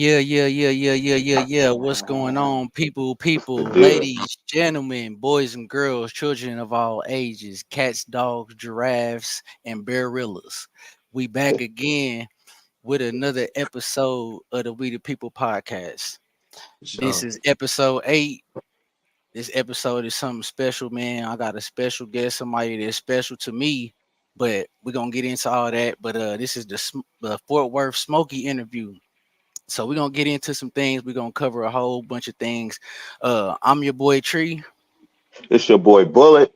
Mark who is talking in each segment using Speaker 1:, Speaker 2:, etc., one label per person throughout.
Speaker 1: Yeah. What's going on, people, ladies, gentlemen, boys and girls, children of all ages, cats, dogs, giraffes, and gorillas. We back again with another episode of the We the People podcast. This
Speaker 2: Sure.
Speaker 1: is episode 8. This episode is something special, man. I got a special guest, somebody that's special to me, but we're gonna get into all that. But this is the Fort Worth Smokey interview. So we're gonna get into some things. We're gonna cover a whole bunch of things. I'm your boy Tree,
Speaker 3: It's your boy Bullet.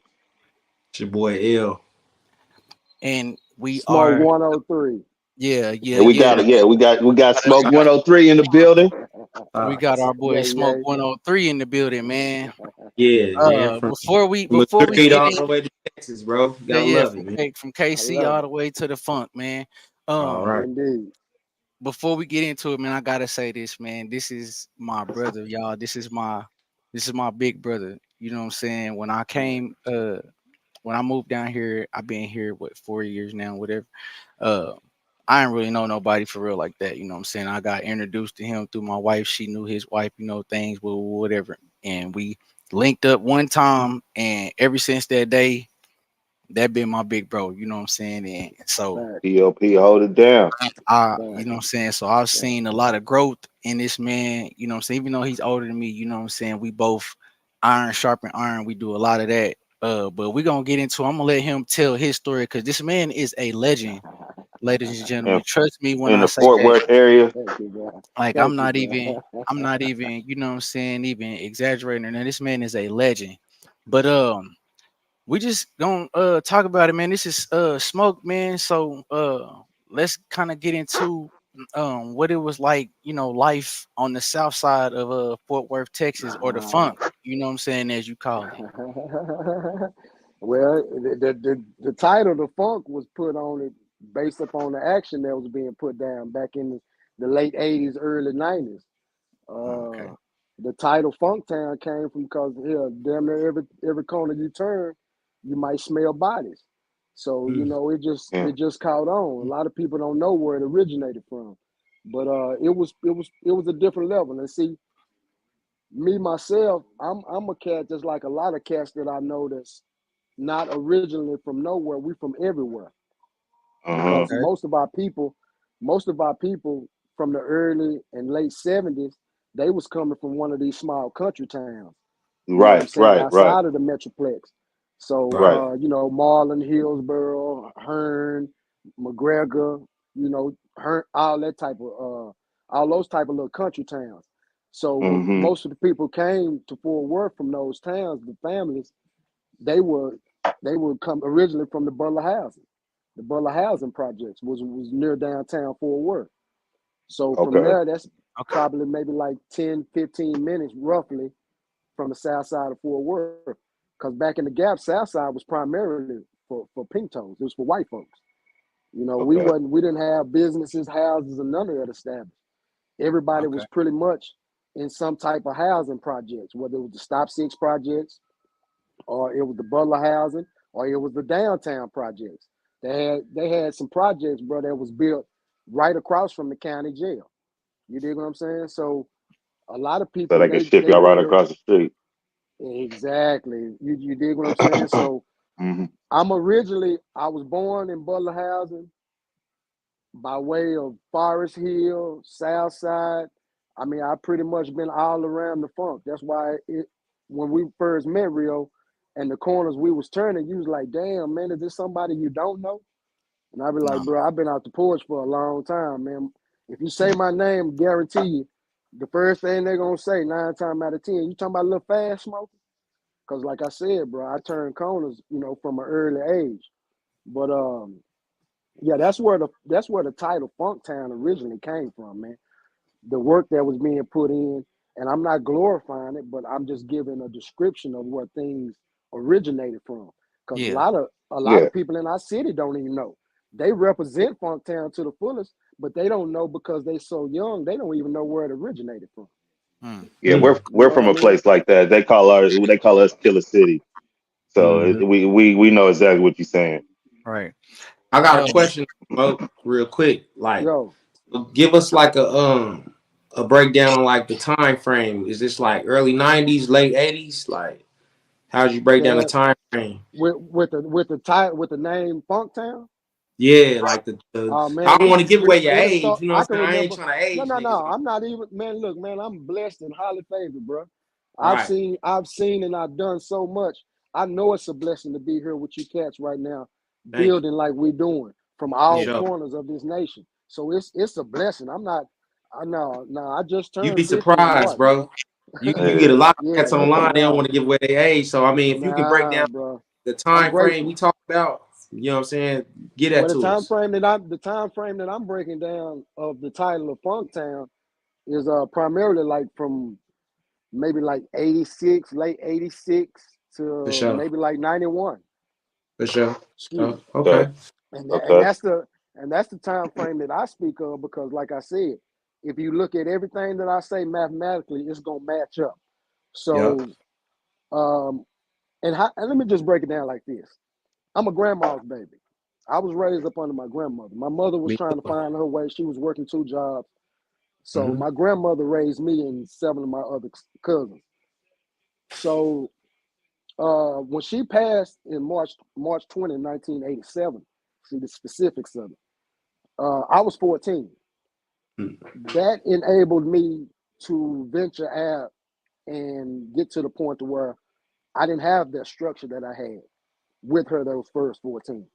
Speaker 2: It's your boy L.
Speaker 1: and we
Speaker 4: Smoke
Speaker 1: are
Speaker 4: 103.
Speaker 3: And we got it. Yeah, we got Smoke 103 in the building.
Speaker 1: we got our boy
Speaker 4: Yeah,
Speaker 1: Smoke
Speaker 4: yeah.
Speaker 1: 103 in the building, man.
Speaker 2: Yeah, man. From
Speaker 1: Before we
Speaker 2: Madrid
Speaker 1: get
Speaker 2: all
Speaker 1: in,
Speaker 2: the way to Texas, bro.
Speaker 1: yeah,
Speaker 2: Gotta love it, man.
Speaker 1: from
Speaker 4: I
Speaker 1: KC
Speaker 4: love
Speaker 1: all
Speaker 4: it.
Speaker 1: the way to the funk, man.
Speaker 2: All right.
Speaker 4: Indeed.
Speaker 1: Before we get into it, man, I gotta say this, man. This is my brother, y'all. This is my big brother. You know what I'm saying? When I moved down here, I've been here 4 years now, whatever. Uh I didn't really know nobody for real like that. You know what I'm saying? I got introduced to him through my wife. She knew his wife, things, whatever. And we linked up one time, and ever since that day, that been my big bro. You know what I'm saying? And so
Speaker 4: Fact,
Speaker 3: POP, hold it down.
Speaker 1: you know
Speaker 4: fact,
Speaker 1: what I'm saying? So I've
Speaker 4: fact.
Speaker 1: seen a lot of growth in this man, you know what I'm saying? Even though he's older than me, you know what I'm saying? We both iron sharpen iron. We do a lot of that. But we're gonna get into I'm gonna let him tell his story because this man is a legend, ladies and
Speaker 3: In,
Speaker 1: gentlemen. Trust me when
Speaker 3: in
Speaker 1: I
Speaker 3: the
Speaker 1: say
Speaker 3: Fort
Speaker 1: that.
Speaker 3: Worth area.
Speaker 4: Thank you, bro.
Speaker 1: Like
Speaker 4: Thank you, bro.
Speaker 1: I'm not even, you know what I'm saying, even exaggerating. Now this man is a legend. But we just gonna talk about it, man. This is Smoke, man. So let's kind of get into what it was like, life on the south side of Fort Worth, Texas, or the funk, you know what I'm saying, as you call it.
Speaker 4: Well, the title, The Funk, was put on it based upon the action that was being put down back in the late 80s, early 90s.
Speaker 1: Okay.
Speaker 4: The title Funktown came from because here, damn near every corner you turn, you might smell bodies. So,
Speaker 2: Mm.
Speaker 3: Yeah.
Speaker 4: it just caught on. A lot of people don't know where it originated from. But it was a different level. And see, me myself, I'm a cat just like a lot of cats that I know that's not originally from nowhere. We from everywhere
Speaker 3: Uh-huh.
Speaker 4: because
Speaker 1: Okay.
Speaker 4: most of our people from the early and late 70s, they was coming from one of these small country towns. You know what I'm
Speaker 3: Right,
Speaker 4: saying?
Speaker 3: right, right,
Speaker 4: Outside of the metroplex. So
Speaker 2: Right.
Speaker 3: right.
Speaker 4: Marlin, Hillsboro, Hearn, McGregor, Hearn, all those type of little country towns. So when
Speaker 3: Mm-hmm.
Speaker 4: most of the people came to Fort Worth from those towns, the families, they were they would come originally from the Butler housing. The Butler housing projects was near downtown Fort Worth. So from
Speaker 3: Okay.
Speaker 4: there, that's
Speaker 1: Okay.
Speaker 4: probably maybe like 10, 15 minutes roughly from the south side of Fort Worth. Because back in the Gap, south side was primarily for pink toes. It was for white folks.
Speaker 3: Okay.
Speaker 4: We didn't have businesses, houses, and none of that established. Everybody
Speaker 1: Okay.
Speaker 4: was pretty much in some type of housing projects, whether it was the Stop Six projects, or it was the Butler housing, or it was the downtown projects. They had some projects, bro, that was built right across from the county jail. You dig what I'm saying? So a lot of
Speaker 3: So
Speaker 4: people
Speaker 3: they can ship
Speaker 4: they
Speaker 3: y'all right
Speaker 4: went to
Speaker 3: across the street.
Speaker 4: exactly. You dig what I'm saying? So
Speaker 3: Mm-hmm.
Speaker 4: I was born in Butler housing by way of Forest Hill, South Side. I mean, I pretty much been all around the funk. That's why when we first met Rio and the corners we was turning, you was like, damn, man, is this somebody you don't know? And I be like,
Speaker 1: No.
Speaker 4: bro, I've been out the porch for a long time, man. If you say my name, guarantee you, the first thing they're gonna say 9 times out of 10, you talking about a little fast smoker? Cause like I said, bro, I turned corners, from an early age. But yeah, that's where the title Funktown originally came from, man. The work that was being put in, and I'm not glorifying it, but I'm just giving a description of where things originated from. Because a
Speaker 1: Yeah.
Speaker 4: lot of a lot
Speaker 3: Yeah.
Speaker 4: of people in our city don't even know. They represent Funktown to the fullest, but they don't know because they so young. They don't even know where it originated from.
Speaker 1: Mm.
Speaker 3: Yeah,
Speaker 2: Mm.
Speaker 4: You
Speaker 3: we're
Speaker 4: know what
Speaker 3: from
Speaker 4: I
Speaker 3: a
Speaker 4: mean?
Speaker 3: place like that. They call us Killer City. So
Speaker 2: Hmm.
Speaker 3: we know exactly what you're saying.
Speaker 1: Right.
Speaker 2: I got a
Speaker 1: Um.
Speaker 2: question, Smoke, real quick. Like,
Speaker 4: Yo,
Speaker 2: give us like a breakdown on like the time frame? Is this like early 90s, late 80s? Like, how'd you break down the
Speaker 4: That
Speaker 2: time frame?
Speaker 4: with the name Funktown.
Speaker 2: Yeah, like I
Speaker 4: Man,
Speaker 2: don't want to give away your
Speaker 4: it
Speaker 2: age.
Speaker 4: start.
Speaker 2: You know
Speaker 4: I
Speaker 2: what
Speaker 4: can
Speaker 2: I'm saying? I ain't
Speaker 4: remember.
Speaker 2: trying to
Speaker 4: No,
Speaker 2: age
Speaker 4: no,
Speaker 2: niggas.
Speaker 4: no. I'm not even. Man, look, man. I'm blessed and highly favored, bro.
Speaker 2: Right.
Speaker 4: I've seen, and I've done so much. I know it's a blessing to be here with you cats right now,
Speaker 2: Thank you.
Speaker 4: building like we're doing from
Speaker 2: For
Speaker 4: all
Speaker 2: sure.
Speaker 4: corners of this nation. So it's a blessing. I'm not. I know. No, I just
Speaker 2: You be
Speaker 4: turned 50 in
Speaker 2: surprised,
Speaker 4: March,
Speaker 2: bro.
Speaker 4: bro.
Speaker 2: You get a lot of
Speaker 4: Yeah,
Speaker 2: cats online. They don't
Speaker 4: nah,
Speaker 2: want to give away their age. So I mean, if you can break
Speaker 4: nah,
Speaker 2: down
Speaker 4: bro.
Speaker 2: the
Speaker 4: I'm
Speaker 2: time frame we
Speaker 4: grateful.
Speaker 2: talk about, you know what I'm saying? Get that
Speaker 4: Well,
Speaker 2: to us.
Speaker 4: the time frame that I'm breaking down of the title of Funktown is primarily like from maybe like 86, late 86
Speaker 2: For
Speaker 4: to
Speaker 2: sure.
Speaker 4: maybe like 91.
Speaker 2: For sure.
Speaker 4: Excuse me.
Speaker 3: Okay.
Speaker 2: Okay.
Speaker 4: And
Speaker 3: Okay.
Speaker 4: that's the time frame that I speak of because like I said, if you look at everything that I say mathematically, it's gonna match up.
Speaker 2: Yep.
Speaker 4: So um and let me just break it down like this. I'm a grandma's baby. I was raised up under my grandmother. My mother was
Speaker 2: Me
Speaker 4: trying to
Speaker 2: too.
Speaker 4: find her way. She was working two jobs. So
Speaker 2: Mm-hmm.
Speaker 4: my grandmother raised me and seven of my other cousins. So when she passed in March 20, 1987, see the specifics of it. I was 14. That enabled me to venture out and get to the point to where I didn't have that structure that I had with her those first 14.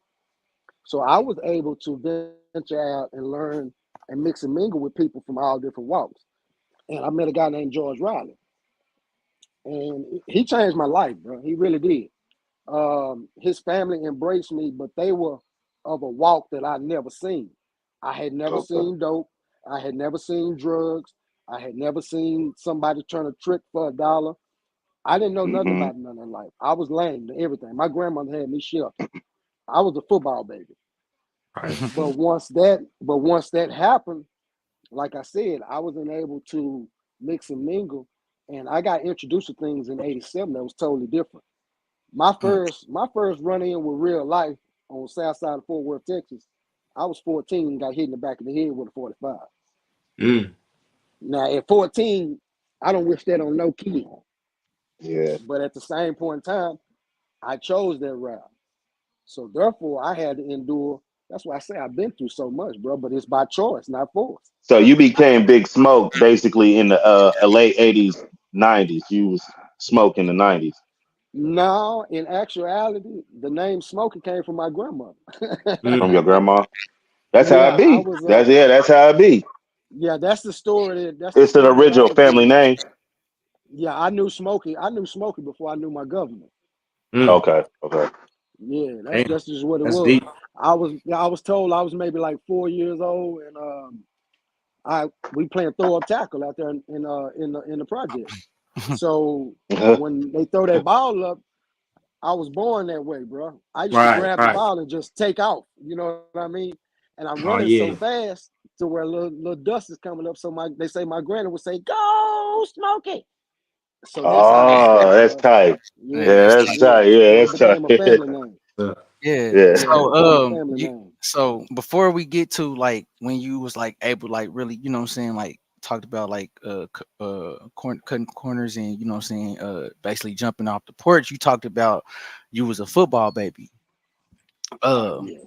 Speaker 4: So I was able to venture out and learn and mix and mingle with people from all different walks. And I met a guy named George Riley, and he changed my life, bro. He really did. His family embraced me, but they were of a walk that I never seen. I had never
Speaker 3: Okay.
Speaker 4: seen dope. I had never seen drugs. I had never seen somebody turn a trick for a dollar. I didn't know nothing
Speaker 3: Mm-hmm.
Speaker 4: about none of life. I was lame to everything. My grandmother had me sheltered. I was a football baby.
Speaker 2: Right.
Speaker 4: But once that happened, like I said, I was unable to mix and mingle, and I got introduced to things in '87 that was totally different. My first run in with real life on Southside of Fort Worth, Texas. I was 14 and got hit in the back of the head with a 45.
Speaker 2: Mm.
Speaker 4: Now at 14, I don't wish that on no kid,
Speaker 3: Yeah.
Speaker 4: but at the same point in time, I chose that route. So therefore, I had to endure. That's why I say I've been through so much, bro. But it's by choice, not force.
Speaker 3: So you became Big Smoke basically in the late '80s, '90s. You was smoking the '90s
Speaker 4: No, in actuality, the name Smokey came from my grandmother.
Speaker 3: from
Speaker 2: Mm.
Speaker 3: your grandma. That's how
Speaker 4: Yeah,
Speaker 3: it
Speaker 4: I
Speaker 3: be.
Speaker 4: was.
Speaker 3: That's how it be.
Speaker 4: Yeah, that's the story. That's the
Speaker 3: It's an
Speaker 4: story that I
Speaker 3: original
Speaker 4: was
Speaker 3: family
Speaker 4: given.
Speaker 3: name.
Speaker 4: Yeah, I knew Smokey. I knew Smokey before I knew my government.
Speaker 2: Mm.
Speaker 3: Okay. Okay.
Speaker 4: Yeah, that's
Speaker 2: Damn.
Speaker 4: that's just what it
Speaker 2: That's
Speaker 4: was.
Speaker 2: deep.
Speaker 4: I was told I was maybe like 4 years old, and I we playing throw up tackle out there in the projects. So when they throw that ball up, I was born that way, bro. I used to
Speaker 2: Right.
Speaker 4: grab the
Speaker 2: Right.
Speaker 4: ball and just take off. You know what I mean? And I'm
Speaker 2: Oh
Speaker 4: running so
Speaker 2: yeah.
Speaker 4: fast to where little dust is coming up. So they say my granny would say, "Go, Smokey." So that's how it
Speaker 3: Oh,
Speaker 4: started,
Speaker 3: that's
Speaker 4: bro.
Speaker 3: tight.
Speaker 4: Yeah,
Speaker 1: Yeah.
Speaker 3: Yeah,
Speaker 1: So
Speaker 3: that's tight. Yeah,
Speaker 4: so it
Speaker 3: that's
Speaker 4: became a family
Speaker 3: tight.
Speaker 4: name.
Speaker 1: yeah.
Speaker 3: Yeah.
Speaker 4: Yeah, it
Speaker 1: So
Speaker 4: became a family
Speaker 1: you
Speaker 4: name.
Speaker 1: so before we get to like when you was like able like really, you know what I'm saying, like talked about like cutting corners and you know what I'm saying, basically jumping off the porch, you talked about you was a football baby.
Speaker 4: Oh
Speaker 1: Uh
Speaker 4: yeah.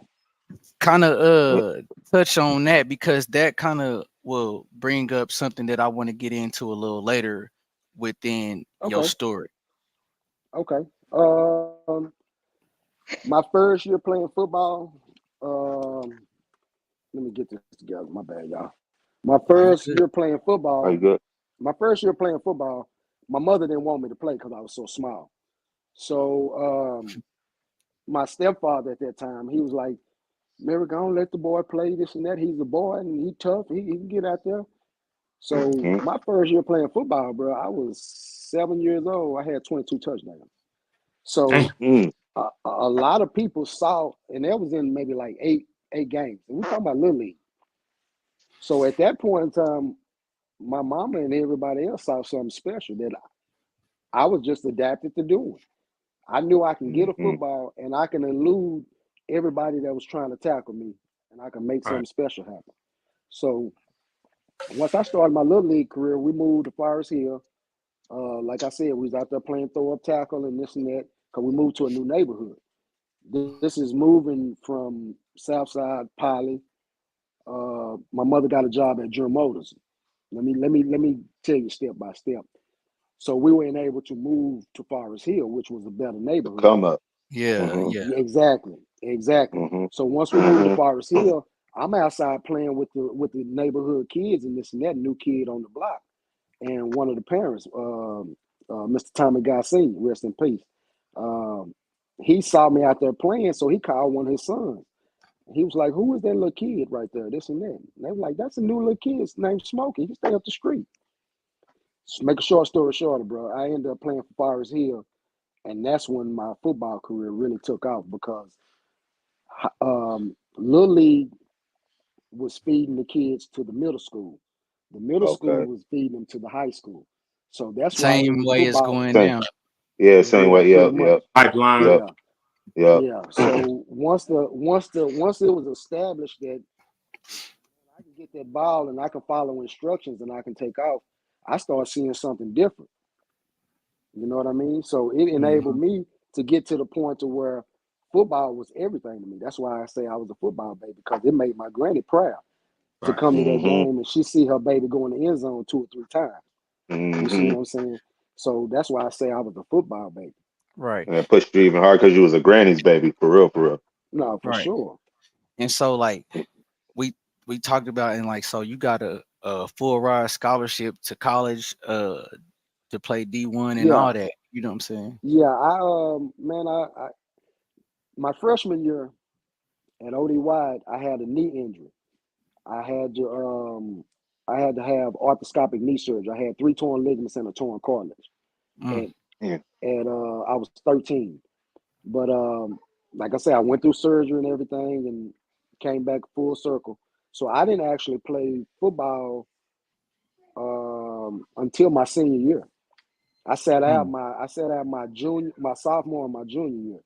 Speaker 1: kind of touch on that because that kind of will bring up something that I want to get into a little later within your
Speaker 4: Okay.
Speaker 1: story.
Speaker 4: Okay. My first year playing football. Um, Let me get this together. My bad, y'all. My
Speaker 1: Nah, you
Speaker 4: first year
Speaker 1: good.
Speaker 4: playing
Speaker 3: Are
Speaker 4: football.
Speaker 3: you good?
Speaker 4: My first year playing football. My mother didn't want me to play because I was so small. So my stepfather at that time, he was like, "Mary, go on, let the boy play this and that. He's a boy and he tough. He can get out there." So
Speaker 3: Hmm.
Speaker 4: my first year playing football, bro, I was 7 years old. I had 22 touchdowns.
Speaker 2: Damn.
Speaker 4: So
Speaker 3: Mm.
Speaker 4: a lot of people saw, and that was in maybe like eight games. And we're talking about little league. So at that point in time, my mama and everybody else saw something special that I was just adapted to doing. I knew I can get a
Speaker 3: Hmm.
Speaker 4: football and I can elude everybody that was trying to tackle me, and I can make
Speaker 2: Right.
Speaker 4: something special happen. So Once I started my little league career, we moved to Forest Hill. Like I said, we was out there playing throw up tackle and this and that because we moved to a new neighborhood. This is moving from Southside Poly. My mother got a job at General Motors. Let me tell you step by step. So we were able to move to Forest Hill, which was a better neighborhood.
Speaker 3: Come up.
Speaker 1: Yeah,
Speaker 3: Mm-hmm.
Speaker 1: yeah.
Speaker 4: Yeah, exactly.
Speaker 3: Mm-hmm.
Speaker 4: So once we moved to Forest Hill, I'm outside playing with the neighborhood kids and this and that new kid on the block. And one of the parents, Mr. Tommy Guy Sr., rest in peace. Um, he saw me out there playing, so he called one of his sons. He was like, "Who is that little kid right there? This and that." And they were like, "That's a new little kid named Smokey. He stay up the street." So make a short story shorter, bro. I ended up playing for Forest Hill, and that's when my football career really took off because Little League was feeding the kids to the middle school. The middle school
Speaker 3: Okay.
Speaker 4: was feeding them to the high school. So that's why
Speaker 1: Same
Speaker 4: in
Speaker 1: way it's
Speaker 4: football,
Speaker 1: going
Speaker 3: Same.
Speaker 1: now.
Speaker 3: Yeah, same
Speaker 4: yeah,
Speaker 3: way.
Speaker 4: pretty
Speaker 3: Yep,
Speaker 4: much,
Speaker 3: yep,
Speaker 2: Pipeline.
Speaker 3: yep,
Speaker 4: yeah,
Speaker 3: yep.
Speaker 4: yeah. So once it was established that I can get that ball and I can follow instructions and I can take off, I started seeing something different. You know what I mean? So it enabled
Speaker 1: Mhm.
Speaker 4: me to get to the point to where football was everything to me. That's why I say I was a football baby because it made my granny proud to
Speaker 2: Right.
Speaker 4: come to that
Speaker 3: Mm-hmm.
Speaker 4: game and she see her baby go in the end zone 2 or 3 times. You see
Speaker 3: Mm-hmm.
Speaker 4: what I'm saying? So that's why I say I was a football baby.
Speaker 1: Right,
Speaker 3: And it pushed you even hard because you was a granny's baby, for real, for real.
Speaker 4: No, for
Speaker 1: right.
Speaker 4: sure.
Speaker 1: And so like we we talked about and like so you got a full ride scholarship to college to play D1 and
Speaker 4: Yeah,
Speaker 1: all that. You know what I'm saying?
Speaker 4: yeah. I my freshman year at OD Wide, I had a knee injury. I had to um I had to have arthroscopic knee surgery. I had 3 torn ligaments and a torn cartilage.
Speaker 1: Mm,
Speaker 4: At
Speaker 3: Yeah.
Speaker 4: I was 13. But like I said, I went through surgery and everything and came back full circle. So I didn't actually play football until my senior year.
Speaker 1: mm.
Speaker 4: I sat out my sophomore and my junior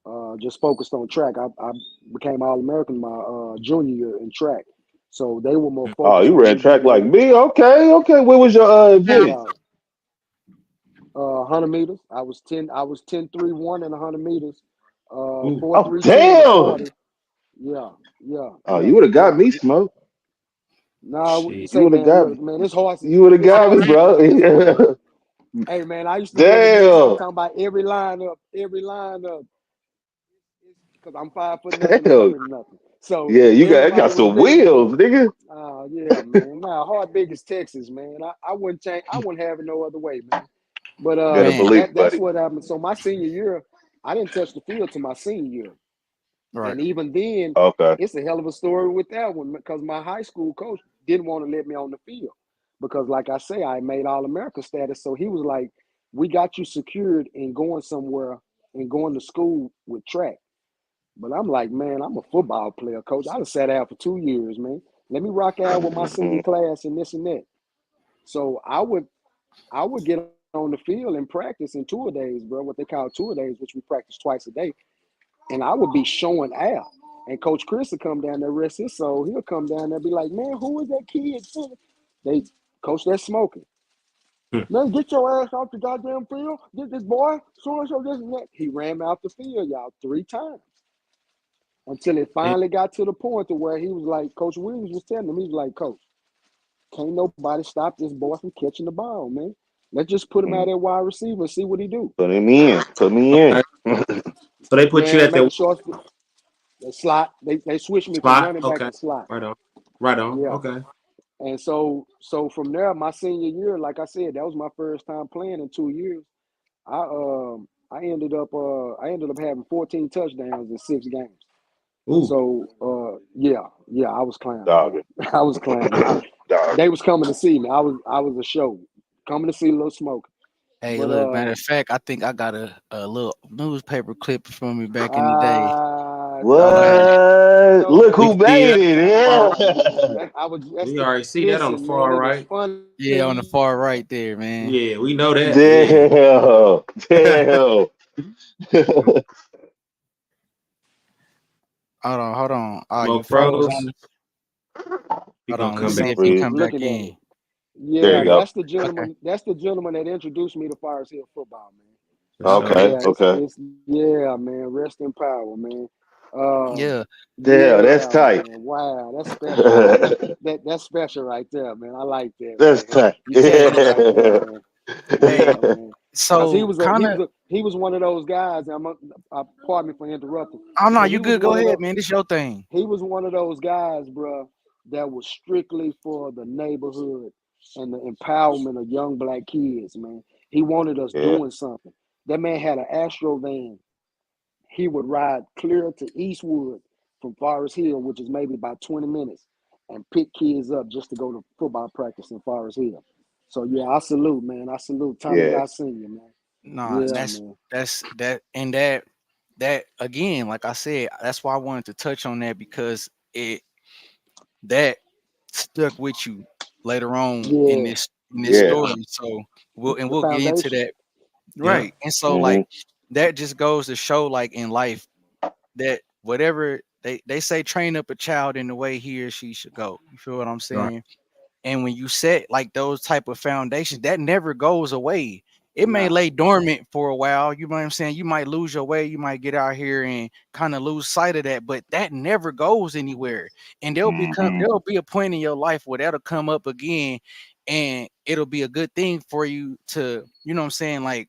Speaker 4: year. Just focused on track. I became All American my junior year in track. So they were more
Speaker 3: Oh,
Speaker 4: focused
Speaker 3: you
Speaker 4: on
Speaker 3: ran
Speaker 4: me
Speaker 3: track
Speaker 4: getting
Speaker 3: like
Speaker 4: me.
Speaker 3: me? Okay, okay. What was your event?
Speaker 4: Yeah, 100 meters. I was 10-3-1 in 100 meters.
Speaker 2: Ooh.
Speaker 4: Four
Speaker 3: Oh,
Speaker 4: three two in the
Speaker 3: damn.
Speaker 4: 40. Yeah, yeah,
Speaker 3: Oh,
Speaker 4: yeah.
Speaker 3: you would have
Speaker 4: Yeah.
Speaker 3: got me, Smoke.
Speaker 4: No,
Speaker 2: Shit.
Speaker 3: You
Speaker 4: say
Speaker 3: would have
Speaker 4: man,
Speaker 3: got me.
Speaker 4: look, man, this horses,
Speaker 3: You would have
Speaker 4: this
Speaker 3: got me,
Speaker 4: horses,
Speaker 3: bro.
Speaker 4: man, this hey man, I used to reminisce. I'm
Speaker 3: Damn.
Speaker 4: talking about every lineup, because I'm 5 foot nothing,
Speaker 3: Damn.
Speaker 4: 100 nothing. So
Speaker 3: Yeah, I
Speaker 4: everybody
Speaker 3: got
Speaker 4: was
Speaker 3: some
Speaker 4: ready.
Speaker 3: wheels, nigga.
Speaker 4: Yeah, man. Now, hard big is Texas, man. I wouldn't change. I wouldn't have it no other way, man. But
Speaker 3: Better
Speaker 1: Man,
Speaker 3: believe it,
Speaker 4: that's
Speaker 3: buddy.
Speaker 4: what happened. So my senior year, I didn't touch the field to my senior year,
Speaker 1: right.
Speaker 4: and even then,
Speaker 3: Okay.
Speaker 4: it's a hell of a story with that one because my high school coach didn't want to let me on the field because, like I say, I made All America status. So he was like, "We got you secured and going somewhere and going to school with track." But I'm like, man, I'm a football player, coach. I done sat out for 2 years, man. Let me rock out with my senior
Speaker 3: Hmm.
Speaker 4: class and this and that. So I would get on the field and practice in tour days, bro, what they call tour days, which we practice twice a day. And I would be showing out. And Coach Chris would come down there, rest his soul. He'll come down there and be like, man, who is that kid? They coach that smoking.
Speaker 2: Hmm.
Speaker 4: Man, get your ass off the goddamn field. Get this boy, so and so, this and that. He ran me off the field, y'all, 3 times. Until it
Speaker 2: Damn.
Speaker 4: finally got to the point to where he was like, Coach Williams was telling him, he was like, Coach, can't nobody stop this boy from catching the ball, man. Let's just put him out at wide receiver and see what he do.
Speaker 3: Put him in. Put me in.
Speaker 2: Okay. So they put you
Speaker 4: Man,
Speaker 2: at
Speaker 4: make
Speaker 2: the
Speaker 4: a short slot. They switched me from
Speaker 2: spot.
Speaker 4: running back
Speaker 2: Okay.
Speaker 4: to slot.
Speaker 2: Right on. Right on.
Speaker 4: Yeah.
Speaker 2: Okay.
Speaker 4: And so from there, my senior year, like I said, that was my first time playing in 2 years. I ended up having 14 touchdowns in 6 games.
Speaker 2: Ooh.
Speaker 4: So yeah, I was clowning,
Speaker 3: Dog
Speaker 4: bro.
Speaker 3: it.
Speaker 4: I was clowning.
Speaker 3: Dog
Speaker 4: They
Speaker 3: it.
Speaker 4: was coming to see me. I was a show, coming to see Little Smoke.
Speaker 1: Hey,
Speaker 4: But
Speaker 1: look, matter of fact, I think I got a little newspaper clip from me back in the day.
Speaker 4: Don't
Speaker 1: I'm gonna have,
Speaker 4: man,
Speaker 3: What?
Speaker 4: don't
Speaker 3: Look
Speaker 2: We
Speaker 3: who
Speaker 2: can
Speaker 4: man.
Speaker 2: see
Speaker 3: made
Speaker 2: that
Speaker 3: it.
Speaker 2: far.
Speaker 3: Yeah.
Speaker 4: I was that's
Speaker 2: We
Speaker 4: the
Speaker 2: already see that on the
Speaker 4: listen, man.
Speaker 2: far
Speaker 4: It was
Speaker 2: right.
Speaker 4: funny.
Speaker 1: yeah, on the far right there, man.
Speaker 2: Yeah, we know that. Yeah.
Speaker 3: Damn. Damn.
Speaker 1: Hold on. Oh, you
Speaker 2: Smoke
Speaker 1: froze
Speaker 2: Bros.
Speaker 1: on
Speaker 2: He
Speaker 1: Hold
Speaker 2: gonna
Speaker 1: on, let's
Speaker 2: come
Speaker 1: see
Speaker 2: back.
Speaker 1: if he
Speaker 3: Freeze.
Speaker 1: come
Speaker 4: I'm
Speaker 1: back
Speaker 4: looking at
Speaker 1: in.
Speaker 4: it.
Speaker 3: There
Speaker 4: Yeah,
Speaker 3: you go.
Speaker 1: Okay.
Speaker 4: that's the gentleman that introduced me to Forest Hill football, man.
Speaker 2: For sure.
Speaker 3: Okay.
Speaker 4: Yeah,
Speaker 3: Okay.
Speaker 4: it's yeah, man. Rest in power, man. Um,
Speaker 1: Yeah.
Speaker 3: Yeah, that's
Speaker 4: yeah,
Speaker 3: tight.
Speaker 4: man. Wow, that's special, man. That's special right there, man. I like that,
Speaker 3: That's
Speaker 4: man.
Speaker 3: tight.
Speaker 4: You
Speaker 1: Hey,
Speaker 4: catching it right there, man.
Speaker 1: hey.
Speaker 4: Yeah, man. Cause
Speaker 1: So kind of.
Speaker 4: he was one of those guys. Pardon me for interrupting,
Speaker 1: Oh no,
Speaker 4: but
Speaker 1: you good? Go ahead, man. This your thing.
Speaker 4: he was one of those guys, bro, that was strictly for the neighborhood and the empowerment of young black kids, man. He wanted us
Speaker 3: Yeah.
Speaker 4: doing something. That man had an Astro van. He would ride clear to Eastwood from Forest Hill, which is maybe about 20 minutes, and pick kids up just to go to football practice in Forest Hill. So yeah, I salute, man. I salute Tommy
Speaker 3: Yeah.
Speaker 4: God Senior, man.
Speaker 1: Nah,
Speaker 4: Yeah,
Speaker 1: that's
Speaker 4: man.
Speaker 1: that's that and that again, like I said, that's why I wanted to touch on that because it that stuck with you later on
Speaker 4: Yeah,
Speaker 1: in this
Speaker 3: Yeah.
Speaker 1: story. So
Speaker 4: the
Speaker 1: we'll get into
Speaker 4: foundation.
Speaker 1: that.
Speaker 2: Yeah.
Speaker 1: Right. And so
Speaker 3: Hmm.
Speaker 1: like that just goes to show like in life that whatever they say train up a child in the way he or she should go. You feel what I'm
Speaker 2: Right.
Speaker 1: saying? And when you set like those type of foundations, that never goes away. It may
Speaker 4: Nah.
Speaker 1: lay dormant for a while. You know what I'm saying? You might lose your way. You might get out here and kind of lose sight of that, but that never goes anywhere. And
Speaker 3: Hmm.
Speaker 1: there'll be a point in your life where that'll come up again, and it'll be a good thing for you to, you know what I'm saying, like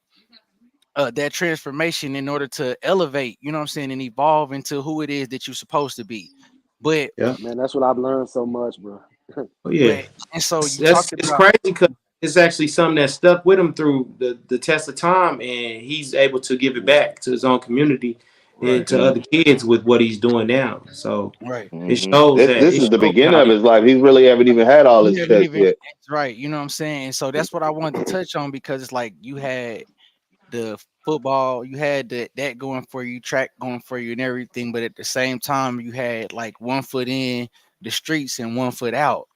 Speaker 1: that transformation in order to elevate, you know what I'm saying, and evolve into who it is that you're supposed to be. But
Speaker 2: Yeah.
Speaker 4: Man, that's what I've learned so much, bro.
Speaker 2: Oh yeah.
Speaker 1: but and so you
Speaker 2: That's
Speaker 1: talked
Speaker 2: it's
Speaker 1: about
Speaker 2: crazy because it's actually something that stuck with him through the test of time, and he's able to give it back to his own community and
Speaker 1: right,
Speaker 2: to other kids with what he's doing now. So
Speaker 1: right.
Speaker 2: it
Speaker 3: Hmm.
Speaker 2: shows that
Speaker 3: This
Speaker 2: it
Speaker 3: is the
Speaker 2: shows
Speaker 3: beginning
Speaker 2: how
Speaker 3: of
Speaker 2: he.
Speaker 3: his life. He really haven't even had all
Speaker 1: You
Speaker 3: his
Speaker 1: haven't
Speaker 3: tests
Speaker 1: even
Speaker 3: yet.
Speaker 1: right, you know what I'm saying? So that's what I wanted to touch on because it's like you had the football, you had that going for you, track going for you and everything, but at the same time you had like one foot in the streets and one foot out.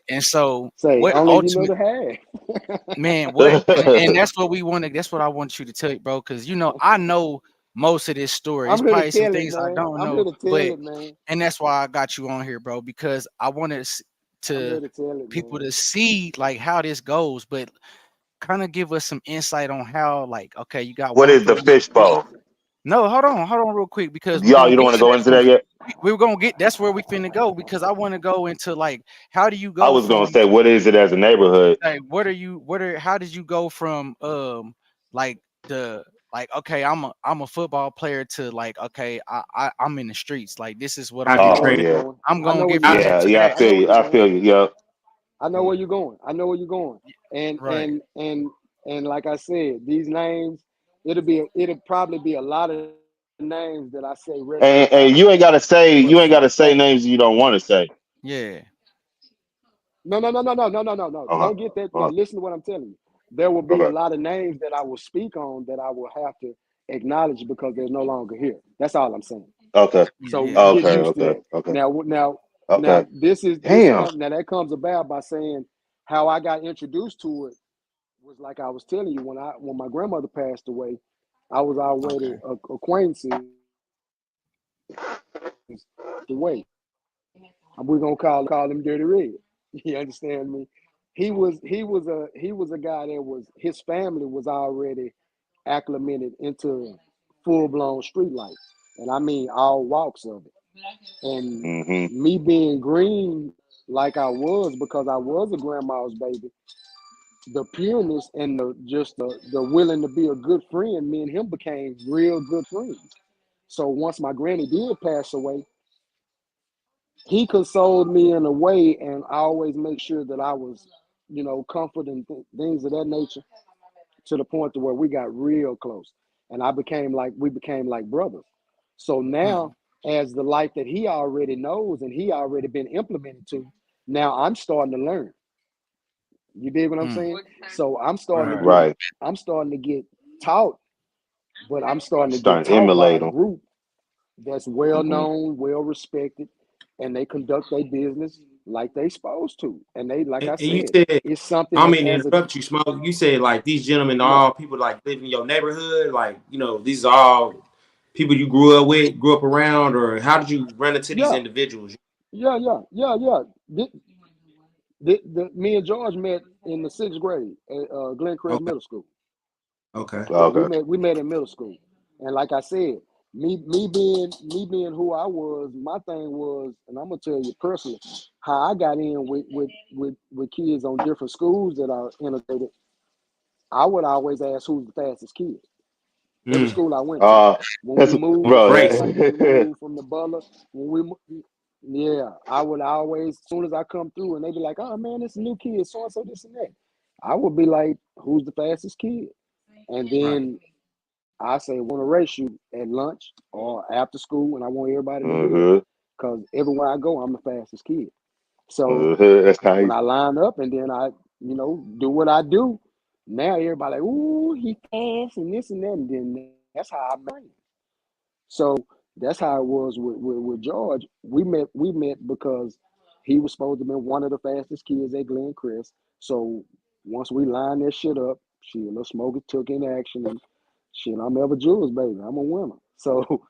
Speaker 1: And so
Speaker 4: Say,
Speaker 1: what
Speaker 4: only you know
Speaker 1: ultimate
Speaker 4: the half.
Speaker 1: man, what and that's what we want to that's what I want you to tell you, bro, because you know I know most of this story. It's
Speaker 4: I'm here to
Speaker 1: probably some
Speaker 4: tell it,
Speaker 1: things I
Speaker 4: man.
Speaker 1: don't
Speaker 4: I'm here
Speaker 1: know,
Speaker 4: to tell
Speaker 1: but
Speaker 4: it, man.
Speaker 1: and that's why I got you on here, bro, because I wanted
Speaker 4: I'm
Speaker 1: to
Speaker 4: here to tell it,
Speaker 1: people
Speaker 4: man.
Speaker 1: to see like how this goes, but kind of give us some insight on how like okay, you got
Speaker 3: What
Speaker 1: one
Speaker 3: is
Speaker 1: foot
Speaker 3: the
Speaker 1: in the street.
Speaker 3: fishbowl?
Speaker 1: No, hold on real quick because we're
Speaker 3: Y'all,
Speaker 1: gonna
Speaker 3: you don't
Speaker 1: get
Speaker 3: want to
Speaker 1: to
Speaker 3: go
Speaker 1: that
Speaker 3: into
Speaker 1: point.
Speaker 3: that yet?
Speaker 1: We're gonna get that's where we finna go because I want to go into like how do you
Speaker 3: I
Speaker 1: go
Speaker 3: was gonna
Speaker 1: from
Speaker 3: say, what is it as a neighborhood?
Speaker 1: like what are how did you go from like the like okay I'm a football player to like okay I'm in the streets like this is what
Speaker 2: How
Speaker 1: I'm
Speaker 2: you
Speaker 4: I know
Speaker 1: doing.
Speaker 4: where
Speaker 2: train
Speaker 4: you're
Speaker 3: Yeah,
Speaker 4: going.
Speaker 1: I'm
Speaker 4: I
Speaker 1: gonna
Speaker 4: know where
Speaker 1: get
Speaker 4: you're
Speaker 1: from
Speaker 4: going.
Speaker 1: that
Speaker 3: yeah,
Speaker 1: to
Speaker 3: yeah. I
Speaker 1: that.
Speaker 4: I know
Speaker 3: feel
Speaker 4: where
Speaker 3: you.
Speaker 4: you're
Speaker 3: I
Speaker 4: going.
Speaker 3: feel you. Yep.
Speaker 4: I know where
Speaker 2: Yeah.
Speaker 4: you're going. I know where you're going. And
Speaker 1: Right.
Speaker 4: and and and like I said, these names, it'll probably be a lot of names that I say rest in power.
Speaker 3: And
Speaker 4: But
Speaker 3: you ain't gotta
Speaker 4: but
Speaker 3: say names you don't want to say.
Speaker 1: Yeah.
Speaker 4: no.
Speaker 3: Okay.
Speaker 4: Don't get that. Now
Speaker 3: Okay.
Speaker 4: listen to what I'm telling you. There will be a
Speaker 3: Okay.
Speaker 4: lot of names that I will speak on that I will have to acknowledge because they're no longer here. That's all I'm saying.
Speaker 3: Okay.
Speaker 1: Yeah.
Speaker 4: So
Speaker 1: Yeah.
Speaker 4: get
Speaker 3: Okay.
Speaker 4: used to
Speaker 3: Okay.
Speaker 4: that.
Speaker 3: Okay.
Speaker 4: Now
Speaker 3: Okay.
Speaker 4: this
Speaker 3: Damn.
Speaker 4: comes now that comes about by saying how I got introduced to it was like I was telling you when my grandmother passed away, I was already
Speaker 1: Okay.
Speaker 4: acquaintances the way. We're gonna call him Dirty Red. You understand me? He was a guy that was his family was already acclimated into full blown street life, and I mean all walks of it. And
Speaker 3: Hmm.
Speaker 4: me being green like I was because I was a grandma's baby, the pureness and the willing to be a good friend, me and him became real good friends. So once my granny did pass away, he consoled me in a way, and I always make sure that I was, comforting things of that nature to the point to where we got real close, and we became like brothers. So
Speaker 1: Mm,
Speaker 4: now, as the life that he already knows and he already been implemented to, now I'm starting to learn. You dig what I'm
Speaker 1: mm,
Speaker 4: saying? So
Speaker 1: right.
Speaker 3: Right.
Speaker 4: I'm starting to get taught, but I'm starting to get
Speaker 3: Starting to
Speaker 4: taught by
Speaker 3: emulate
Speaker 4: a
Speaker 3: them.
Speaker 4: group that's well
Speaker 3: Hmm.
Speaker 4: known, well respected, and they conduct their business like they supposed to. And they, like I
Speaker 2: And you
Speaker 4: said,
Speaker 2: said,
Speaker 4: it's something
Speaker 2: I don't
Speaker 4: that
Speaker 2: mean to
Speaker 4: as a
Speaker 2: interrupt you, Smoke. You said like these gentlemen are
Speaker 4: no,
Speaker 2: all people like live in your neighborhood, like these are all people you grew up with, grew up around, or how did you run into these
Speaker 4: yeah,
Speaker 2: individuals?
Speaker 4: Yeah. Me and George met in the 6th grade at Glencrest
Speaker 2: Okay.
Speaker 4: Middle School.
Speaker 2: Okay.
Speaker 4: Yeah, we
Speaker 3: Okay.
Speaker 4: met we met in middle school. And like I said, me being who I was, my thing was, and I'm gonna tell you personally, how I got in with kids on different schools that are integrated. I would always ask who's the fastest kid. Every
Speaker 2: Mm.
Speaker 4: school I went to.
Speaker 3: Uh,
Speaker 4: When we
Speaker 3: that's
Speaker 4: moved,
Speaker 3: bro.
Speaker 2: Race.
Speaker 4: like when we moved from the Butler, yeah, I would always, as soon as I come through, and they be like, "Oh man, it's a new kid, so and so, this and that." I would be like, "Who's the fastest kid?" And
Speaker 2: Right.
Speaker 4: then I say, "Want to race you at lunch or after school," and I want everybody to do that
Speaker 3: Uh-huh.
Speaker 4: because everywhere I go, I'm the fastest kid. So
Speaker 3: Uh-huh. That's how
Speaker 4: when
Speaker 3: he.
Speaker 4: I line up and then I, do what I do, now everybody like, "Ooh, he fast and this and that," and then that's how I train. So that's how it was with George. We met because he was supposed to be one of the fastest kids at Glen Crest. So once we lined that shit up, shit, little Smokey took in action and shit, I'm ever Jules, baby. I'm a winner. So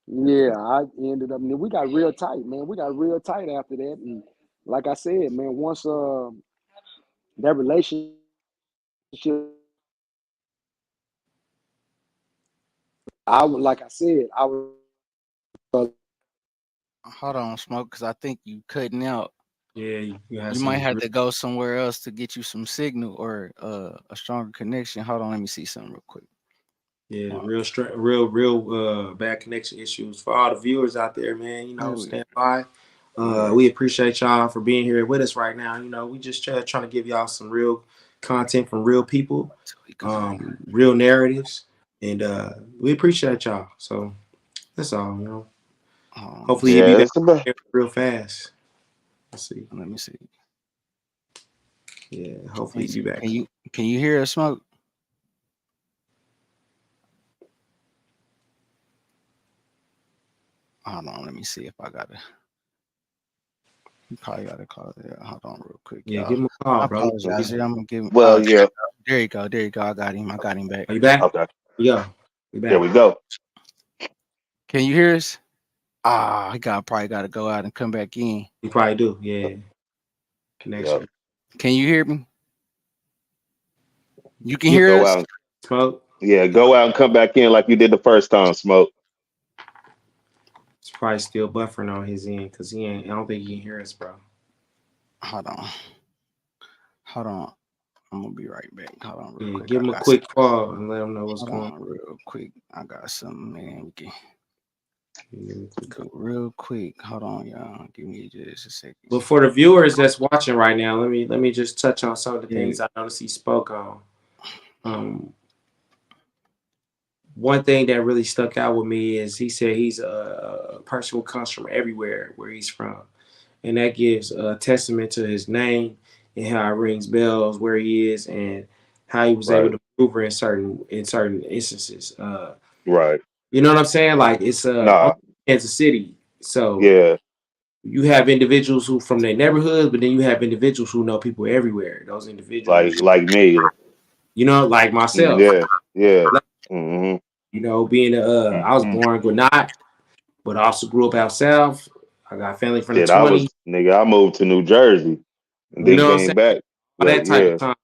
Speaker 4: yeah, I ended up, and then we got real tight, man. We got real tight after that. And like I said, man, once that relationship I would like I said, I was
Speaker 1: Hold on, Smoke, because I think you cutting out.
Speaker 2: Yeah, you had
Speaker 1: You might
Speaker 2: some.
Speaker 1: have to go somewhere else to get you some signal or a stronger connection. Hold on, let me see something real quick.
Speaker 2: Yeah,
Speaker 1: Uh,
Speaker 2: real bad connection issues for all the viewers out there, man.
Speaker 1: Here we
Speaker 2: Stand by.
Speaker 1: yeah,
Speaker 2: We appreciate y'all for being here with us right now. We just trying to give y'all some real content from real people,
Speaker 1: till we come.
Speaker 2: real narratives, and we appreciate y'all. So that's all.
Speaker 1: Let me
Speaker 2: Hopefully
Speaker 1: see.
Speaker 2: you'll be
Speaker 3: Yeah,
Speaker 2: back
Speaker 3: it's about.
Speaker 2: here real fast. Let's see.
Speaker 1: Let me see.
Speaker 2: Yeah,
Speaker 1: Let
Speaker 2: hopefully
Speaker 1: me
Speaker 2: you'll be
Speaker 1: see.
Speaker 2: back.
Speaker 1: Can you hear us, Smoke? Hold on, let me see if I gotta. You probably gotta call it. Hold on, real quick,
Speaker 2: Yeah,
Speaker 1: y'all.
Speaker 2: give him a call,
Speaker 1: I
Speaker 2: bro.
Speaker 1: apologize. Yeah, I'm gonna give him.
Speaker 3: Well,
Speaker 1: Oh,
Speaker 3: yeah.
Speaker 1: there you go. There you go. I got him. I got him back.
Speaker 2: Are you back?
Speaker 3: Okay.
Speaker 2: Yeah, we
Speaker 3: There we
Speaker 2: back.
Speaker 3: go.
Speaker 1: Can you hear us? Ah, I probably got to go out and come back in.
Speaker 2: You probably do. Yeah,
Speaker 3: Yep.
Speaker 2: connection.
Speaker 1: Can you hear me? You can
Speaker 2: Yeah,
Speaker 1: hear
Speaker 3: Go
Speaker 1: us?
Speaker 3: out.
Speaker 2: smoke.
Speaker 3: Yeah, go out and come back in like you did the first time, Smoke.
Speaker 2: It's probably still buffering on his end because he ain't. I don't think he can hear us, bro.
Speaker 1: Hold on. Hold on. I'm gonna be right back. Hold on, real
Speaker 2: Yeah,
Speaker 1: quick.
Speaker 2: give
Speaker 1: I
Speaker 2: him a
Speaker 1: got some.
Speaker 2: quick call and let him know what's
Speaker 1: Hold
Speaker 2: going
Speaker 1: on, real quick. I got something, man. We can
Speaker 2: on. Give him a quick
Speaker 1: go
Speaker 2: call.
Speaker 1: real quick. Hold on, y'all. Give me just a second.
Speaker 2: But for the viewers that's watching right now, let me just touch on some of the
Speaker 1: Yeah.
Speaker 2: things I noticed he spoke on. Um, One thing that really stuck out with me is he said he's a person who comes from everywhere where he's from, and that gives a testament to his name and how it rings bells where he is and how he was able
Speaker 3: Right.
Speaker 2: to maneuver in certain instances.
Speaker 3: Right.
Speaker 2: You know what I'm saying? Like it's
Speaker 3: Nah.
Speaker 2: Kansas City, so
Speaker 3: Yeah.
Speaker 2: you have individuals who from their neighborhood, but then you have individuals who know people everywhere. Those individuals,
Speaker 3: Like me.
Speaker 2: like myself.
Speaker 3: Yeah. Yeah. Mm-hmm.
Speaker 2: Being I was
Speaker 3: Mm-hmm.
Speaker 2: born in Gwinnett, but I also grew up out south. I got family from the
Speaker 3: Shit,
Speaker 2: 20s.
Speaker 3: I moved to New Jersey and
Speaker 2: You
Speaker 3: then
Speaker 2: know what I'm
Speaker 3: came
Speaker 2: saying?
Speaker 3: back.
Speaker 2: All
Speaker 3: Like,
Speaker 2: that type of
Speaker 3: yeah.
Speaker 2: time.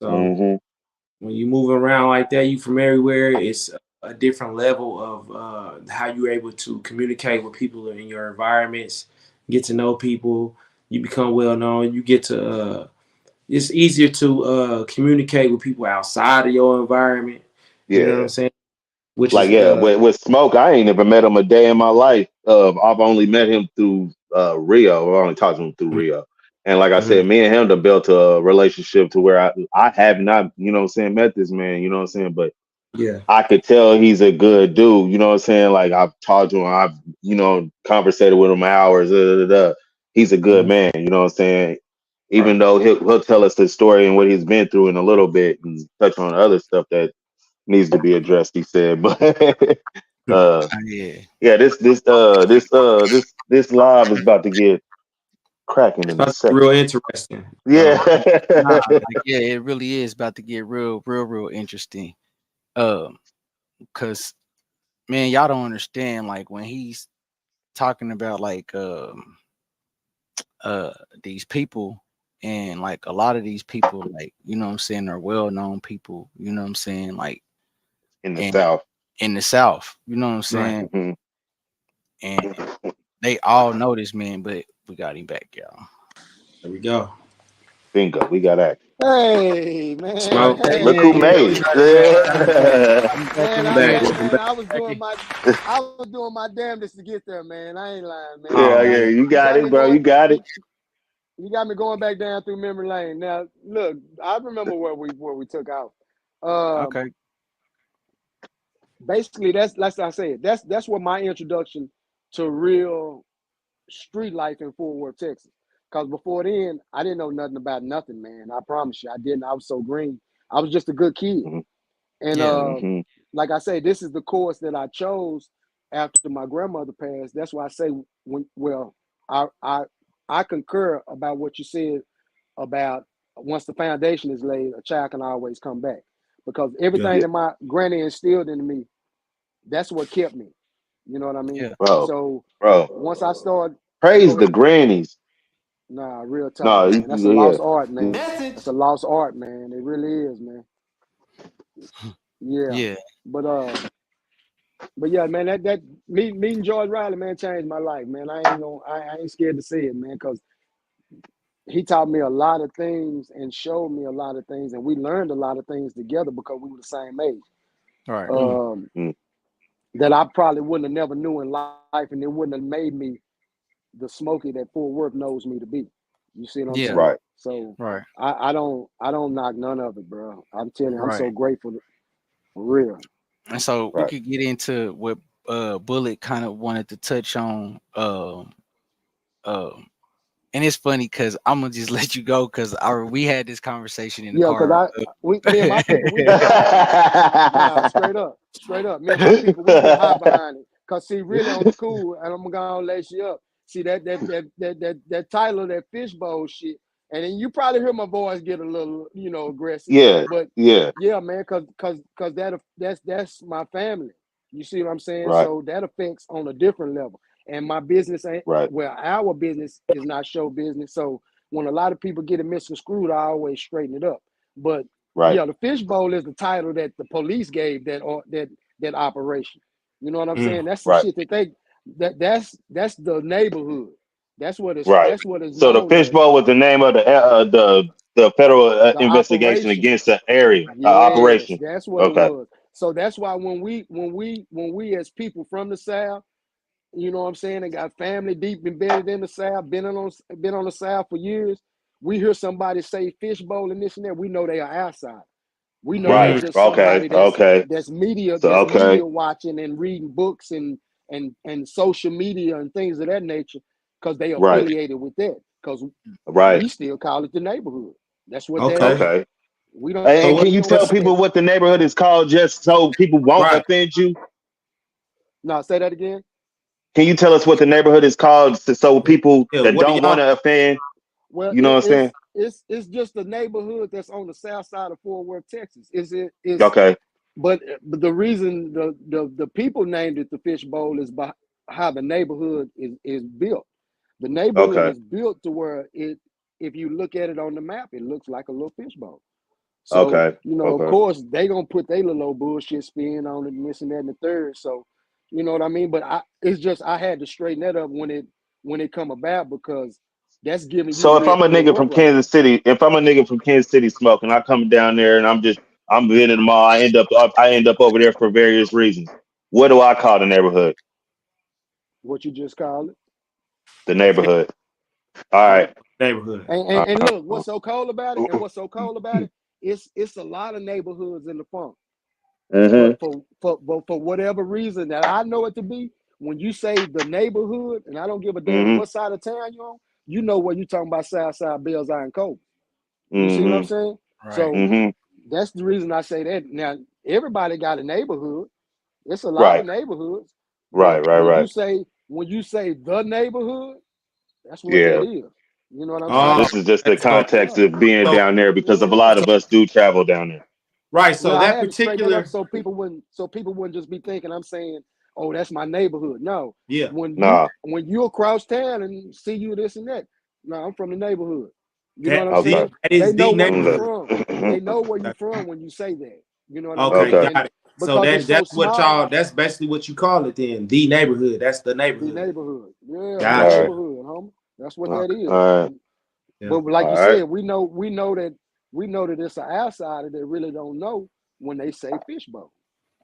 Speaker 2: So
Speaker 3: Mm-hmm.
Speaker 2: when you move around like that, you from everywhere. It's a different level of how you're able to communicate with people in your environments, get to know people. You become well known. You get to. It's easier to communicate with people outside of your environment. You know what I'm
Speaker 3: Yeah.
Speaker 2: saying? Which
Speaker 3: Like,
Speaker 2: is
Speaker 3: yeah, with Smoke, I ain't never met him a day in my life. I've only met him through Rio. I only talked to him through Rio. And like I
Speaker 2: Mhm.
Speaker 3: said, me and him to built a relationship to where I have not, met this man, but
Speaker 2: Yeah.
Speaker 3: I could tell he's a good dude, like I've talked to him, I've, conversated with him hours, He's a good
Speaker 2: Mhm.
Speaker 3: man, even though he'll tell us the story and what he's been through in a little bit and touch on other stuff that needs to be addressed, he said. But uh
Speaker 1: Yeah.
Speaker 3: yeah, this live is about to get cracking
Speaker 2: It's
Speaker 3: in a
Speaker 2: about to be
Speaker 3: second.
Speaker 2: real interesting.
Speaker 3: Yeah.
Speaker 2: So
Speaker 1: Nah, like yeah, it really is about to get real interesting. Um, cause man, y'all don't understand. Like when he's talking about like uh these people, and like a lot of these people, like, you know what I'm saying, are well known people, you know what I'm saying, like,
Speaker 3: in the
Speaker 1: and
Speaker 3: South.
Speaker 1: in the South, you know what I'm
Speaker 2: Right.
Speaker 1: saying,
Speaker 3: Hmm.
Speaker 1: and they all know this man, but we got him back, y'all.
Speaker 2: There we go.
Speaker 3: Bingo. We got action.
Speaker 4: Hey, man.
Speaker 2: Smoke.
Speaker 3: Look who
Speaker 4: Hey,
Speaker 3: made it.
Speaker 1: I'm back
Speaker 4: man.
Speaker 1: in the
Speaker 2: Welcome back.
Speaker 1: building.
Speaker 2: Welcome back.
Speaker 4: I was
Speaker 1: Back
Speaker 4: doing
Speaker 1: in.
Speaker 4: my damnedest to get there, man. I ain't lying, man.
Speaker 3: Yeah,
Speaker 1: Oh
Speaker 3: yeah.
Speaker 1: man.
Speaker 3: You
Speaker 4: You
Speaker 3: got
Speaker 4: got
Speaker 3: it,
Speaker 4: me
Speaker 3: bro.
Speaker 4: going.
Speaker 3: You got it.
Speaker 4: You got me going back down through memory lane. Now, look, I remember where we took out. Um,
Speaker 1: Okay.
Speaker 4: Basically, that's like I said. That's what my introduction to real street life in Fort Worth, Texas. Because before then, I didn't know nothing about nothing, man. I promise you, I didn't. I was so green. I was just a good kid.
Speaker 3: Hmm.
Speaker 4: And
Speaker 1: Yeah.
Speaker 3: Hmm.
Speaker 4: like I say, this is the course that I chose after my grandmother passed. That's why I say I I I concur about what you said about once the foundation is laid, a child can always come back. Because
Speaker 2: Yeah.
Speaker 4: everything
Speaker 3: Yeah,
Speaker 4: that my granny instilled in me, that's what kept me. You know what I mean?
Speaker 1: Yeah.
Speaker 3: bro,
Speaker 4: So
Speaker 3: bro.
Speaker 4: once I started,
Speaker 3: Praise
Speaker 4: go
Speaker 3: the
Speaker 4: ahead.
Speaker 3: grannies.
Speaker 4: Nah, real talk,
Speaker 3: No,
Speaker 4: man. That's a
Speaker 3: yeah.
Speaker 4: lost art, man. That's a lost art, man. It really is, man. Yeah.
Speaker 1: Yeah.
Speaker 4: But but yeah, man, that meeting George Riley, man, changed my life, man. I ain't scared to say it, man, because he taught me a lot of things and showed me a lot of things, and we learned a lot of things together because we were the same age.
Speaker 1: Right.
Speaker 2: Mm.
Speaker 4: Um,
Speaker 3: Mm.
Speaker 4: that I probably wouldn't have never knew in life, and it wouldn't have made me the Smokey that Fort Worth knows me to be. You see what I'm
Speaker 1: Yeah.
Speaker 4: saying?
Speaker 3: Right.
Speaker 4: So
Speaker 1: Right.
Speaker 4: I don't knock none of it, bro. I'm telling you, I'm
Speaker 1: Right.
Speaker 4: so grateful for real.
Speaker 1: And so we
Speaker 3: Right.
Speaker 1: could get into what Bullet kind of wanted to touch on. Um and it's funny because I'm gonna just let you go because we had this conversation in the
Speaker 4: Yeah, because
Speaker 1: car.
Speaker 4: me and my people, nah, straight up. Me and my people, we get hot behind it. Cause see, really on the cool, and I'm gonna lace you up. See that title, that fishbowl shit, and then you probably hear my voice get a little, aggressive.
Speaker 3: Yeah.
Speaker 4: But
Speaker 3: Yeah.
Speaker 4: yeah, man, cause that's my family. You see what I'm saying?
Speaker 3: Right.
Speaker 4: So that affects on a different level. And my business ain't
Speaker 3: Right.
Speaker 4: well, our business is not show business. So when a lot of people get it misconstrued, I always straighten it up. But
Speaker 3: Right.
Speaker 4: yeah, the fishbowl is the title that the police gave that operation. You know what I'm
Speaker 2: Mm.
Speaker 4: saying? That's the
Speaker 3: Right.
Speaker 4: shit that's the neighborhood.
Speaker 3: Right.
Speaker 4: That's what it's
Speaker 3: So the
Speaker 4: known as.
Speaker 3: fishbowl was the name of the federal
Speaker 4: The
Speaker 3: investigation
Speaker 4: operation.
Speaker 3: against the area
Speaker 4: Yes,
Speaker 3: operation.
Speaker 4: that's what it
Speaker 3: Okay.
Speaker 4: was. So that's why when we as people from the South, you know what I'm saying, and got family deep embedded in the South, been on the South for years, we hear somebody say fishbowl and this and that, we know they are outside. We know they
Speaker 3: Right.
Speaker 2: Mm.
Speaker 4: just
Speaker 3: Okay.
Speaker 4: somebody that's
Speaker 3: Okay.
Speaker 4: that's media
Speaker 3: So
Speaker 4: that's
Speaker 3: okay.
Speaker 4: media watching and reading books and social media and things of that nature because they
Speaker 3: Right.
Speaker 4: affiliated with that. Because
Speaker 3: Right.
Speaker 4: we still call it the neighborhood. That's what that
Speaker 2: Okay.
Speaker 4: is.
Speaker 3: Okay.
Speaker 4: We don't
Speaker 2: So
Speaker 3: And
Speaker 2: what?
Speaker 3: can
Speaker 4: we
Speaker 3: you
Speaker 4: don't
Speaker 3: tell
Speaker 2: What's
Speaker 4: look at
Speaker 3: people what the neighborhood is called just so people won't
Speaker 2: right?
Speaker 3: offend you?
Speaker 4: no, say that again.
Speaker 3: Can you tell us what the neighborhood is called so people
Speaker 2: Yeah.
Speaker 3: that
Speaker 2: What do
Speaker 3: don't want
Speaker 2: y'all?
Speaker 3: to offend,
Speaker 4: Well,
Speaker 3: you know what I'm saying?
Speaker 4: it's just a neighborhood that's on the south side of Fort Worth, Texas. Is
Speaker 3: Okay.
Speaker 4: but the reason the people named it the Fishbowl is by how the neighborhood is built. The neighborhood
Speaker 3: Okay.
Speaker 4: is built to where if you look at it on the map, it looks like a little fishbowl. So,
Speaker 3: Okay.
Speaker 4: of
Speaker 3: Okay.
Speaker 4: course, they gonna put their little old bullshit spin on it and this and that and the third. So, you know what I mean? But it's just I had to straighten that up when it come about because that's giving you
Speaker 3: So if
Speaker 4: real
Speaker 3: I'm a
Speaker 4: Fort
Speaker 3: nigga
Speaker 4: Worth
Speaker 3: from
Speaker 4: right there.
Speaker 3: Kansas City, if I'm a nigga from Kansas City smoking, I come down there and I'm in the mall. I end up over there for various reasons. What do I call the neighborhood?
Speaker 4: What you just called it.
Speaker 3: The
Speaker 2: The fish
Speaker 3: neighborhood. All
Speaker 4: Yeah.
Speaker 3: right.
Speaker 2: neighborhood.
Speaker 4: And look, what's so cold about it? And what's so cold about it? It's a lot of neighborhoods in the funk.
Speaker 3: Mm-hmm.
Speaker 4: But for whatever reason that I know it to be, when you say the neighborhood, and I don't give a damn
Speaker 3: Mm-hmm.
Speaker 4: what side of town you're on, you know what you talking about Southside, Bells Eye, and Cove. You see what I'm
Speaker 3: Mm-hmm.
Speaker 4: saying?
Speaker 1: Right.
Speaker 4: So
Speaker 3: Mm-hmm.
Speaker 4: that's the reason I say that. Now everybody got a neighborhood. It's a lot
Speaker 3: Right.
Speaker 4: of neighborhoods, but
Speaker 3: Right. Right.
Speaker 4: when you
Speaker 3: Right.
Speaker 4: say the neighborhood, that's what that
Speaker 3: Yeah.
Speaker 4: is. You know what I'm
Speaker 2: Oh,
Speaker 4: saying?
Speaker 3: This is just the
Speaker 2: okay. So
Speaker 3: context
Speaker 4: Yeah.
Speaker 3: of being
Speaker 2: so
Speaker 3: down there because of a
Speaker 4: Yeah.
Speaker 3: lot
Speaker 2: so
Speaker 3: of us do travel down there.
Speaker 2: right.
Speaker 4: Well,
Speaker 2: So
Speaker 4: I
Speaker 2: that
Speaker 4: had to straighten that up
Speaker 2: particular.
Speaker 4: so people wouldn't just be thinking I'm saying, oh, that's my neighborhood. No.
Speaker 2: Yeah.
Speaker 4: When you
Speaker 3: Nah.
Speaker 4: when you across town and see you this and that, No, I'm from the neighborhood. You know what
Speaker 2: That
Speaker 4: I'm
Speaker 3: Okay.
Speaker 4: saying?
Speaker 2: that
Speaker 4: They
Speaker 2: is
Speaker 4: know
Speaker 2: the
Speaker 4: where you
Speaker 2: neighborhood.
Speaker 4: from. They know where you
Speaker 2: Okay,
Speaker 4: from when you say that. You know what I
Speaker 2: okay,
Speaker 4: mean?
Speaker 3: Okay.
Speaker 4: And
Speaker 2: got it. So
Speaker 4: because it's so
Speaker 2: that's what
Speaker 4: small,
Speaker 2: y'all. That's basically what you call it then. The neighborhood. That's the
Speaker 4: the
Speaker 2: neighborhood.
Speaker 4: neighborhood. Yeah, the
Speaker 3: All
Speaker 2: Got you.
Speaker 3: right.
Speaker 4: neighborhood, homie. That's what that
Speaker 2: Okay.
Speaker 3: All
Speaker 4: is.
Speaker 3: right.
Speaker 2: Yeah.
Speaker 4: But like
Speaker 3: All
Speaker 4: you
Speaker 3: right.
Speaker 4: said, we know that it's an outsider that really don't know when they say fishbowl.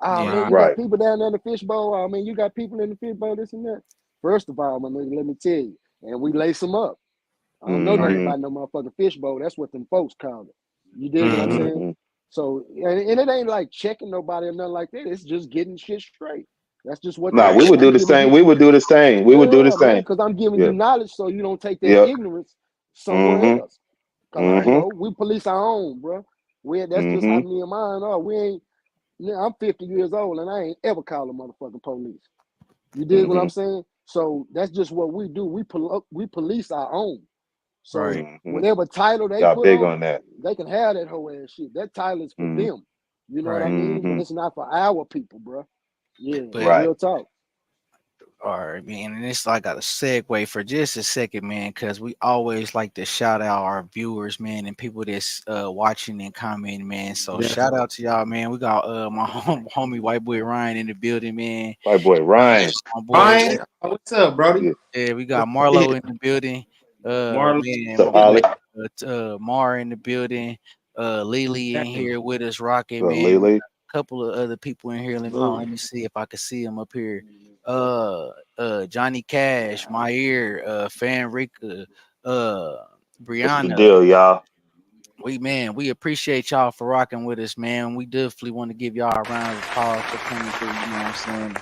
Speaker 4: Oh
Speaker 1: Yeah.
Speaker 4: man,
Speaker 2: Uh,
Speaker 4: you got
Speaker 3: Right.
Speaker 4: people down there in the fishbowl. Oh man, you got people in the fishbowl, this and that. First of all, my nigga, let me tell you, and we lace them up. I don't know nothing
Speaker 1: Right.
Speaker 3: Mm-hmm.
Speaker 4: about no motherfucking fishbowl. That's what them folks call it. You dig what I'm
Speaker 2: mm-hmm.
Speaker 4: saying?
Speaker 3: Mm-hmm.
Speaker 4: So, and it ain't like checking nobody or nothing like that. It's just getting shit straight. That's just what
Speaker 3: Nah,
Speaker 4: that
Speaker 2: Right.
Speaker 3: we
Speaker 4: is.
Speaker 3: would do
Speaker 4: I'm
Speaker 3: the
Speaker 4: giving
Speaker 3: same.
Speaker 4: you,
Speaker 3: We would do the same. We would do the
Speaker 4: yeah, man,
Speaker 3: same.
Speaker 4: because I'm giving you
Speaker 3: Yeah.
Speaker 4: knowledge so you don't take that
Speaker 3: Yep.
Speaker 4: ignorance somewhere
Speaker 3: Mm-hmm.
Speaker 4: else. Cause
Speaker 1: Right.
Speaker 4: we police our own, bro. That's just how
Speaker 3: Mm-hmm.
Speaker 4: me and mine are. We ain't. I'm 50 years old and I ain't ever called a motherfucking police. You dig what
Speaker 3: Mm-hmm.
Speaker 4: I'm saying? So that's just what we do. We police our own. So
Speaker 1: Right.
Speaker 3: Mm-hmm.
Speaker 4: whatever title they
Speaker 3: Y'all
Speaker 4: put
Speaker 3: big
Speaker 4: on it,
Speaker 3: on that.
Speaker 4: they can have that whole ass shit. That title is for
Speaker 3: Mm-hmm.
Speaker 4: them. You know what I
Speaker 1: Right.
Speaker 4: mean? But
Speaker 3: Mm-hmm.
Speaker 4: it's not for our people, bro. Yeah,
Speaker 1: But
Speaker 3: Right.
Speaker 4: real talk.
Speaker 1: all right, man. And it's like a segue for just a second, man, because we always like to shout out our viewers, man, and people that's watching and commenting, man. So shout
Speaker 2: Definitely.
Speaker 1: out to y'all, man. We got my homie white boy Ryan in the building, man.
Speaker 3: White boy Ryan.
Speaker 1: My boy,
Speaker 2: Ryan, what's up, Brody?
Speaker 3: Yeah.
Speaker 1: yeah, we got
Speaker 2: What's up here?
Speaker 1: Marlo in the building.
Speaker 2: Marlon.
Speaker 1: Man,
Speaker 3: So
Speaker 1: my boy
Speaker 3: Ollie.
Speaker 1: Mar in the building. Lily in
Speaker 2: Hey,
Speaker 1: here with us, rocking,
Speaker 3: So
Speaker 1: man.
Speaker 3: Lily.
Speaker 1: Couple of other people in here. Hold on,
Speaker 2: absolutely.
Speaker 1: let me see if I can see them up here. Johnny Cash, my ear, Fan Rika, uh,
Speaker 3: What's the
Speaker 1: Brianna.
Speaker 3: deal, y'all?
Speaker 1: We appreciate y'all for rocking with us, man. We definitely want to give y'all a round of applause for coming through. You know what I'm saying?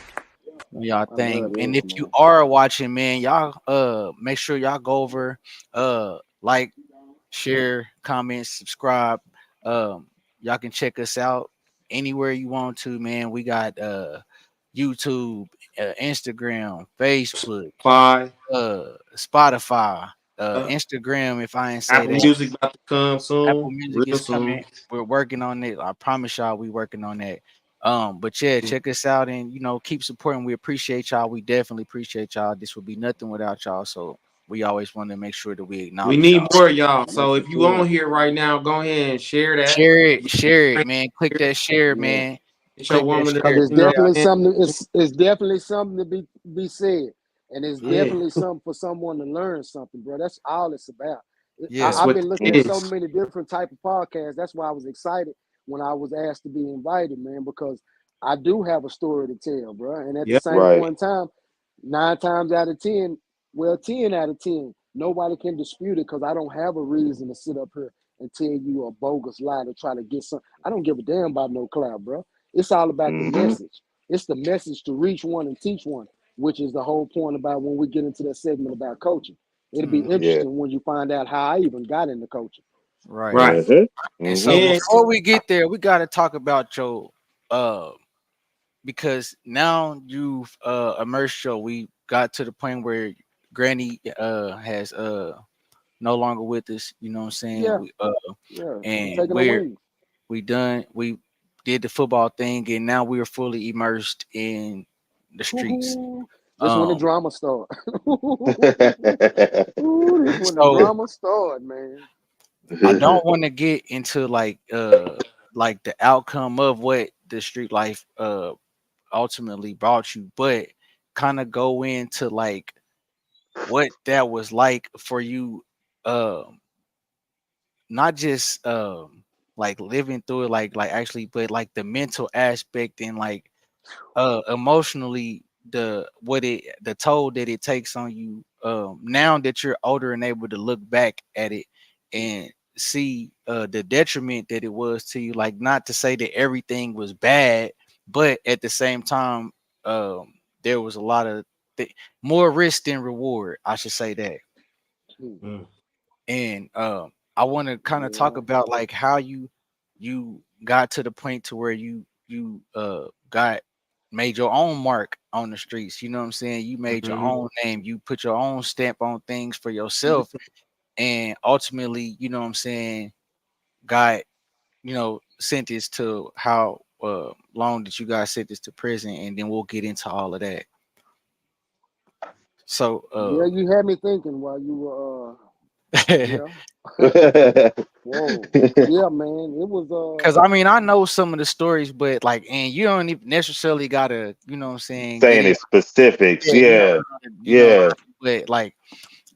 Speaker 1: Do y'all
Speaker 4: I love
Speaker 1: thing. And
Speaker 4: this,
Speaker 1: if you
Speaker 4: man.
Speaker 1: are watching, man, y'all make sure y'all go over like, share, comment, subscribe. Um, y'all can check us out anywhere you want to, man. We got YouTube, Instagram, Facebook,
Speaker 2: Spotify,
Speaker 1: Spotify,
Speaker 2: uh,
Speaker 1: Instagram. If I ain't say
Speaker 2: Apple
Speaker 1: that,
Speaker 2: Music about to come
Speaker 1: Apple
Speaker 2: soon,
Speaker 1: Music
Speaker 2: real
Speaker 1: is
Speaker 2: soon.
Speaker 1: coming. We're working on it. I promise y'all, we working on that. But yeah,
Speaker 2: Mm.
Speaker 1: check us out and keep supporting. We appreciate y'all. We definitely appreciate y'all. This would be nothing without y'all. So we always want to make sure that we
Speaker 2: We
Speaker 1: acknowledge
Speaker 2: need
Speaker 1: y'all.
Speaker 2: more of y'all.
Speaker 4: Yes,
Speaker 2: So
Speaker 4: for
Speaker 2: if you
Speaker 4: sure.
Speaker 2: on here right now, go ahead and share that.
Speaker 1: Share it, man. Click that share,
Speaker 4: Yeah.
Speaker 1: man.
Speaker 2: Get your
Speaker 1: Click that
Speaker 2: woman to,
Speaker 4: Cause
Speaker 1: share.
Speaker 4: it's
Speaker 2: you know,
Speaker 4: definitely
Speaker 2: and
Speaker 4: something. It's definitely something to be said, and it's
Speaker 2: yeah,
Speaker 4: definitely something for someone to learn something, bro. That's all it's about.
Speaker 1: Yeah,
Speaker 2: that's
Speaker 4: I've
Speaker 2: what
Speaker 4: been looking
Speaker 2: it
Speaker 4: at so
Speaker 2: is.
Speaker 4: many different type of podcasts. That's why I was excited when I was asked to be invited, man, because I do have a story to tell, bro. And at the
Speaker 2: Yep.
Speaker 4: same
Speaker 3: Right.
Speaker 4: point in time, 9 times out of 10, well, 10 out of 10, nobody can dispute it because I don't have a reason to sit up here and tell you a bogus lie to try to get some. I don't give a damn about no clout, bro. It's all about the
Speaker 3: Mm-hmm.
Speaker 4: message. It's the message to reach one and teach one, which is the whole point about when we get into that segment about coaching. It'll be
Speaker 1: mhm,
Speaker 3: Yeah.
Speaker 4: interesting when you find out how I even got into coaching.
Speaker 1: right.
Speaker 2: Right.
Speaker 3: Mm-hmm.
Speaker 1: And
Speaker 3: Mm-hmm.
Speaker 1: so
Speaker 2: And
Speaker 1: before we get there, we got to talk about your uh because now you've immersed your. We got to the point where Granny has no longer with us. You know what I'm saying?
Speaker 4: Yeah,
Speaker 1: We
Speaker 4: yeah. She
Speaker 1: and
Speaker 4: taking the wings.
Speaker 1: we did the football thing, and now we are fully immersed in the streets.
Speaker 4: Woo-hoo. This when the
Speaker 1: Um,
Speaker 4: drama start. Ooh, this when the
Speaker 1: so
Speaker 4: drama start, man.
Speaker 1: I don't want to get into like the outcome of what the street life ultimately brought you, but kind of go into like what that was like for you, um, not just like living through it, like actually, but like the mental aspect and like emotionally the toll that it takes on you now that you're older and able to look back at it and see the detriment that it was to you, like not to say that everything was bad, but at the same time there was a lot of more risk than reward, I should say that.
Speaker 4: Hmm.
Speaker 2: mm,
Speaker 1: And I want to kind of talk
Speaker 4: Yeah.
Speaker 1: about like how you got to the point to where you got made your own mark on the streets. You know what I'm saying? You made your
Speaker 2: mhm.
Speaker 1: own name. You put your own stamp on things for yourself, and ultimately, you know what I'm saying, got sentenced to how long did you guys sentenced to prison, and then we'll get into all of that. So
Speaker 4: Yeah, you had me thinking while you were Yeah. Whoa. Yeah, man. It was
Speaker 1: Cause I mean I know some of the stories, but like, and you don't even necessarily gotta, you know what I'm saying, get
Speaker 3: Saying
Speaker 1: in.
Speaker 3: it specifics.
Speaker 1: Yeah, you
Speaker 3: Yeah.
Speaker 1: you know,
Speaker 3: Yeah.
Speaker 1: but like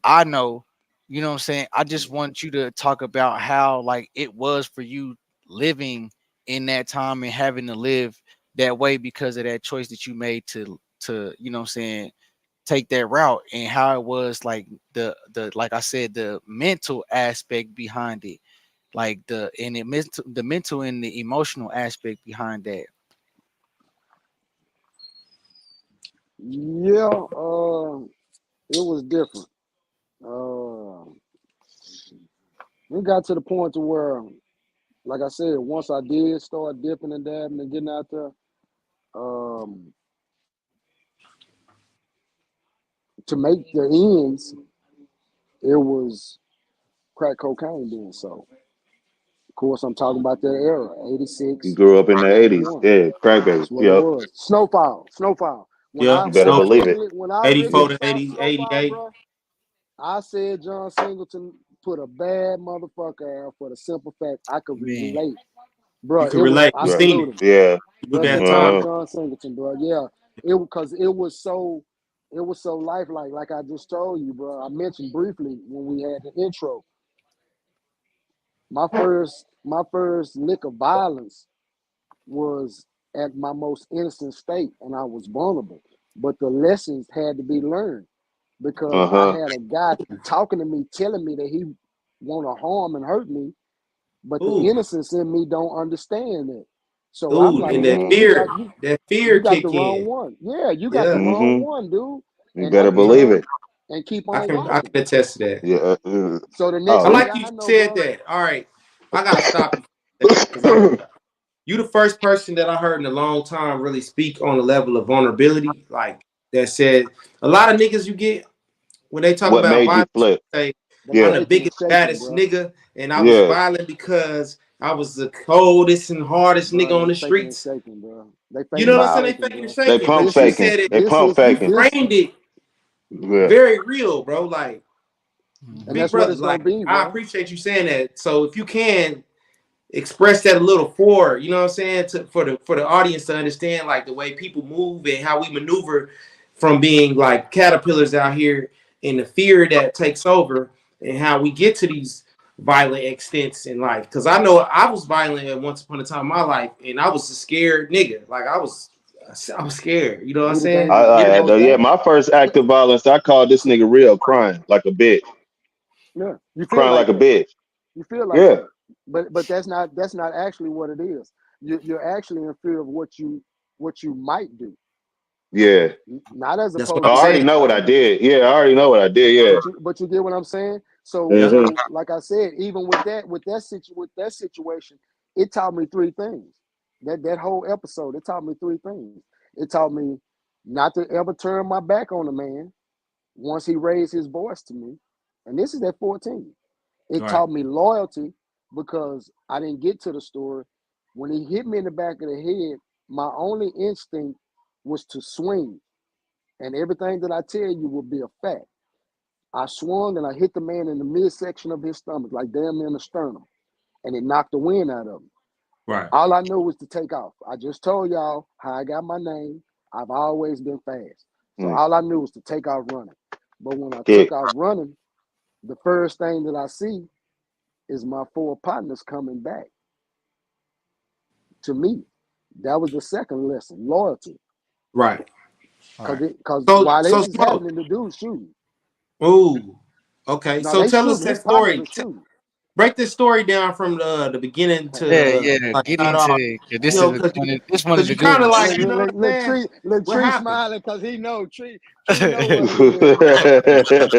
Speaker 1: I know, you know what I'm saying. I just want you to talk about how like it was for you living in that time and having to live that way because of that choice that you made to you know what I'm saying take that route, and how it was like the like I said, the mental aspect behind it, like the mental and the emotional aspect behind that.
Speaker 4: yeah, it was different. Uh it got to the point to where, like I said, once I did start dipping and dabbing and getting out there, um, to make the ends, it was crack cocaine being sold. Of course, I'm talking about that era,
Speaker 3: You
Speaker 4: 86,
Speaker 3: grew up in the 80s.
Speaker 4: 91.
Speaker 3: Yeah. Crack baby.
Speaker 4: That's what it
Speaker 3: Yep.
Speaker 4: was. Snowfall.
Speaker 2: Yeah,
Speaker 3: You
Speaker 4: When
Speaker 3: better
Speaker 4: I
Speaker 3: believe
Speaker 2: Snowfall,
Speaker 3: it.
Speaker 4: originally
Speaker 2: 84 to
Speaker 4: saw
Speaker 2: 80,
Speaker 4: Snowfall,
Speaker 2: 88.
Speaker 4: bro, I said John Singleton put a bad motherfucker out for the simple fact I could
Speaker 1: Man,
Speaker 4: relate.
Speaker 2: You
Speaker 4: Bro,
Speaker 2: can relate.
Speaker 4: I
Speaker 2: You
Speaker 3: Right.
Speaker 2: seen
Speaker 4: salute
Speaker 2: it.
Speaker 4: him.
Speaker 3: Yeah.
Speaker 2: You knew
Speaker 4: Rest
Speaker 2: that
Speaker 4: in peace,
Speaker 2: time.
Speaker 3: Uh-huh.
Speaker 4: John Singleton, bro. Yeah, because it was so lifelike. Like I just told you, bro. I mentioned briefly when we had the intro. My first lick of violence was at my most innocent state, and I was vulnerable. But the lessons had to be learned because I
Speaker 3: Uh-huh.
Speaker 4: had a guy talking to me, telling me that he want to harm and hurt me, but the
Speaker 2: Ooh,
Speaker 4: innocence in me don't understand it. So I'm
Speaker 2: ooh,
Speaker 4: like,
Speaker 2: and that
Speaker 4: man,
Speaker 3: Mm-hmm.
Speaker 2: fear, that fear
Speaker 4: you got the
Speaker 2: kick
Speaker 4: wrong
Speaker 2: in.
Speaker 4: one. Yeah, you got the
Speaker 2: Yeah,
Speaker 4: wrong
Speaker 3: Mm-hmm.
Speaker 4: one, dude.
Speaker 3: You
Speaker 4: And I,
Speaker 3: better
Speaker 4: you
Speaker 2: yeah.
Speaker 3: believe
Speaker 4: know,
Speaker 3: it.
Speaker 4: and keep
Speaker 2: I
Speaker 4: on
Speaker 2: can I can
Speaker 4: walking.
Speaker 2: attest to that.
Speaker 3: Yeah.
Speaker 4: So the next
Speaker 2: I
Speaker 3: Oh,
Speaker 4: thing
Speaker 2: like
Speaker 4: I
Speaker 2: you
Speaker 4: know,
Speaker 2: said
Speaker 4: bro.
Speaker 2: that. All right, I gotta stop you for a second because you the first person that I heard in a long time really speak on the level of vulnerability. Like that said, a lot of niggas you get when they talk
Speaker 3: what
Speaker 2: about
Speaker 3: made you
Speaker 2: violence,
Speaker 3: flip?
Speaker 2: say
Speaker 4: They
Speaker 2: I'm
Speaker 3: Yeah.
Speaker 2: the
Speaker 4: faking and
Speaker 2: biggest,
Speaker 4: shaking,
Speaker 2: baddest
Speaker 4: bro.
Speaker 2: nigga, and I was
Speaker 3: Yeah.
Speaker 2: violent because I was the coldest and hardest nigga
Speaker 4: Bro,
Speaker 2: on
Speaker 4: they
Speaker 2: the
Speaker 4: faking and
Speaker 2: streets.
Speaker 4: shaking, bro. They
Speaker 2: You know
Speaker 4: faking
Speaker 2: what
Speaker 4: and
Speaker 2: I'm saying?
Speaker 3: Nah.
Speaker 2: They
Speaker 4: shaking,
Speaker 2: faking and
Speaker 4: bro.
Speaker 3: They
Speaker 2: shaking,
Speaker 3: pump
Speaker 2: but you
Speaker 3: faking.
Speaker 2: said it.
Speaker 3: They
Speaker 4: This
Speaker 3: pump
Speaker 4: is
Speaker 2: You
Speaker 3: faking.
Speaker 4: this,
Speaker 2: framed it
Speaker 3: Yeah.
Speaker 2: very real, bro. Like
Speaker 4: and
Speaker 1: mhm.
Speaker 2: big
Speaker 4: that's what
Speaker 2: brother.
Speaker 4: it's gonna
Speaker 2: Like
Speaker 4: be,
Speaker 2: I
Speaker 4: bro.
Speaker 2: appreciate you saying that. So if you can express that a little forward, you know what I'm saying, for the audience to understand like the way people move and how we maneuver from being like caterpillars out here and the fear that takes over and how we get to these violent extents in life. Because I know I was violent at once upon a time in my life, and I was a scared nigga. Like I was scared. You know what I'm
Speaker 4: See the
Speaker 2: saying?
Speaker 4: thing,
Speaker 2: Get
Speaker 3: I
Speaker 2: at me.
Speaker 3: yeah, my first act of violence, I called this nigga real crying like a bitch.
Speaker 4: yeah, you feel
Speaker 3: Crying
Speaker 4: like
Speaker 3: like a
Speaker 4: that.
Speaker 3: bitch.
Speaker 4: You feel like
Speaker 3: Yeah.
Speaker 4: that. But that's not actually what it is. You're actually in fear of what you might do,
Speaker 3: Yeah.
Speaker 4: not as
Speaker 2: That's what
Speaker 4: opposed
Speaker 3: I
Speaker 2: I'm
Speaker 4: to what
Speaker 3: already
Speaker 2: saying.
Speaker 4: you've
Speaker 3: know what I
Speaker 4: done.
Speaker 3: did. Yeah, I already know what I did. Yeah.
Speaker 4: But you get what I'm saying. So
Speaker 2: Yeah.
Speaker 3: Mm-hmm.
Speaker 4: so like I said, even with that situation, it taught me three things. That whole episode, it taught me three things. It taught me not to ever turn my back on a man once he raised his voice to me, and this is at 14. It
Speaker 2: Right.
Speaker 4: taught me loyalty because I didn't get to the story. When he hit me in the back of the head, my only instinct was to swing, and everything that I tell you will be a fact. I swung and I hit the man in the midsection of his stomach, like damn near in the sternum, and it knocked the wind out of him.
Speaker 2: Right.
Speaker 4: All I knew was to take off. I just told y'all how I got my name. I've always been fast. So
Speaker 3: Mm.
Speaker 4: all I knew was to take off running. But when I took
Speaker 3: Kick.
Speaker 4: off running, the first thing that I see is my four partners coming back to me. That was the second lesson, loyalty.
Speaker 2: Right.
Speaker 1: All
Speaker 4: Cause
Speaker 1: right.
Speaker 4: it cause
Speaker 2: So
Speaker 4: while
Speaker 2: so
Speaker 4: this is
Speaker 2: smoke.
Speaker 4: happening, the dude's shooting.
Speaker 2: Ooh. Okay.
Speaker 4: No,
Speaker 2: So
Speaker 4: they
Speaker 2: tell us
Speaker 4: shooting.
Speaker 2: that
Speaker 4: His partners
Speaker 2: story.
Speaker 4: are shooting.
Speaker 2: Break this story down from the beginning
Speaker 1: Yeah,
Speaker 2: to
Speaker 1: yeah.
Speaker 2: like
Speaker 1: Get
Speaker 2: start
Speaker 1: into
Speaker 2: off.
Speaker 1: it. 'Cause
Speaker 2: You
Speaker 1: this
Speaker 2: know,
Speaker 1: is this one
Speaker 2: because
Speaker 1: is
Speaker 2: you
Speaker 1: a good
Speaker 2: kind of
Speaker 1: one.
Speaker 2: like you know what I'm saying.
Speaker 4: Look,
Speaker 2: What
Speaker 4: Tree
Speaker 2: happened?
Speaker 4: smiling because he know Tree know what it is, man.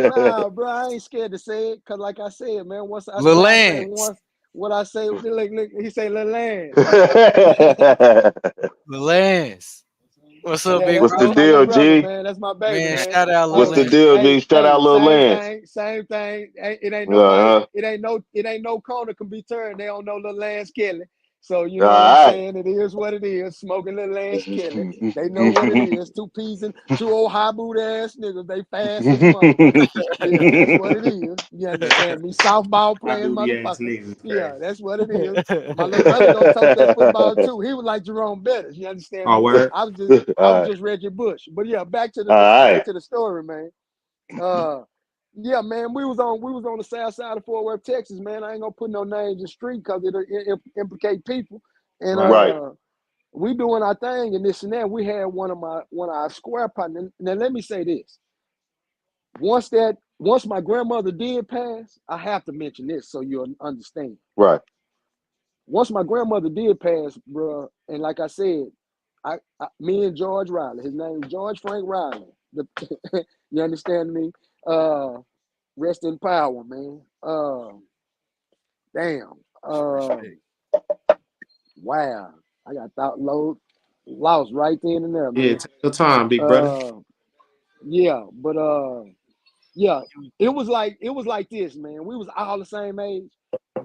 Speaker 4: Nah, bro, I ain't scared to say it. Cause like I said, man,
Speaker 1: Lil
Speaker 4: what I say
Speaker 1: Lance.
Speaker 4: once, what I say, look, he say Lil Lance.
Speaker 1: Lil Lance. What's up,
Speaker 4: Yeah,
Speaker 1: big
Speaker 3: What's the
Speaker 4: that's
Speaker 1: bro?
Speaker 4: my little
Speaker 3: deal,
Speaker 4: brother,
Speaker 3: G?
Speaker 4: man. That's my baby,
Speaker 1: Man,
Speaker 4: man.
Speaker 1: shout out Lil
Speaker 3: What's
Speaker 4: Hey,
Speaker 3: the
Speaker 1: Lance.
Speaker 3: deal,
Speaker 4: hey,
Speaker 3: G? Shout
Speaker 4: hey,
Speaker 3: out Lil Lance.
Speaker 4: same thing. It ain't
Speaker 3: Uh-huh.
Speaker 4: nobody, it ain't no corner can be turned. They don't know Lil Lance Kelly. So you
Speaker 3: All
Speaker 4: know what I'm
Speaker 3: right.
Speaker 4: saying? It is what it is. Smoking little ass Kelly. They know what it is. Two peas and two old high boot ass niggas. They fast as a motherfucker. Yeah, that's what it is. You understand me? Softball
Speaker 2: My
Speaker 4: playing
Speaker 2: booty ass
Speaker 4: motherfuckers.
Speaker 2: niggas is
Speaker 4: Yeah,
Speaker 2: crazy.
Speaker 4: that's what it is. My little brother don't talk that football too. He was like Jerome Bettis. You understand
Speaker 2: Oh,
Speaker 4: me?
Speaker 2: word.
Speaker 4: I was
Speaker 3: All
Speaker 4: just Reggie Bush. But yeah, back
Speaker 3: right.
Speaker 4: to the story, man. Uh yeah, man, we was on the south side of Fort Worth, Texas, man. I ain't gonna put no names in the street because it'll implicate people. And
Speaker 2: Right.
Speaker 3: Right.
Speaker 4: we doing our thing and this and that. We had one of our square partners. Now let me say this. Once my grandmother did pass, I have to mention this so you'll understand.
Speaker 3: Right.
Speaker 4: Once my grandmother did pass, bro, and like I said, me and George Riley, his name is George Frank Riley. You understand me? Rest in power, man. Damn.
Speaker 1: Respect.
Speaker 4: Wow. I got lost right then and there,
Speaker 2: Yeah,
Speaker 4: man.
Speaker 2: take your time, big brother.
Speaker 4: Uh, yeah, but yeah, it was like this, man. We was all the same age,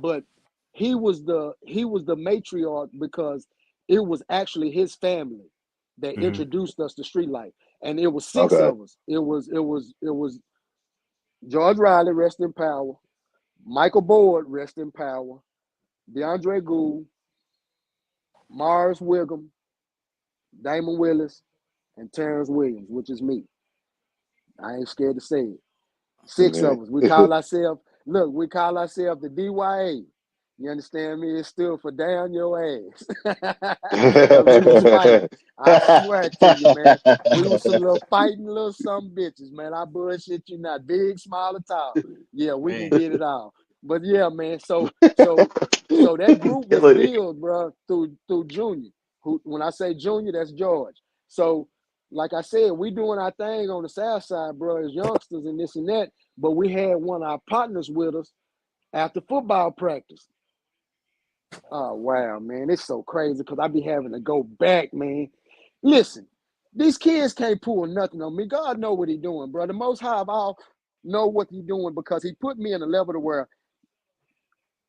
Speaker 4: but he was the matriarch because it was actually his family that
Speaker 2: Hmm.
Speaker 4: introduced us to street life, and it was six
Speaker 3: Okay.
Speaker 4: of us. It was George Riley, rest in power. Michael Board, rest in power. DeAndre Gould, Mars Wiggum, Damon Willis, and Terrence Williams, which is me. I ain't scared to say it. Six
Speaker 3: Yeah.
Speaker 4: of us. We call ourselves the DYA. You understand me? It stood for down your ass. Cause we was fighting. I swear to you, man. We was some little fighting little some bitches, man. I bullshit you not. Big, small, or tall. Yeah, we can
Speaker 1: Man.
Speaker 4: get it all. But yeah, man. So that group was built, bro, through Junior. Who when I say Junior, that's George. So like I said, we doing our thing on the south side, bro, as youngsters and this and that. But we had one of our partners with us after football practice. Oh wow, man, it's so crazy because I be having to go back, man. Listen, these kids can't pull nothing on me. God know what he doing, bro. The Most High of all know what he doing because he put me in a level to where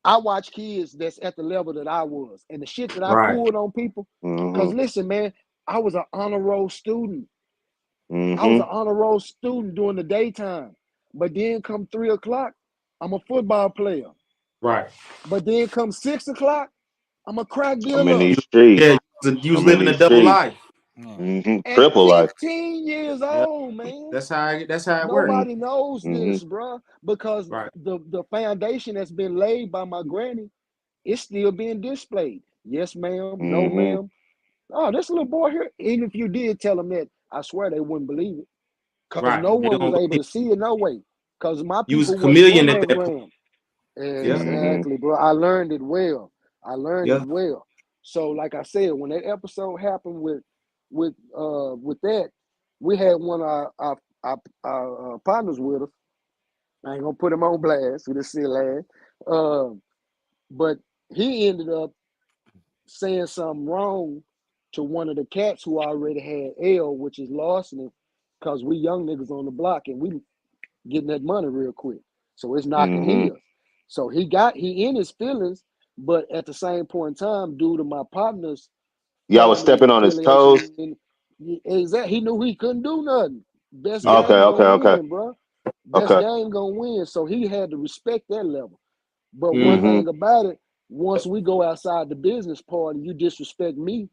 Speaker 4: I watch kids that's at the level that I was, and the shit that I
Speaker 2: Right.
Speaker 4: pulled on people.
Speaker 3: Hmm.
Speaker 4: Cause listen, man, I was an honor roll student. I was
Speaker 3: Hmm.
Speaker 4: an honor roll student during the daytime, but then come 3 o'clock, I'm a football player.
Speaker 2: Right.
Speaker 4: But then come 6 o'clock, I'm a crack
Speaker 3: I'm in
Speaker 4: dealer.
Speaker 3: these
Speaker 2: Yeah,
Speaker 3: streets.
Speaker 2: you was
Speaker 3: I'm in
Speaker 2: living a
Speaker 3: these
Speaker 2: double
Speaker 3: streets.
Speaker 2: life.
Speaker 1: Yeah.
Speaker 4: At
Speaker 3: Triple life.
Speaker 4: 15 years
Speaker 1: Yep.
Speaker 4: old, man.
Speaker 2: That's how it works.
Speaker 4: Nobody knows
Speaker 3: Hmm.
Speaker 4: this, bro, because
Speaker 2: Right.
Speaker 4: the foundation that's been laid by my granny is still being displayed. Yes, ma'am. No,
Speaker 3: Hmm.
Speaker 4: ma'am. Oh, this little boy here. Even if you did tell them that, I swear they wouldn't believe it, because
Speaker 2: Right.
Speaker 4: no
Speaker 2: They
Speaker 4: one was
Speaker 2: don't
Speaker 4: able
Speaker 2: believe
Speaker 4: to see it. No way, because my
Speaker 2: you was a
Speaker 4: people wasn't
Speaker 2: chameleon
Speaker 4: one
Speaker 2: at that point.
Speaker 4: mammogram.
Speaker 2: Yeah.
Speaker 3: Hmm.
Speaker 4: Exactly, bro. I learned it well. I learned it
Speaker 2: Yeah.
Speaker 4: well. So, like I said, when that episode happened with that, we had one of our partners with us. I ain't gonna put him on blast with this silly ass. But he ended up saying something wrong to one of the cats who already had L, which is larceny, because we young niggas on the block and we getting that money real quick. So it's knocking
Speaker 3: Hmm.
Speaker 4: heels. So he in his feelings, but at the same point in time, due to my partner's
Speaker 3: Y'all was
Speaker 4: family
Speaker 3: stepping on his
Speaker 4: affiliation,
Speaker 3: toes.
Speaker 4: he knew he couldn't do nothing. Best
Speaker 2: Yeah.
Speaker 3: Okay.
Speaker 4: game
Speaker 3: Okay.
Speaker 4: gonna
Speaker 3: Okay.
Speaker 4: win, bro. Best
Speaker 3: Okay.
Speaker 4: game gonna win. So he had to respect that level. But one
Speaker 2: Mm-hmm.
Speaker 3: Hmm.
Speaker 4: thing about it, once we go outside the business part and you disrespect me,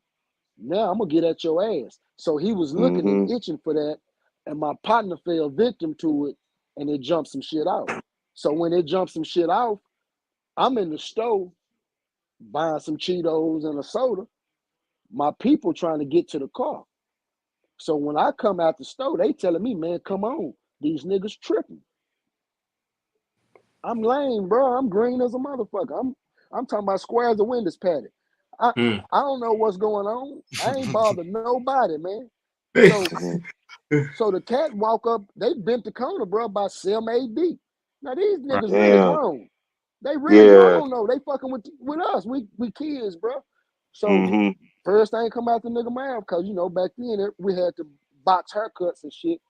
Speaker 4: now I'm gonna get at your ass. So he was looking and
Speaker 3: Hmm.
Speaker 4: itching for that, and my partner fell victim to it, and it jumped some shit out. So when it jumped some shit out, I'm in the store buying some Cheetos and a soda. My people trying to get to the car. So when I come out the store, they telling me, man, come on, these niggas tripping. I'm lame, bro. I'm green as a motherfucker. I'm talking about squares of windows patty. I
Speaker 2: Mm.
Speaker 4: I don't know what's going on. I ain't bothered nobody, man. So
Speaker 3: Hmm.
Speaker 4: So the cat walk up, they bent the corner, bro, about 7, 8 deep. Now these
Speaker 2: Right.
Speaker 4: niggas really
Speaker 3: Damn.
Speaker 4: grown. They really
Speaker 3: Yeah.
Speaker 4: grown though. They fucking with us. We kids, bro. So
Speaker 3: Hmm.
Speaker 4: first thing come out the nigga mouth, cause back then we had to box haircuts and shit.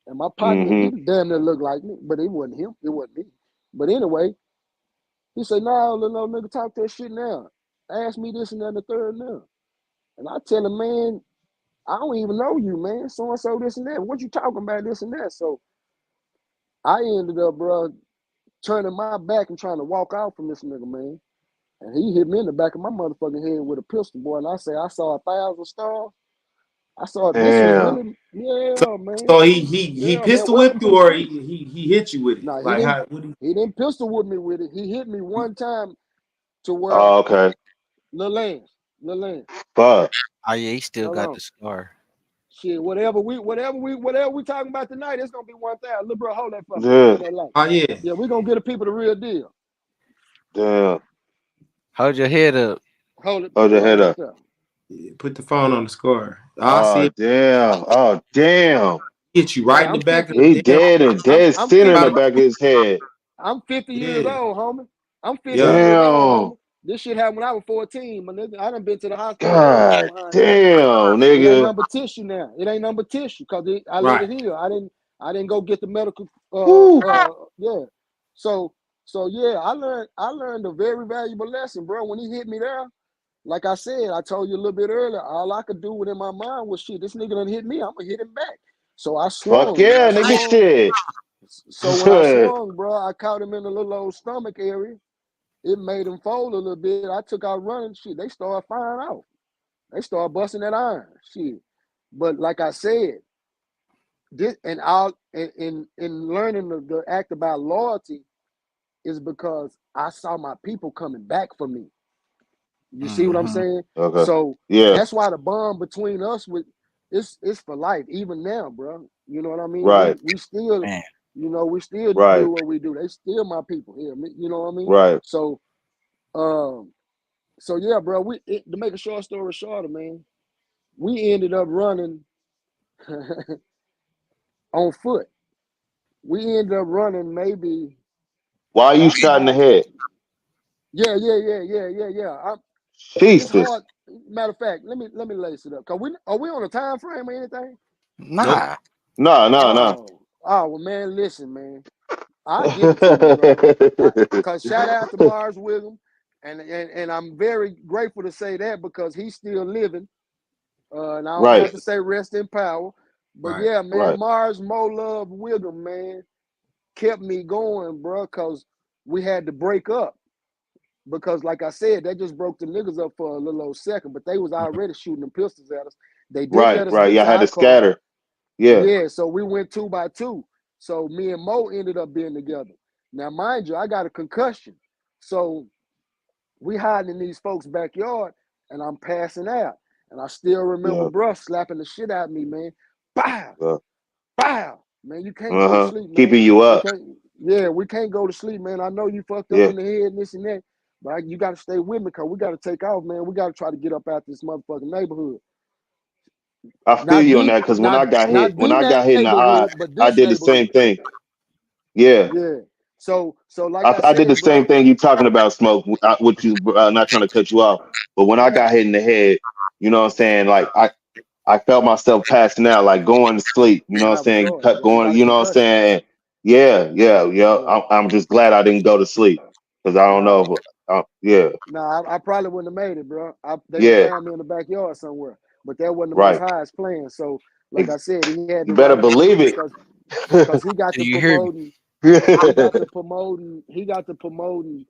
Speaker 4: And my partner,
Speaker 3: Hmm.
Speaker 4: he damn near looked like me, but it wasn't him. It wasn't me. But anyway, he said, "Nah, little nigga, talk that shit now." ask me this and that and the third now. And I tell him, man, I don't even know you, man. So and so, this and that. What you talking about, this and that? So I ended up, bro, turning my back and trying to walk out from this nigga, man. And he hit me in the back of my motherfucking head with a pistol, boy. And I say, I saw 1,000 stars. I saw this was
Speaker 3: Damn.
Speaker 4: really, yeah, man.
Speaker 2: So he
Speaker 4: Yeah, man.
Speaker 2: pistol
Speaker 4: Welcome
Speaker 2: whipped
Speaker 4: to
Speaker 2: you,
Speaker 4: the
Speaker 2: or
Speaker 4: street.
Speaker 2: he hit you with it?
Speaker 4: Nah,
Speaker 2: Like how? What
Speaker 4: he didn't pistol whip me with it. He hit me one time to where
Speaker 3: Oh, okay.
Speaker 4: Lil Lance.
Speaker 3: Fuck.
Speaker 1: Oh yeah, he still
Speaker 4: Hold
Speaker 1: got
Speaker 4: on.
Speaker 1: the scar.
Speaker 4: Shit, whatever we talking about tonight, it's gonna be 1,000. Little bro, hold that for me.
Speaker 3: Yeah.
Speaker 4: Dim that light.
Speaker 2: Oh yeah.
Speaker 4: Yeah, we gonna get the people the real deal.
Speaker 3: Damn.
Speaker 1: Hold your head up.
Speaker 4: Hold it
Speaker 3: Hold your head
Speaker 4: right
Speaker 3: up.
Speaker 4: there.
Speaker 2: Yeah, put the phone on the scar. I see
Speaker 3: Oh
Speaker 2: it.
Speaker 3: damn. Oh damn.
Speaker 2: Hit you
Speaker 4: Hey,
Speaker 2: right in the
Speaker 4: I'm
Speaker 2: back of
Speaker 4: 50.
Speaker 2: the
Speaker 3: He
Speaker 2: damn.
Speaker 3: dead and
Speaker 4: I'm
Speaker 3: dead
Speaker 4: I'm
Speaker 3: center in the
Speaker 4: 50.
Speaker 3: back of his head.
Speaker 4: I'm 50 years
Speaker 2: Yeah.
Speaker 4: old, homie. I'm 50
Speaker 2: Yeah.
Speaker 4: years old,
Speaker 3: Damn.
Speaker 4: homie. This shit happened when I was 14, my nigga. I done been to the hospital and everything
Speaker 3: God
Speaker 4: behind this shit.
Speaker 3: damn,
Speaker 4: It ain't
Speaker 3: nigga.
Speaker 4: number tissue now. It ain't number tissue because I let
Speaker 2: Right.
Speaker 4: it heal. I didn't go get the medical.
Speaker 3: Woo.
Speaker 4: Yeah. So yeah, I learned a very valuable lesson, bro. When he hit me there, like I said, I told you a little bit earlier. All I could do within my mind was shit. This nigga done hit me. I'm gonna hit him back. So I
Speaker 3: Fuck
Speaker 4: swung. When I
Speaker 3: yeah, nigga
Speaker 4: swung,
Speaker 3: shit.
Speaker 4: so when I swung, bro, I caught him in the little old stomach area. It made him fold a little bit. I took out running. Shit, they started firing out. They started busting that iron. Shit. But like I said, this and all in learning the act about loyalty is because I saw my people coming back for me. You see what I'm
Speaker 1: Mm-hmm.
Speaker 4: saying?
Speaker 3: Okay.
Speaker 4: So
Speaker 3: Yeah.
Speaker 4: that's why the bond between us with it's for life, even now, bro. You know what I mean? We
Speaker 3: Right.
Speaker 4: we still,
Speaker 1: Man.
Speaker 4: we still do
Speaker 3: Right.
Speaker 4: what we do. They still my people here. You know what I mean?
Speaker 3: Right.
Speaker 4: So um, so yeah, bro. To make a short story shorter, man, we ended up running on foot. We ended up running maybe
Speaker 3: Why you
Speaker 4: probably
Speaker 3: shot in the
Speaker 4: about
Speaker 3: head?
Speaker 4: yeah. It's
Speaker 3: Jesus.
Speaker 4: hard. Matter of fact, let me lace it up. Cause are we on a time frame or anything?
Speaker 2: Nope.
Speaker 1: Nah.
Speaker 3: No, no, no.
Speaker 4: Well, man, listen, man. I give it to you, bro. Cause shout out to Mars William, and I'm very grateful to say that because he's still living. And I don't have
Speaker 3: Right.
Speaker 4: to say rest in power. But
Speaker 2: Right.
Speaker 4: yeah, man,
Speaker 3: Right.
Speaker 4: Mars Mo Love William, man, kept me going, bro, cause we had to break up. Because like I said, they just broke the niggas up for a little old second, but they was already shooting them pistols at us. They didn't
Speaker 3: Right.
Speaker 4: let us
Speaker 3: Right.
Speaker 4: get
Speaker 3: Y'all
Speaker 4: to
Speaker 3: had
Speaker 4: our
Speaker 3: to
Speaker 4: car.
Speaker 3: scatter. Yeah.
Speaker 4: Yeah, so we went 2 by 2. So me and Mo ended up being together. Now, mind you, I got a concussion. So we hiding in these folks' backyard and I'm passing out. And I still remember
Speaker 3: Yeah.
Speaker 4: bruh slapping the shit out of me, man. Bow,
Speaker 3: Yeah.
Speaker 4: bow. Man, you can't go to
Speaker 3: Uh-huh.
Speaker 4: sleep, man.
Speaker 3: Keeping you
Speaker 4: We
Speaker 3: up.
Speaker 4: can't, yeah, we can't go to sleep, man. I know you fucked up
Speaker 3: Yeah.
Speaker 4: in the head and this and that, but you got to stay with me because we got to take off, man. We got to try to get up out this motherfucking neighborhood.
Speaker 3: I feel you on that because
Speaker 4: Not
Speaker 3: when
Speaker 4: the
Speaker 3: I got hit in the eye,
Speaker 4: neighborhood, but
Speaker 3: I
Speaker 4: this
Speaker 3: did the same
Speaker 4: neighborhood.
Speaker 3: thing. Yeah.
Speaker 4: Yeah. So like I
Speaker 3: I did the
Speaker 4: said,
Speaker 3: same
Speaker 4: bro.
Speaker 3: thing you talking about, Smoke, which you not trying to cut you off. But when I got hit in the head, you know what I'm saying? Like I felt myself passing out, like going to sleep, you know what I'm
Speaker 4: I was
Speaker 3: saying?
Speaker 4: going. Yeah, you
Speaker 3: Going,
Speaker 4: got a
Speaker 3: you know what I'm
Speaker 4: concussion.
Speaker 3: saying? Yeah, yeah, yeah.
Speaker 4: Yeah.
Speaker 3: I'm just glad I didn't go to sleep because I don't
Speaker 4: Nah,
Speaker 3: know. Yeah,
Speaker 4: nah. I probably wouldn't have made it, bro. They would have
Speaker 3: yeah,
Speaker 4: found me in the backyard somewhere. But that wasn't the most
Speaker 3: right.
Speaker 4: highest plan. So, like I said, he had the
Speaker 3: You better
Speaker 4: right to do
Speaker 3: believe
Speaker 4: it
Speaker 3: it.
Speaker 4: because he got
Speaker 1: Do
Speaker 4: to
Speaker 1: you hear me?
Speaker 4: promoting. He got to promoting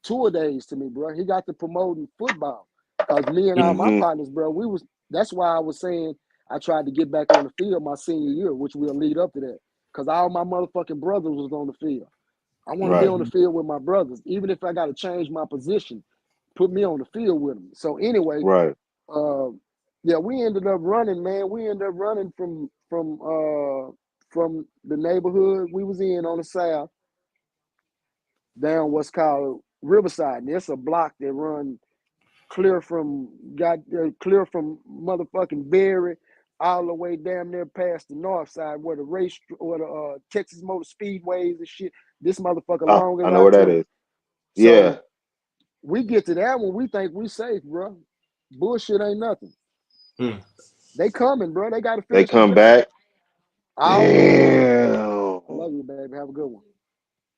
Speaker 4: tour days to me, bro. He got to promoting football. Cause me and all my
Speaker 3: hmm
Speaker 4: partners, bro, that's why I was saying I tried to get back on the field my senior year, which will lead up to that. Cause all my motherfucking brothers was on the field. I want to be
Speaker 3: Right,
Speaker 4: on the field with my brothers, even if I got to change my position. Put me on the field with them. So anyway,
Speaker 3: right.
Speaker 4: uh, yeah, we ended up running, man. We ended up running from the neighborhood we was in on the south down what's called Riverside. And it's a block that run clear from motherfucking Berry all the way down there past the north side where the Texas Motor Speedways and shit. This motherfucker long
Speaker 3: I
Speaker 4: as
Speaker 3: know
Speaker 4: I
Speaker 3: where that
Speaker 4: tell you.
Speaker 3: is. Yeah,
Speaker 4: So we get to that one, we think we safe, bro. Bullshit ain't nothing.
Speaker 2: Hmm.
Speaker 4: They coming, bro. They got to
Speaker 3: they
Speaker 4: finish the
Speaker 3: come
Speaker 4: job.
Speaker 3: back.
Speaker 4: All we hear,
Speaker 3: Damn.
Speaker 4: I love you, baby. Have a good one.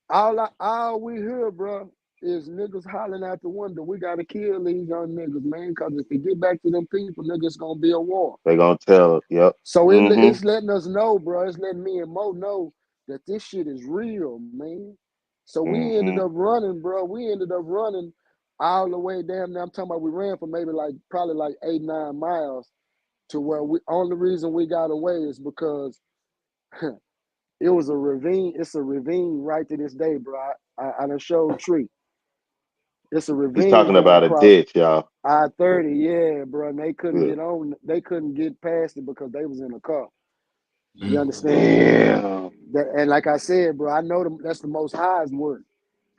Speaker 4: All we hear, bro. is niggas hollering out the window. We gotta kill these young niggas, man. Cause if we get back to them people, niggas gonna be a war.
Speaker 3: They gonna tell. Yep.
Speaker 4: So
Speaker 3: Mm-hmm.
Speaker 4: it's letting us know, bro. It's letting me and Mo know that this shit is real, man. So we ended
Speaker 3: Mm-hmm.
Speaker 4: up running, bro. We ended up running all the way down there. I'm talking about we ran for maybe like probably like 8-9 miles to where we only reason we got away is because it was a ravine. It's a ravine right to this day, bro. I done showed Tree. It's a
Speaker 3: He's
Speaker 4: ravine
Speaker 3: talking
Speaker 4: going
Speaker 3: about a
Speaker 4: across
Speaker 3: ditch, y'all.
Speaker 4: I-30, yeah, bro. And they couldn't
Speaker 3: Yeah.
Speaker 4: get on. They couldn't get past it because they was in a car. You
Speaker 2: Mm.
Speaker 4: understand?
Speaker 3: Damn.
Speaker 4: That, and like I said, bro, I know that's the most highest work.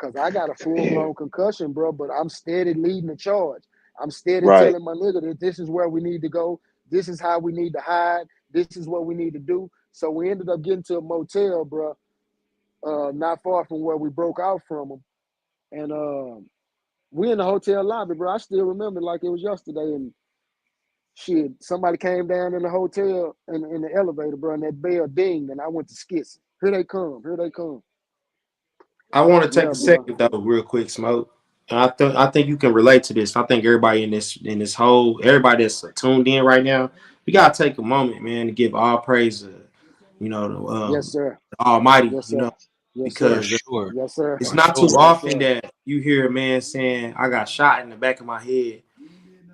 Speaker 4: Cause I got a full
Speaker 3: Damn.
Speaker 4: blown concussion, bro. But I'm steady leading the charge. I'm steady
Speaker 3: Right.
Speaker 4: telling my nigga that this is where we need to go. This is how we need to hide. This is what we need to do. So we ended up getting to a motel, bro, not far from where we broke out from them. And we in the hotel lobby, bro. I still remember like it was yesterday. And shit, somebody came down in the hotel in the elevator, bro, and that bell dinged, and I went to skits. Here they come. Here they come.
Speaker 2: I want to take
Speaker 4: Yeah,
Speaker 2: a
Speaker 4: bro.
Speaker 2: second though, real quick, Smoke. And I think you can relate to this. I think everybody in this whole everybody that's tuned in right now, we gotta take a moment, man, to give all praise to
Speaker 4: Yes, sir.
Speaker 2: the Almighty,
Speaker 4: Yes, sir. Yes,
Speaker 1: For
Speaker 4: sir.
Speaker 2: because
Speaker 1: sure.
Speaker 4: Yes, sir.
Speaker 2: it's
Speaker 1: For
Speaker 2: not too
Speaker 1: sure.
Speaker 4: Yes,
Speaker 2: often
Speaker 4: sir.
Speaker 2: that you hear a man saying, "I got shot in the back of my head,"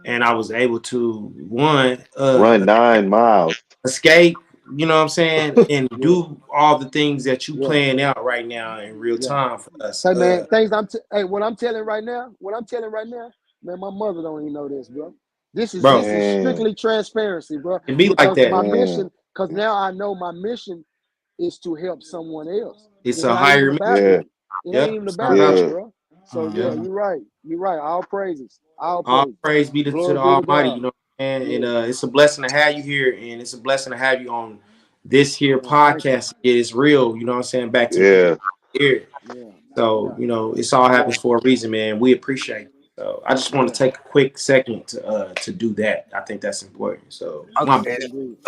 Speaker 2: and I was able to
Speaker 3: Run 9 miles.
Speaker 2: escape, you know what I'm saying, and
Speaker 4: Yeah.
Speaker 2: do all the things that you
Speaker 4: Yeah.
Speaker 2: playing out right now in real
Speaker 4: Yeah.
Speaker 2: time for us.
Speaker 4: Hey man, hey, what I'm telling right now, man, my mother don't even know this, bro.
Speaker 2: Bro,
Speaker 4: This is
Speaker 3: Damn.
Speaker 4: strictly transparency, bro.
Speaker 2: it be like
Speaker 4: Because
Speaker 2: that.
Speaker 4: my
Speaker 3: Damn.
Speaker 4: mission, because now I know my mission is to help someone else.
Speaker 2: It's
Speaker 4: It's
Speaker 2: a
Speaker 4: not even
Speaker 2: higher
Speaker 4: about
Speaker 2: mission.
Speaker 3: Yeah.
Speaker 4: me. It ain't
Speaker 2: Yeah,
Speaker 4: even
Speaker 2: it's not
Speaker 4: about
Speaker 2: about
Speaker 4: me,
Speaker 2: you.
Speaker 3: Yeah.
Speaker 4: bro. So
Speaker 2: Yeah.
Speaker 4: yeah,
Speaker 1: Hmm.
Speaker 4: you're right. You're right. All praises. All
Speaker 2: All
Speaker 4: praises.
Speaker 2: praise be to
Speaker 4: Glory
Speaker 2: the
Speaker 4: be to
Speaker 2: Almighty,
Speaker 4: God.
Speaker 2: you know, and
Speaker 4: Yeah.
Speaker 2: it's a blessing to have you here, and it's a blessing to have you on this here
Speaker 4: Man, thank you.
Speaker 2: podcast. It is real, you know what I'm saying, back to the people
Speaker 3: Yeah.
Speaker 2: here.
Speaker 4: Yeah.
Speaker 2: So,
Speaker 4: Yeah.
Speaker 2: it's all
Speaker 4: Yeah.
Speaker 2: happens for a reason, man. We appreciate it. So I just want to
Speaker 4: Yeah.
Speaker 2: take a quick second to do that. I think that's important. So my bad.
Speaker 1: Okay.
Speaker 4: Yes, indeed.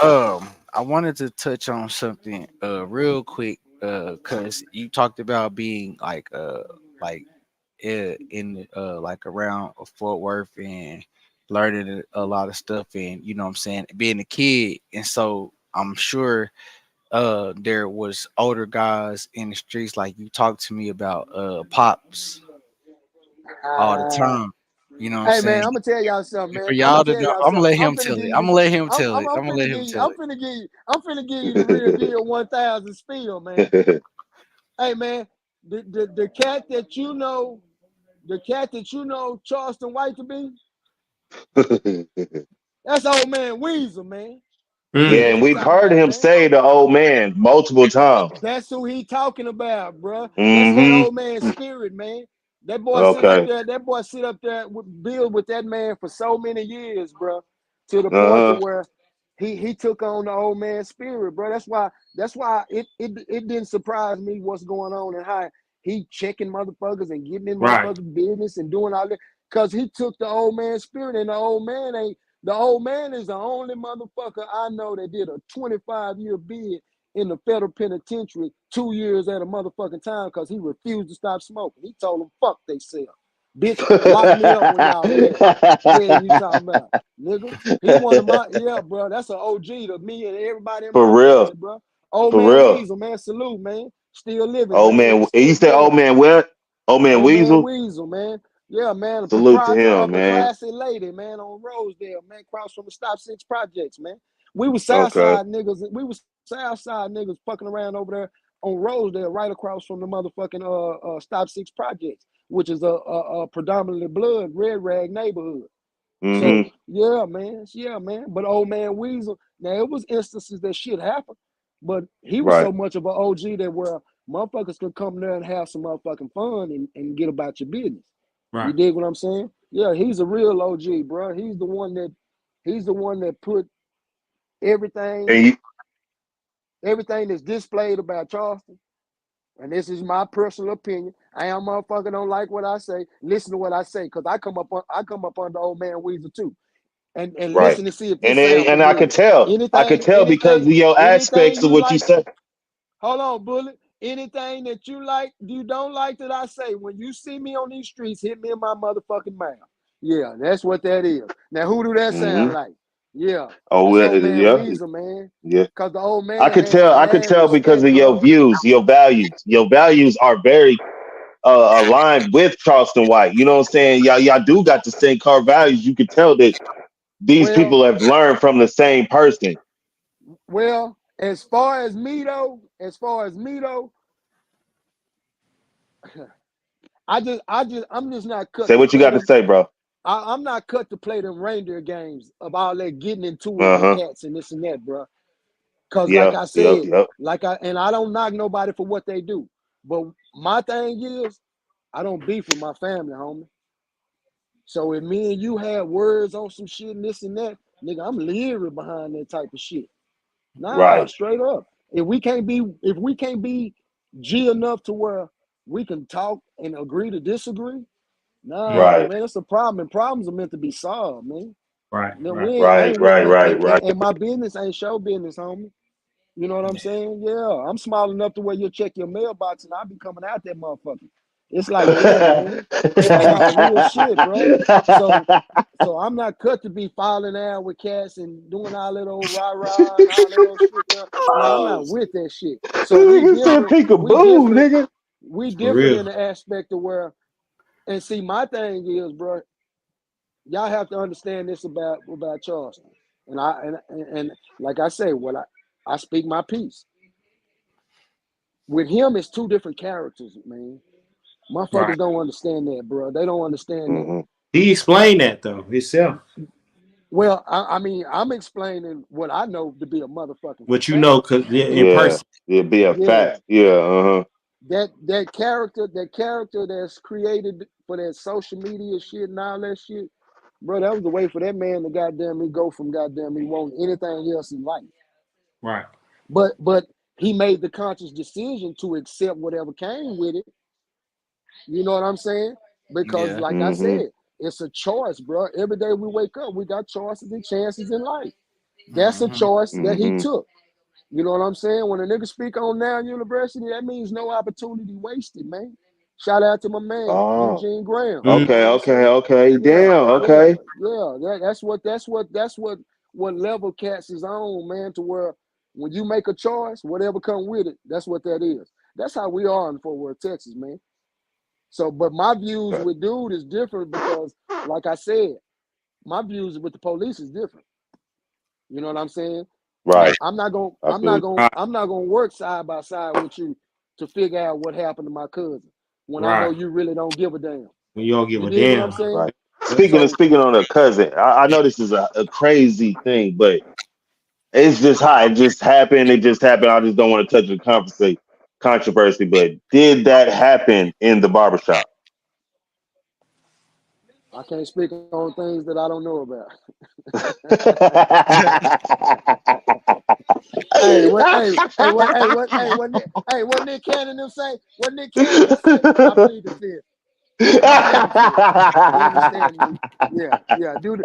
Speaker 1: I wanted to touch on something real quick cuz you talked about being like in like around Fort Worth and learning a lot of stuff and you know what I'm saying, being a kid. And so I'm sure there was older guys in the streets like you talked to me about pops all the
Speaker 4: Ah,
Speaker 1: time. You know what I'm
Speaker 4: hey man,
Speaker 1: saying?
Speaker 4: I'm gonna tell y'all something,
Speaker 1: And for
Speaker 4: man. I'm gonna
Speaker 1: y'all to
Speaker 4: tell
Speaker 1: know,
Speaker 4: y'all
Speaker 1: I'm gonna
Speaker 4: something.
Speaker 1: let him tell it. I'm gonna let him tell it. I'm gonna let him tell it.
Speaker 4: I'm finna give you the real deal 1,000 spiel, man. Hey man, the cat that you know, Charleston White to be, that's old man Weasel, man. You
Speaker 3: Yeah,
Speaker 2: Mm.
Speaker 4: know who
Speaker 3: and
Speaker 4: I'm
Speaker 3: we've
Speaker 4: talking
Speaker 3: heard
Speaker 4: about,
Speaker 3: him
Speaker 4: man.
Speaker 3: say the old man multiple times.
Speaker 4: That's who he talking about, bro. That's that
Speaker 3: Mm-hmm.
Speaker 4: old man spirit, man. That boy sit up
Speaker 3: Okay.
Speaker 4: there. That boy sit up there build with that man for so many years, bro. To the point to
Speaker 3: Uh-huh.
Speaker 4: where he took on the old man spirit, bro. That's why it didn't surprise me what's going on and how he checking motherfuckers and getting in
Speaker 2: Right.
Speaker 4: motherfuckers business and doing all that. Cause he took the old man spirit, and the old man is the only motherfucker I know that did a 25-year bid in the federal penitentiary 2 years at a motherfucking time because he refused to stop smoking. He told them, fuck they sell. Bitch, lock me up when y'all finish. Hell you talking about, nigga. He one of my, yeah, bro. That's an OG to me and everybody in my
Speaker 3: For real.
Speaker 4: family, bro. Old
Speaker 3: For
Speaker 4: man
Speaker 3: real.
Speaker 4: Weasel, man. Salute, man. Still living,
Speaker 3: Old
Speaker 4: man.
Speaker 3: man. You
Speaker 4: Still
Speaker 3: said old
Speaker 4: blessed.
Speaker 3: man what? Old man
Speaker 4: Old man
Speaker 3: Weasel?
Speaker 4: Weasel, man. Yeah, man. A
Speaker 3: Salute to
Speaker 4: proprietor
Speaker 3: him,
Speaker 4: of a
Speaker 3: man.
Speaker 4: classy lady, man, on Rosedale, man, across from the Stop Six Projects, man. We were
Speaker 3: Okay.
Speaker 4: Southside niggas. We were Southside niggas fucking around over there on Rosedale, right across from the motherfucking Stop Six Projects, which is a predominantly blood red rag neighborhood. So
Speaker 3: Mm-hmm.
Speaker 4: yeah, man. But old man Weasel, now it was instances that shit happened, but he was
Speaker 3: Right.
Speaker 4: so much of an OG that where motherfuckers could come there and have some motherfucking fun and get about your business. You
Speaker 2: Right.
Speaker 4: dig what I'm saying? Yeah, he's a real OG, bro. He's the one that put
Speaker 3: And
Speaker 4: everything
Speaker 3: you,
Speaker 4: everything that's displayed about Charleston. And this is my personal opinion. I am motherfucker don't like what I say. Listen to what I say, cause I come up under old man Weasel too. And
Speaker 3: right.
Speaker 4: listen to see if
Speaker 3: And
Speaker 4: this sound
Speaker 3: I could
Speaker 4: familiar.
Speaker 3: tell. I could
Speaker 4: Anything,
Speaker 3: tell because
Speaker 4: anything,
Speaker 3: of your
Speaker 4: anything
Speaker 3: aspects of
Speaker 4: you
Speaker 3: what you
Speaker 4: like.
Speaker 3: said.
Speaker 4: Hold on, Bullet. anything that you don't like that I say, when you see me on these streets, hit me in my motherfucking mouth. Yeah, that's what that is. Now, who do that sound
Speaker 3: Mm-hmm.
Speaker 4: like? Yeah,
Speaker 3: Oh,
Speaker 4: that's old man
Speaker 3: yeah,
Speaker 4: Weezer, man.
Speaker 3: yeah.
Speaker 4: Because the old
Speaker 3: I
Speaker 4: man
Speaker 3: could
Speaker 4: had
Speaker 3: tell.
Speaker 4: some
Speaker 3: I could
Speaker 4: mad
Speaker 3: tell because
Speaker 4: respect,
Speaker 3: of your
Speaker 4: bro.
Speaker 3: views, your values. Your values are very aligned with Charleston White. You know what I'm saying? Y'all do got the same car values. You could tell that these
Speaker 4: Well,
Speaker 3: people have learned from the same person.
Speaker 4: well, as far as me though, I'm just not cut
Speaker 3: Say
Speaker 4: to
Speaker 3: what you
Speaker 4: play
Speaker 3: got to
Speaker 4: them.
Speaker 3: say, bro.
Speaker 4: I'm not cut to play them reindeer games of all that getting into it
Speaker 3: Uh
Speaker 4: with
Speaker 3: huh.
Speaker 4: cats and this and that, bro. Cause like
Speaker 3: Yep.
Speaker 4: I
Speaker 3: Yep.
Speaker 4: said,
Speaker 3: Yep.
Speaker 4: and I don't knock nobody for what they do, but my thing is, I don't beef with my family, homie. So if me and you had words on some shit and this and that, nigga, I'm leery behind that type of shit. Nah,
Speaker 3: Right.
Speaker 4: straight up. If we can't be G enough to where we can talk and agree to disagree, nah,
Speaker 3: Right.
Speaker 4: man, it's a problem. And problems are meant to be solved, man.
Speaker 2: Right,
Speaker 4: Now,
Speaker 2: right.
Speaker 4: I
Speaker 3: Right.
Speaker 4: ain't with
Speaker 3: Right. Right. Right.
Speaker 4: and my business ain't show business, homie. You know what I'm saying? Yeah, I'm small enough to where you'll check your mailbox and I'll be coming out that motherfucker. It's like, yeah, man. Nah, real shit, bro. So I'm not cut to be falling out with cats and doing all that old rah-rah and all that old shit there. No, I'm not with that shit. So we
Speaker 3: Nigga said
Speaker 4: different,
Speaker 3: peekaboo, nigga.
Speaker 4: we
Speaker 2: For
Speaker 4: different
Speaker 2: real.
Speaker 4: in the aspect of where, and see, my thing is, bro, y'all have to understand this about Charleston. And like I say, I speak my piece. With him, it's two different characters, man.
Speaker 2: Right.
Speaker 4: Motherfuckers don't understand that, bro. They don't understand that.
Speaker 3: Hmm.
Speaker 2: He explained that though himself.
Speaker 4: Well, I mean, I'm explaining what I know to be a motherfucking
Speaker 2: What you
Speaker 4: fact.
Speaker 2: know, cause in
Speaker 3: Yeah.
Speaker 2: person.
Speaker 3: It'd be a
Speaker 4: Yeah,
Speaker 3: fact. Yeah. Uh huh.
Speaker 4: that character that's created for that social media shit and all that shit, bro. That was the way for that man to goddamn me go from goddamn me wanting anything else in life.
Speaker 2: Right.
Speaker 4: But he made the conscious decision to accept whatever came with it. You know what I'm saying? Because
Speaker 1: Yeah.
Speaker 4: like I
Speaker 3: Hmm.
Speaker 4: said, it's a choice, bro. Every day we wake up, we got choices and chances in life. That's a
Speaker 1: Hmm.
Speaker 4: choice that he
Speaker 3: Hmm.
Speaker 4: took. You know what I'm saying? When a nigga speak on now university, that means no opportunity wasted, man. Shout out to my man,
Speaker 3: Oh.
Speaker 4: Eugene Graham. You
Speaker 2: Mm.
Speaker 4: know
Speaker 3: Okay.
Speaker 4: what I'm
Speaker 3: Okay.
Speaker 4: saying?
Speaker 3: Okay.
Speaker 4: Yeah,
Speaker 3: Damn.
Speaker 4: yeah,
Speaker 3: Okay.
Speaker 4: yeah. That's what level cats is on, man, to where when you make a choice, whatever come with it, that's what that is. That's how we are in Fort Worth, Texas, man. So, but my views
Speaker 3: Okay.
Speaker 4: with dude is different because, like I said, my views with the police is different. You know what I'm saying?
Speaker 1: Yeah.
Speaker 3: Right. I feel.
Speaker 2: Right.
Speaker 4: I'm not gonna work side by side with you to figure out what happened to my cousin when I know
Speaker 2: Right.
Speaker 4: you really don't give a damn.
Speaker 2: When you don't give
Speaker 4: You
Speaker 2: a
Speaker 4: dig what I'm
Speaker 2: damn.
Speaker 4: saying?
Speaker 3: Right. Speaking on a cousin, I know this is a crazy thing, but it's just how it just happened. It just happened. I just don't want to touch the controversy, but did that happen in the barbershop?
Speaker 4: I can't speak on things that I don't know about. What Nick Cannon them say? What Nick Cannon them say? I plead the fifth. I plead the fifth. You understand me? Yeah, yeah. Do the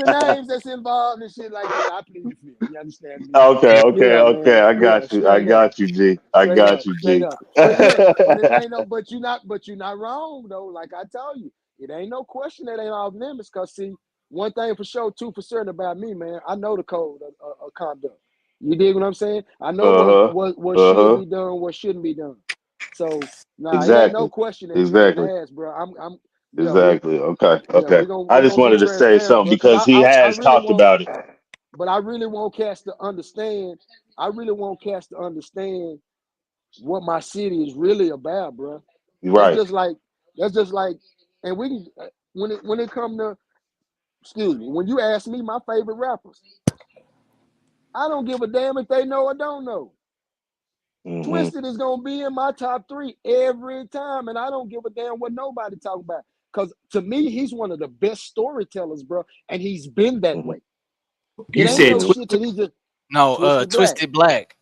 Speaker 4: names that's involved and shit like that. I plead the fifth. You understand me?
Speaker 3: Okay, okay,
Speaker 4: Yeah,
Speaker 3: okay.
Speaker 4: man.
Speaker 3: I
Speaker 4: Yeah,
Speaker 3: got you. I
Speaker 4: straight up.
Speaker 3: got you, G. I got you,
Speaker 4: Straight
Speaker 3: G.
Speaker 4: up. But look, but it ain't no. But you're not wrong though. Like I told you, it ain't no question that ain't off limits. Cause see, one thing for sure, two for certain about me, man. I know the code of conduct. You dig what I'm saying? I know what
Speaker 3: Uh-huh.
Speaker 4: what what should
Speaker 3: Uh-huh.
Speaker 4: be done, what shouldn't be done. So nah, it ain't no
Speaker 3: Exactly.
Speaker 4: question that you can't
Speaker 3: Exactly.
Speaker 4: ask, bro. Yeah,
Speaker 3: Exactly. Okay.
Speaker 4: we
Speaker 3: Okay.
Speaker 4: gonna
Speaker 3: I
Speaker 4: we
Speaker 3: just
Speaker 4: gonna be
Speaker 3: wanted to say
Speaker 4: transparent,
Speaker 3: something
Speaker 4: but
Speaker 3: because he
Speaker 4: I
Speaker 3: has
Speaker 4: really
Speaker 3: talked
Speaker 4: want,
Speaker 3: about it.
Speaker 4: but I really want cats to understand. I really want cats to understand what my city is really about, bro. That's
Speaker 3: Right.
Speaker 4: just like that's just like, and we can when it come to, excuse me, when you ask me my favorite rappers, I don't give a damn if they know or don't know.
Speaker 3: Mm-hmm.
Speaker 4: Twisted is gonna be in my top three every time, and I don't give a damn what nobody talk about. Cause to me, he's one of the best storytellers, bro, and he's been that
Speaker 3: Mm-hmm.
Speaker 4: way. It
Speaker 2: You
Speaker 4: ain't
Speaker 2: said
Speaker 4: no
Speaker 3: Mm-hmm.
Speaker 4: shit
Speaker 2: Twister,
Speaker 4: that he just
Speaker 1: No,
Speaker 4: Twisted Black,
Speaker 1: Twisted Black.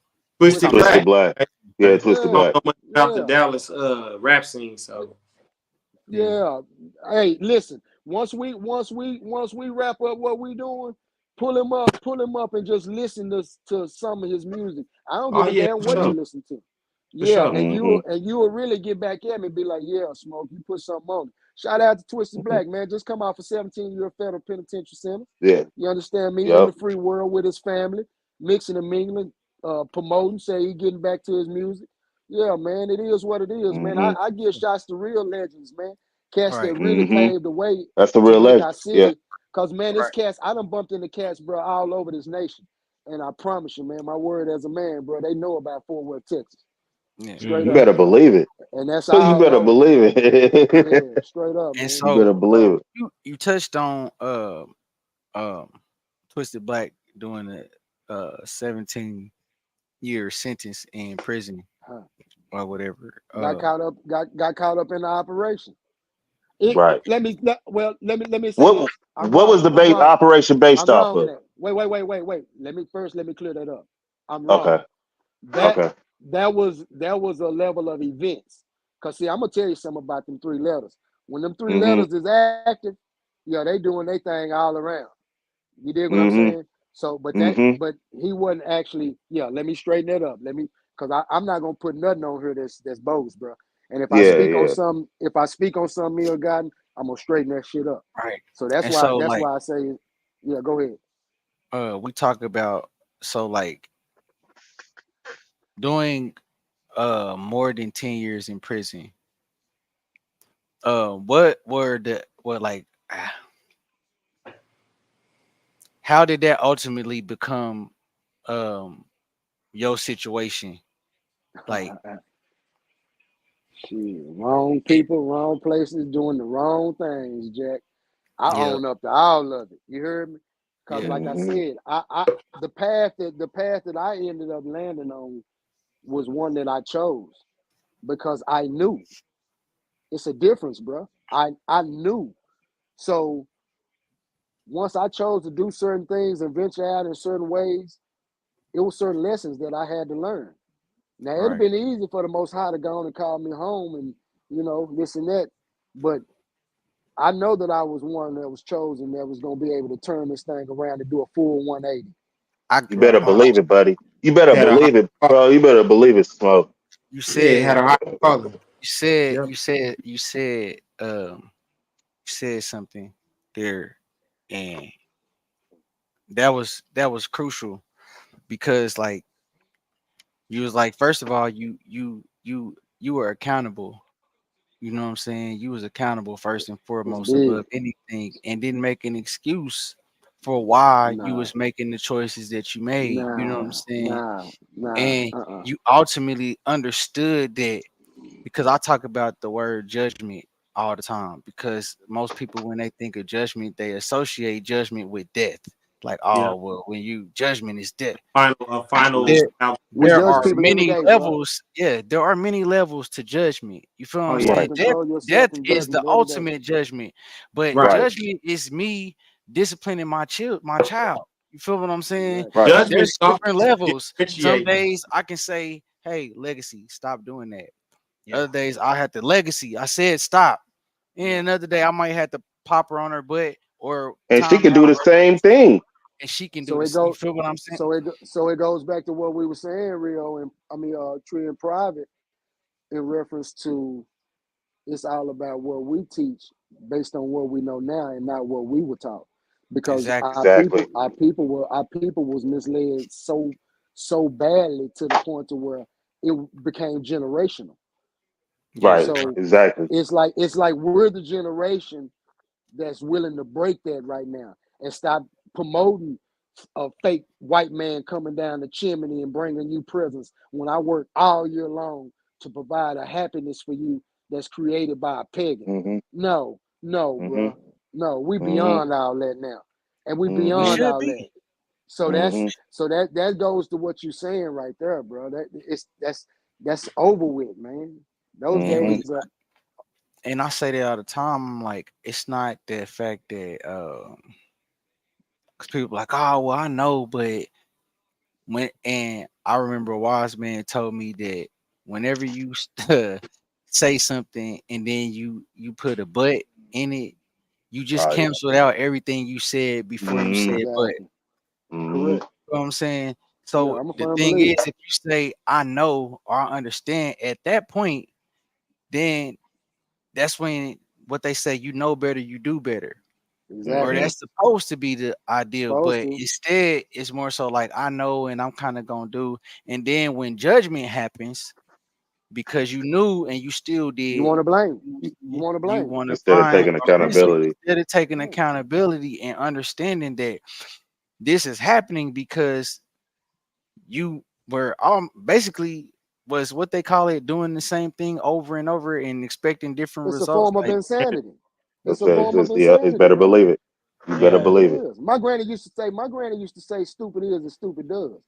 Speaker 1: You
Speaker 2: Twisted
Speaker 1: talking
Speaker 4: Twisted
Speaker 1: about?
Speaker 3: Twisted
Speaker 4: Black.
Speaker 3: Black.
Speaker 2: Black.
Speaker 3: Yeah,
Speaker 2: I
Speaker 3: Twisted
Speaker 4: Yeah,
Speaker 2: don't
Speaker 3: Black.
Speaker 2: know much about the
Speaker 4: yeah.
Speaker 2: Dallas rap scene, so yeah.
Speaker 4: Yeah. Hey, listen. Once we wrap up what we doing, pull him up, and just listen to some of his music. I don't
Speaker 2: Oh
Speaker 4: give a
Speaker 2: yeah,
Speaker 4: damn
Speaker 2: for
Speaker 4: what
Speaker 3: Mm-hmm.
Speaker 2: sure.
Speaker 4: you listen to.
Speaker 2: For
Speaker 4: Yeah,
Speaker 2: sure.
Speaker 4: and
Speaker 3: Mm-hmm.
Speaker 4: you will really get back at me and be like, yeah, Smoke, you put something on it. Shout out to Twisted
Speaker 3: Mm-hmm.
Speaker 4: Black, man. Just come out for 17-year federal penitentiary sentence.
Speaker 3: Yeah.
Speaker 4: You understand me? In
Speaker 3: Yep.
Speaker 4: the free world with his family, mixing and mingling, promoting, say he getting back to his music. Yeah, man, it is what it is, man.
Speaker 3: Mm-hmm.
Speaker 4: I give shots to real legends, man. Cats that
Speaker 1: Right.
Speaker 4: really
Speaker 3: Mm-hmm.
Speaker 4: paved the way
Speaker 3: That's the
Speaker 4: to
Speaker 3: real
Speaker 4: make
Speaker 3: legend.
Speaker 4: our
Speaker 3: Yeah.
Speaker 4: city. Cause man, it's
Speaker 1: Right.
Speaker 4: cats. I done bumped into cats, bro, all over this nation. And I promise you, man, my word as a man, bro, they know about Fort Worth, Texas.
Speaker 1: Yeah.
Speaker 4: Straight
Speaker 3: You
Speaker 2: Mm-hmm.
Speaker 4: up,
Speaker 3: better
Speaker 4: man.
Speaker 3: believe it.
Speaker 4: And that's
Speaker 3: You
Speaker 4: all
Speaker 3: better
Speaker 4: over.
Speaker 3: believe it.
Speaker 4: Yeah, straight up,
Speaker 1: And
Speaker 4: man.
Speaker 3: You
Speaker 1: so
Speaker 3: better
Speaker 4: On
Speaker 3: believe
Speaker 4: God.
Speaker 3: it.
Speaker 1: you touched on um Twisted Black doing a 17-year sentence in prison
Speaker 4: Huh.
Speaker 1: or whatever.
Speaker 4: Got caught up in the operation. It
Speaker 3: Right.
Speaker 4: let me say
Speaker 3: What
Speaker 4: this. I'm
Speaker 3: what was
Speaker 4: wrong.
Speaker 3: the
Speaker 4: I'm
Speaker 3: base
Speaker 4: wrong.
Speaker 3: operation based
Speaker 4: I'm
Speaker 3: off
Speaker 4: wrong in
Speaker 3: of?
Speaker 4: that. Wait. Let me clear that up. I'm
Speaker 3: Okay.
Speaker 4: wrong. That
Speaker 3: Okay.
Speaker 4: that was a level of events. Cause see, I'm gonna tell you something about them three letters. When them three
Speaker 3: Mm-hmm.
Speaker 4: letters is active, yeah, they doing their thing all around. You dig what I'm
Speaker 3: Mm-hmm.
Speaker 4: saying? So,
Speaker 3: Mm-hmm.
Speaker 4: but he wasn't actually. Yeah, let me straighten that up. Cause I'm not gonna put nothing on here that's bogus, bro. And if I
Speaker 3: Yeah,
Speaker 4: speak on
Speaker 3: yeah.
Speaker 4: some, if I speak on something ill gotten, I'm gonna straighten that shit up.
Speaker 1: Right.
Speaker 4: So that's
Speaker 1: And
Speaker 4: why
Speaker 1: so
Speaker 4: that's
Speaker 1: like
Speaker 4: why I say, yeah, go ahead.
Speaker 1: we talk about so like doing more than 10 years in prison. What were the what like how did that ultimately become um your situation? Like
Speaker 4: Shit, wrong
Speaker 1: it,
Speaker 4: people, wrong places, doing the wrong things, Jack. I
Speaker 1: yeah,
Speaker 4: own up to all of it. You heard me? Cause
Speaker 1: yeah,
Speaker 4: like I
Speaker 3: Mm-hmm.
Speaker 4: said, I the path that I ended up landing on was one that I chose because I knew it's a difference, bro. I knew. So once I chose to do certain things and venture out in certain ways, it was certain lessons that I had to learn. Now it'd have
Speaker 1: right.
Speaker 4: been easy for the Most High to go on and call me home and this and that, but I know that I was one that was chosen that was going to be able to turn this thing around and do a full 180.
Speaker 1: I
Speaker 3: You
Speaker 4: Right.
Speaker 3: better believe it, buddy. You better
Speaker 2: Had a high
Speaker 3: believe it,
Speaker 2: calling.
Speaker 3: bro. You better believe it, Smoke.
Speaker 1: you
Speaker 2: Yeah, it had
Speaker 1: said
Speaker 2: a high calling.
Speaker 1: you said
Speaker 2: Yep.
Speaker 1: you said you said you said something there, and that was crucial because like you was like, first of all, you were accountable. You know what I'm saying? You was accountable first and
Speaker 4: It's
Speaker 1: foremost
Speaker 4: big.
Speaker 1: above anything, and didn't make an excuse for why you
Speaker 4: Nah,
Speaker 1: was making the choices that you made. You know what I'm
Speaker 4: nah,
Speaker 1: saying?
Speaker 4: nah, nah.
Speaker 1: And you ultimately understood that, because I talk about the word judgment all the time, because most people, when they think of judgment, they associate judgment with death. Like,
Speaker 2: Yeah.
Speaker 1: oh well, when you judgment is death.
Speaker 2: A final
Speaker 1: There
Speaker 4: We
Speaker 2: outcome.
Speaker 1: there
Speaker 4: judge
Speaker 1: are
Speaker 4: people every
Speaker 1: many
Speaker 4: day, bro.
Speaker 1: levels. Yeah, there are many levels to judgment. You feel what
Speaker 2: Oh
Speaker 1: I'm
Speaker 2: yeah.
Speaker 4: You
Speaker 3: Right.
Speaker 1: saying? Death,
Speaker 4: control
Speaker 1: death
Speaker 4: yourself from
Speaker 1: is the
Speaker 4: judgment every day.
Speaker 1: ultimate judgment, but
Speaker 2: Right.
Speaker 3: Right.
Speaker 1: judgment is me disciplining my child. You feel what I'm saying?
Speaker 4: Exactly.
Speaker 3: Right.
Speaker 2: Judgment
Speaker 1: There's
Speaker 2: comes
Speaker 1: different
Speaker 2: to
Speaker 1: levels. Some
Speaker 2: differentiate.
Speaker 1: days I can say, "Hey, legacy, stop doing that."
Speaker 2: Yeah.
Speaker 1: Other days I had to legacy. I said stop. And another day I might have to pop her on her butt or
Speaker 3: And she
Speaker 1: time
Speaker 3: can
Speaker 1: out,
Speaker 3: do the
Speaker 1: or
Speaker 3: same thing.
Speaker 1: and she can do
Speaker 4: So it
Speaker 1: this. You
Speaker 4: go,
Speaker 1: feel what I'm saying?
Speaker 4: so it goes back to what we were saying, Rio, and Tree and Private, in reference to it's all about what we teach based on what we know now and not what we were taught. Because
Speaker 1: Exactly.
Speaker 3: Exactly.
Speaker 4: our people was misled so badly to the point to where it became generational.
Speaker 1: Yeah.
Speaker 3: Right.
Speaker 4: So
Speaker 3: Exactly.
Speaker 4: it's like we're the generation that's willing to break that right now and stop promoting a fake white man coming down the chimney and bringing you presents when I work all year long to provide a happiness for you that's created by a pagan.
Speaker 3: Mm-hmm.
Speaker 4: No, no,
Speaker 3: Mm-hmm.
Speaker 4: bro. No, we
Speaker 3: Mm-hmm.
Speaker 4: beyond all that now. And we
Speaker 1: We
Speaker 3: Mm-hmm.
Speaker 4: beyond
Speaker 1: should
Speaker 4: all that.
Speaker 1: be.
Speaker 4: So that's
Speaker 3: Mm-hmm.
Speaker 4: so that goes to what you're saying right there, bro. That's over with, man. Those
Speaker 1: And
Speaker 3: Mm-hmm.
Speaker 1: we
Speaker 4: days are
Speaker 1: and I say that all the time. I'm like, it's not the fact that because people like, oh well, I know, but when, and I remember a wise man told me that whenever you say something and then you put a but in it, you just
Speaker 3: Oh yeah.
Speaker 1: canceled out everything you said before you
Speaker 3: Mm-hmm.
Speaker 1: said but.
Speaker 4: exactly
Speaker 3: Mm-hmm.
Speaker 4: correct.
Speaker 1: You know what I'm saying?
Speaker 4: Yeah,
Speaker 1: So
Speaker 4: I'm a
Speaker 1: the
Speaker 4: firm
Speaker 1: thing is,
Speaker 4: believer.
Speaker 1: if you say I know or I understand at that point, then that's when what they say, you know better, you do better. Or
Speaker 4: Exactly.
Speaker 3: Mm-hmm.
Speaker 1: that's supposed to be the ideal,
Speaker 4: Supposed
Speaker 1: but
Speaker 4: to.
Speaker 1: instead it's more so like I know and I'm kind of gonna do. And then when judgment happens, because you knew and you still
Speaker 4: You
Speaker 1: did,
Speaker 4: want to blame.
Speaker 1: you,
Speaker 4: You
Speaker 1: you,
Speaker 4: want to
Speaker 1: you
Speaker 4: blame.
Speaker 1: want to
Speaker 3: Instead of
Speaker 1: find
Speaker 3: taking
Speaker 1: a reason
Speaker 3: accountability.
Speaker 1: instead of taking
Speaker 4: Yeah.
Speaker 1: accountability and understanding that this is happening because you were basically was what they call it, doing the same thing over and over and expecting different
Speaker 4: It's a
Speaker 1: results.
Speaker 4: form of
Speaker 1: Like,
Speaker 4: insanity. It's
Speaker 3: It's,
Speaker 4: a form of
Speaker 3: yeah, it's
Speaker 4: insanity,
Speaker 3: better
Speaker 4: man.
Speaker 3: believe it. You better
Speaker 1: yeah,
Speaker 4: It
Speaker 3: believe it.
Speaker 4: is. My granny used to say stupid is and stupid does.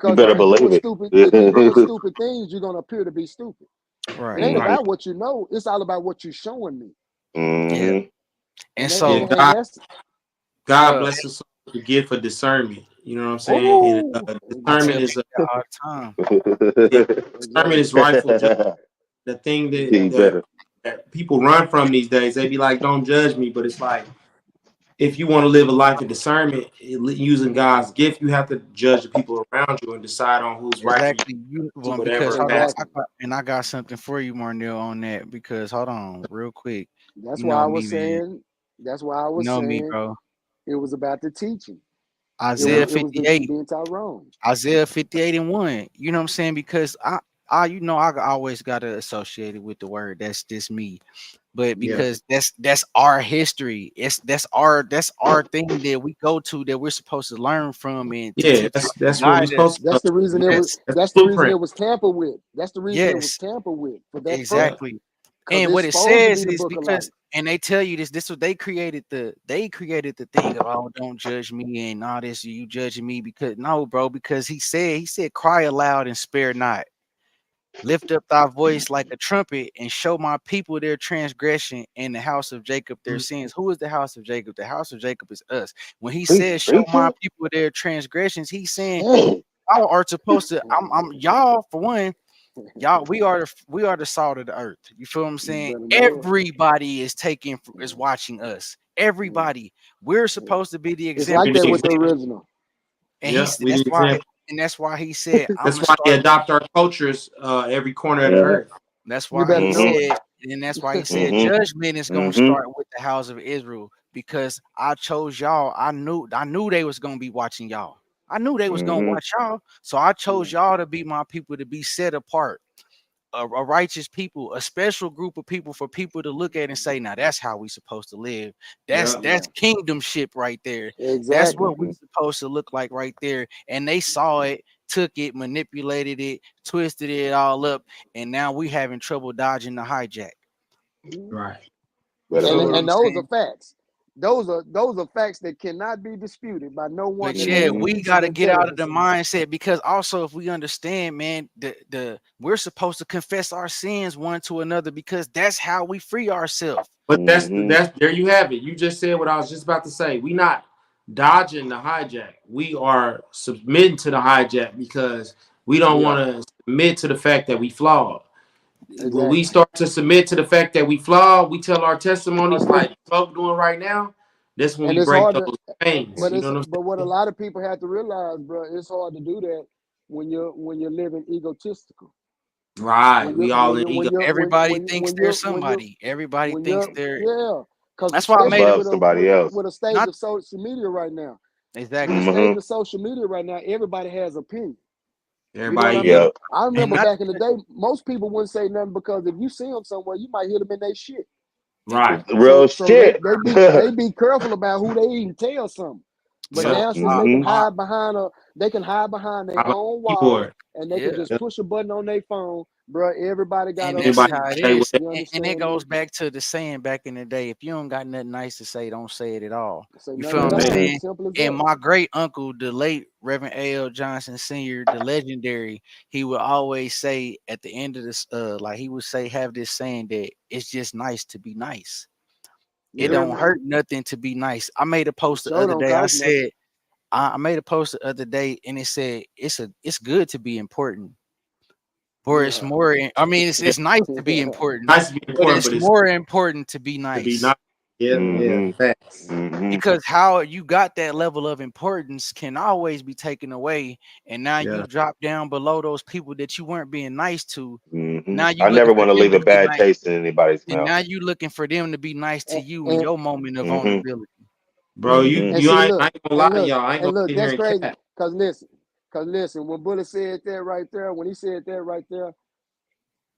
Speaker 3: You
Speaker 4: Because
Speaker 3: better
Speaker 1: right,
Speaker 3: believe it.
Speaker 4: if you're doing stupid things, you're gonna appear to be stupid. It
Speaker 1: right,
Speaker 4: ain't
Speaker 2: Right.
Speaker 3: Mm-hmm.
Speaker 4: about what you know, it's all about what you're showing me.
Speaker 1: yeah.
Speaker 3: Mm-hmm.
Speaker 1: And
Speaker 2: Yeah,
Speaker 1: so,
Speaker 2: God
Speaker 1: uh,
Speaker 2: bless us with the gift of discernment. You know what I'm saying? And
Speaker 1: oh, I tell
Speaker 2: discernment
Speaker 4: Exactly.
Speaker 1: people
Speaker 2: is
Speaker 1: that all the time.
Speaker 2: yeah, discernment
Speaker 4: Exactly.
Speaker 2: is rightful judgment. The thing
Speaker 3: You
Speaker 4: Exactly.
Speaker 3: better.
Speaker 2: that people run from these days, they be like, "Don't judge me," but it's like if you want to live a life of discernment using God's gift, you have to judge the people around you and decide on who's right for you
Speaker 1: Exactly. You
Speaker 2: to
Speaker 1: well, because
Speaker 2: whatever
Speaker 1: hold on,
Speaker 2: path.
Speaker 4: Exactly.
Speaker 1: I got something for you, Marnell, on that. Because hold on, real quick.
Speaker 4: That's
Speaker 1: You
Speaker 4: why
Speaker 1: know
Speaker 4: I
Speaker 1: me,
Speaker 4: was
Speaker 1: man.
Speaker 4: saying, that's why I
Speaker 1: You
Speaker 4: was
Speaker 1: know me,
Speaker 4: saying
Speaker 1: bro.
Speaker 4: it was about the teaching.
Speaker 1: Isaiah
Speaker 4: It was the
Speaker 1: 58.
Speaker 4: being taught wrong.
Speaker 1: Isaiah 58 and 1. You know what I'm saying? Because I always gotta associate it with the word. That's just me. But
Speaker 2: Yeah,
Speaker 1: because that's our history. That's our thing that we go to that we're supposed to learn from and to
Speaker 2: yeah,
Speaker 1: teach us and
Speaker 2: that's what we're
Speaker 1: guide us.
Speaker 2: supposed to.
Speaker 4: That's the reason it was
Speaker 1: Yes,
Speaker 2: That's
Speaker 4: that's
Speaker 2: the
Speaker 4: the reason
Speaker 2: blueprint.
Speaker 4: it was tampered with. That's the reason it was
Speaker 1: yes,
Speaker 4: tampered with for that
Speaker 2: Yeah,
Speaker 4: purpose.
Speaker 1: exactly.
Speaker 4: Because
Speaker 1: And
Speaker 4: it's
Speaker 1: what it
Speaker 4: supposed to
Speaker 1: says
Speaker 4: be the
Speaker 1: is
Speaker 4: book of life.
Speaker 1: because and they tell you this what they created the thing of, oh, don't judge me and all this, you judging me because no, bro, because he said cry aloud and spare not. Lift up thy voice like a trumpet and show my people their transgression and the house of Jacob their sins. Who is the house of Jacob? The house of Jacob is us. When he
Speaker 3: Preach,
Speaker 1: says show my
Speaker 3: preacher.
Speaker 1: people their transgressions, he's saying
Speaker 3: Dang.
Speaker 1: y'all are supposed to. I'm y'all for one. Y'all, we are the salt of the earth. You feel what I'm
Speaker 4: You
Speaker 1: saying?
Speaker 4: better know
Speaker 1: Everybody is
Speaker 4: it.
Speaker 1: watching us.
Speaker 4: Yeah.
Speaker 1: Everybody. We're
Speaker 4: Yeah.
Speaker 1: supposed to be the
Speaker 4: It's
Speaker 2: we
Speaker 4: like
Speaker 1: example.
Speaker 2: the
Speaker 4: that
Speaker 1: So
Speaker 4: with the
Speaker 2: example.
Speaker 4: original.
Speaker 1: and
Speaker 2: Yeah,
Speaker 1: he's
Speaker 2: we
Speaker 1: that's
Speaker 2: the
Speaker 1: why
Speaker 2: example.
Speaker 1: and that's why he said I'm
Speaker 2: That's
Speaker 1: gonna
Speaker 2: why they
Speaker 1: start.
Speaker 2: adopt our cultures every corner of the
Speaker 3: Mm-hmm.
Speaker 2: earth.
Speaker 1: That's
Speaker 4: You
Speaker 1: why he
Speaker 4: better
Speaker 3: Mm-hmm.
Speaker 4: know it.
Speaker 1: said, and that's why he said
Speaker 3: Mm-hmm.
Speaker 1: judgment is gonna
Speaker 3: Mm-hmm.
Speaker 1: start with the house of Israel because I chose y'all. I knew they was gonna be watching y'all. I knew they was gonna
Speaker 3: Mm-hmm.
Speaker 1: watch y'all. So I
Speaker 4: Yeah.
Speaker 1: chose y'all to be my people to be set apart. A righteous people, a special group of people for people to look at and say, now that's how we supposed to live. That's
Speaker 2: Yeah,
Speaker 1: that's
Speaker 4: Yeah.
Speaker 1: kingdomship right there. That's
Speaker 4: Exactly.
Speaker 1: what we
Speaker 3: Mm-hmm.
Speaker 1: supposed to look like right there. And they saw it, took it, manipulated it, twisted it all up, and now we having trouble dodging the hijack.
Speaker 4: Mhm.
Speaker 2: right. For
Speaker 3: Better
Speaker 1: You know
Speaker 4: And
Speaker 1: what
Speaker 2: sure.
Speaker 1: I'm
Speaker 4: and
Speaker 3: believe
Speaker 4: those are
Speaker 1: saying?
Speaker 4: facts. Those are facts that cannot be disputed by no one
Speaker 1: But
Speaker 4: that
Speaker 1: yeah,
Speaker 4: has
Speaker 3: it.
Speaker 4: any
Speaker 1: we
Speaker 4: decent
Speaker 1: got to get out of the
Speaker 4: intelligence.
Speaker 1: mindset because also if we understand, man, the we're supposed to confess our sins one to another because that's how we free ourselves.
Speaker 2: But
Speaker 3: Mm-hmm.
Speaker 2: that's there you have it. You just said what I was just about to say. We not dodging the hijack. We are submitting to the hijack because we don't
Speaker 4: Yeah.
Speaker 2: want to submit to the fact that we flawed. When we
Speaker 4: Exactly.
Speaker 2: start to submit to the fact that we flawed, we tell our testimonies like folk doing right now. That's when
Speaker 4: And
Speaker 2: we
Speaker 4: it's
Speaker 2: break
Speaker 4: hard to
Speaker 2: those chains. You know what I'm
Speaker 4: but what a
Speaker 2: saying?
Speaker 4: lot of people have to realize, bro, it's hard to do that when you're living egotistical.
Speaker 2: Right.
Speaker 4: When you
Speaker 2: We all
Speaker 4: when
Speaker 2: in
Speaker 4: you
Speaker 2: ego.
Speaker 1: Everybody thinks they're somebody. Everybody
Speaker 4: when
Speaker 1: thinks
Speaker 4: you're
Speaker 1: they're.
Speaker 4: yeah, because
Speaker 1: That's why I made
Speaker 4: especially
Speaker 1: a
Speaker 3: Above somebody else.
Speaker 4: with a stage
Speaker 1: not
Speaker 4: of social media right now, with a
Speaker 1: exactly,
Speaker 3: Mm-hmm.
Speaker 4: stage of social media right now, everybody has opinion. You know what
Speaker 2: Everybody
Speaker 4: I
Speaker 2: ego.
Speaker 4: mean?
Speaker 3: Yep.
Speaker 4: I
Speaker 1: and
Speaker 4: remember
Speaker 1: not
Speaker 4: back in the day, most people wouldn't say nothing because if you see them somewhere, you might hit them in their shit.
Speaker 2: Right.
Speaker 3: Real
Speaker 4: So
Speaker 3: shit.
Speaker 4: they be careful about who they even tell something. But
Speaker 2: Yep.
Speaker 1: so.
Speaker 4: now since
Speaker 3: Mm-hmm.
Speaker 4: they can hide behind
Speaker 2: How
Speaker 4: their
Speaker 2: about
Speaker 4: own wall
Speaker 2: keyboard?
Speaker 4: and they can
Speaker 1: Yeah,
Speaker 4: just push a button on their phone, bro. Everybody got
Speaker 1: and
Speaker 4: an
Speaker 1: that's
Speaker 2: Anybody
Speaker 4: opinion.
Speaker 1: how it
Speaker 2: say
Speaker 1: is.
Speaker 2: whatever.
Speaker 4: You
Speaker 1: And it
Speaker 4: understand me?
Speaker 1: goes back to the saying back in the day: if you don't got nothing nice to say, don't say it at all.
Speaker 4: Say
Speaker 1: You
Speaker 4: nothing
Speaker 1: feel
Speaker 4: at
Speaker 1: what I'm
Speaker 2: Say
Speaker 4: all.
Speaker 2: that.
Speaker 1: saying?
Speaker 4: Simple as
Speaker 1: And
Speaker 4: that.
Speaker 1: my great uncle, the late Reverend A.L. Johnson Sr., the legendary, he would always say at the end of this, like he would say, have this saying that it's just nice to be nice. It
Speaker 4: Yeah,
Speaker 1: don't
Speaker 2: Yeah.
Speaker 4: man.
Speaker 1: hurt nothing to be nice. I made a
Speaker 4: It
Speaker 1: post the
Speaker 4: sure
Speaker 1: other
Speaker 4: don't
Speaker 1: day. I
Speaker 4: cost nothing.
Speaker 1: said, I made a post the other day, and it said it's good to be important. Or it's
Speaker 4: Yeah.
Speaker 1: more, I mean, it's nice to be
Speaker 4: Yeah.
Speaker 1: important,
Speaker 2: Nice to be
Speaker 1: but
Speaker 2: important,
Speaker 1: it's
Speaker 2: but it's
Speaker 1: more important to be
Speaker 2: to be
Speaker 1: nice.
Speaker 2: not. Yeah.
Speaker 3: Mm-hmm.
Speaker 2: Facts.
Speaker 3: Mm-hmm.
Speaker 1: because how you got that level of importance can always be taken away, and now you
Speaker 2: Yeah.
Speaker 1: drop down below those people that you weren't being nice to.
Speaker 3: Mm-hmm.
Speaker 1: Now you
Speaker 3: I never
Speaker 1: looking for
Speaker 3: want to
Speaker 1: them
Speaker 3: leave
Speaker 1: to
Speaker 3: a
Speaker 1: be
Speaker 3: bad
Speaker 1: nice,
Speaker 3: taste in anybody's
Speaker 1: and
Speaker 3: mouth.
Speaker 1: now you looking for them to be nice to
Speaker 4: And
Speaker 1: you in
Speaker 4: and,
Speaker 1: your moment of
Speaker 3: Mm-hmm.
Speaker 1: vulnerability.
Speaker 2: Bro, you
Speaker 3: Mm-hmm.
Speaker 4: and
Speaker 2: you
Speaker 4: see,
Speaker 2: I
Speaker 4: look,
Speaker 2: ain't gonna lie
Speaker 4: and
Speaker 2: to
Speaker 4: look,
Speaker 2: y'all. I ain't
Speaker 4: and
Speaker 2: gonna
Speaker 4: look.
Speaker 2: sit here
Speaker 4: That's
Speaker 2: and
Speaker 4: crazy.
Speaker 2: cap.
Speaker 4: Cause listen. When Bullet said that right there, when he said that right there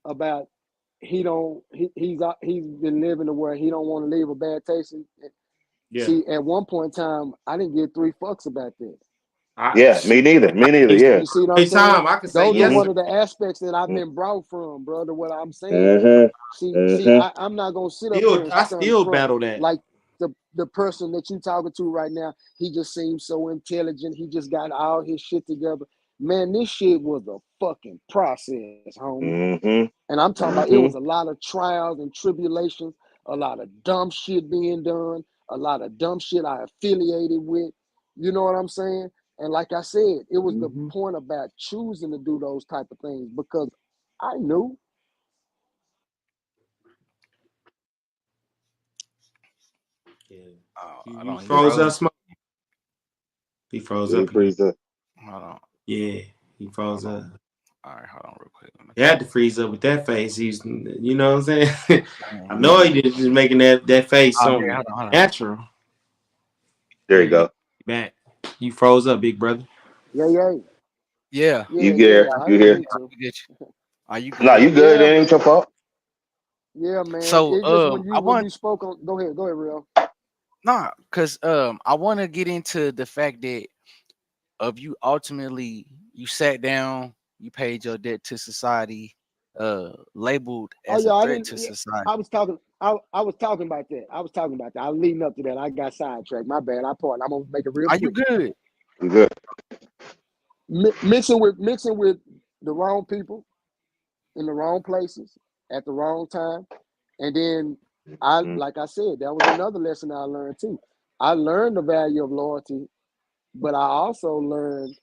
Speaker 4: about he's been living to where he don't want to leave a bad taste.
Speaker 2: Yeah.
Speaker 4: See, at one point in time, I didn't give three fucks about that.
Speaker 2: I
Speaker 3: Yeah, me neither. Me neither.
Speaker 2: you
Speaker 3: Yeah.
Speaker 4: You see what I'm
Speaker 2: say
Speaker 4: saying?
Speaker 2: time, I can say
Speaker 4: Those are
Speaker 2: yes.
Speaker 3: Mm-hmm.
Speaker 4: one of the aspects that I've been brought from, brother. What I'm saying.
Speaker 3: Mm-hmm.
Speaker 4: See,
Speaker 3: Mm-hmm.
Speaker 4: I'm not gonna sit up here
Speaker 2: Still
Speaker 4: and
Speaker 2: I
Speaker 4: stunt
Speaker 2: still
Speaker 4: front
Speaker 2: battle that.
Speaker 4: like the person that you talking to right now. He just seems so intelligent. He just got all his shit together. Man, this shit was a fucking process, homie.
Speaker 3: Mm-hmm.
Speaker 4: And I'm talking about it was a
Speaker 3: Mm-hmm.
Speaker 4: lot of trials and tribulations, a lot of dumb shit being done, a lot of dumb shit I affiliated with. You know what I'm saying? And like I said, it was the
Speaker 2: Mm-hmm.
Speaker 4: point about choosing to do those type of things because I knew.
Speaker 2: Yeah.
Speaker 1: Oh,
Speaker 2: You,
Speaker 1: I
Speaker 2: you
Speaker 1: don't. He
Speaker 2: froze
Speaker 4: Listen,
Speaker 2: up,
Speaker 1: froze.
Speaker 2: Smoke. He froze
Speaker 3: Yeah, he
Speaker 2: up again.
Speaker 3: freeze up.
Speaker 1: Hold on.
Speaker 2: Yeah, he
Speaker 1: Hold
Speaker 2: froze
Speaker 1: on.
Speaker 2: up.
Speaker 1: All right, hold on real quick. Let me
Speaker 2: He had to freeze up with that face. He's, you know what I'm saying? I
Speaker 1: dang.
Speaker 2: know he did just making that face
Speaker 1: Oh yeah,
Speaker 2: something
Speaker 1: hold on, hold on.
Speaker 2: natural.
Speaker 3: There you
Speaker 2: Yeah,
Speaker 3: go.
Speaker 2: back. You froze up, big brother.
Speaker 4: yeah,
Speaker 1: Yeah.
Speaker 3: You
Speaker 4: yeah.
Speaker 3: here?
Speaker 4: I
Speaker 3: You
Speaker 4: didn't
Speaker 3: here?
Speaker 4: mean to.
Speaker 1: You get you. Are you
Speaker 3: Nah,
Speaker 1: good?
Speaker 3: you good. It
Speaker 4: Yeah,
Speaker 3: ain't your
Speaker 4: man.
Speaker 3: fault.
Speaker 4: Yeah, man.
Speaker 1: So
Speaker 4: It's just
Speaker 1: I
Speaker 4: when
Speaker 1: want
Speaker 4: you spoke on. Go ahead, real.
Speaker 1: nah, cause I want to get into the fact that of you ultimately you sat down, you paid your debt to society, labeled
Speaker 4: Oh
Speaker 1: as
Speaker 4: yeah,
Speaker 1: a
Speaker 4: I
Speaker 1: threat
Speaker 4: didn't.
Speaker 1: to
Speaker 4: Yeah,
Speaker 1: society.
Speaker 4: I was talking. I was talking about that. I was talking about that. I was leading up to that. I got sidetracked. My bad. I'm gonna make it real
Speaker 1: Are you
Speaker 4: quick.
Speaker 1: good?
Speaker 3: You good.
Speaker 4: Mixing with the wrong people in the wrong places at the wrong time, and then I
Speaker 3: Mm-hmm.
Speaker 4: like I said, that was another lesson I learned too. I learned the value of loyalty, but I also learned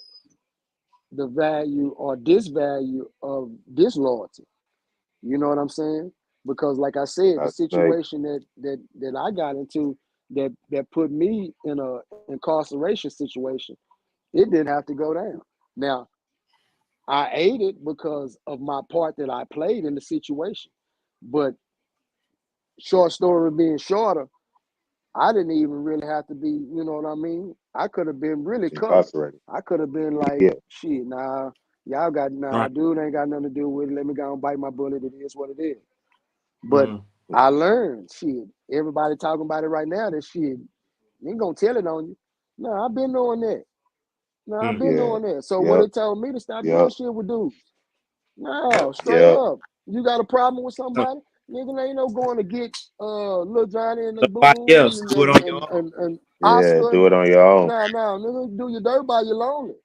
Speaker 4: the value or disvalue of disloyalty. You know what I'm saying? Because like I said, the
Speaker 3: I say.
Speaker 4: situation that I got into that put me in a incarceration situation, it didn't have to go down. Now, I ate it because of my part that I played in the situation. But short story being shorter, I didn't even really have to be, you know what I mean? I could have been really covered.
Speaker 3: Incarcerated.
Speaker 4: I could have been like,
Speaker 3: Yeah.
Speaker 4: shit, nah, y'all got nah,
Speaker 2: Right.
Speaker 4: dude ain't got nothing to do with it. Let me go and bite my bullet. It is what it is. But
Speaker 2: Mm.
Speaker 4: I learned shit. Everybody talking about it right now. That shit, they ain't gonna tell it on you. No, I've been knowing that. No, I've
Speaker 2: Mm.
Speaker 4: been
Speaker 3: Yeah.
Speaker 4: knowing that. So what
Speaker 3: Yep.
Speaker 4: it told me to stop doing
Speaker 3: Yep.
Speaker 4: shit with dudes. No, straight
Speaker 3: Yep.
Speaker 4: up. You got a problem with
Speaker 2: So,
Speaker 4: somebody? Nigga, ain't no going to get Lil Johnny and they
Speaker 2: somebody else
Speaker 4: boom
Speaker 2: do it on your own.
Speaker 4: and
Speaker 3: Yeah.
Speaker 4: Oscar.
Speaker 3: Do it on your own.
Speaker 4: Nah, nigga, do your dirt by your lonely.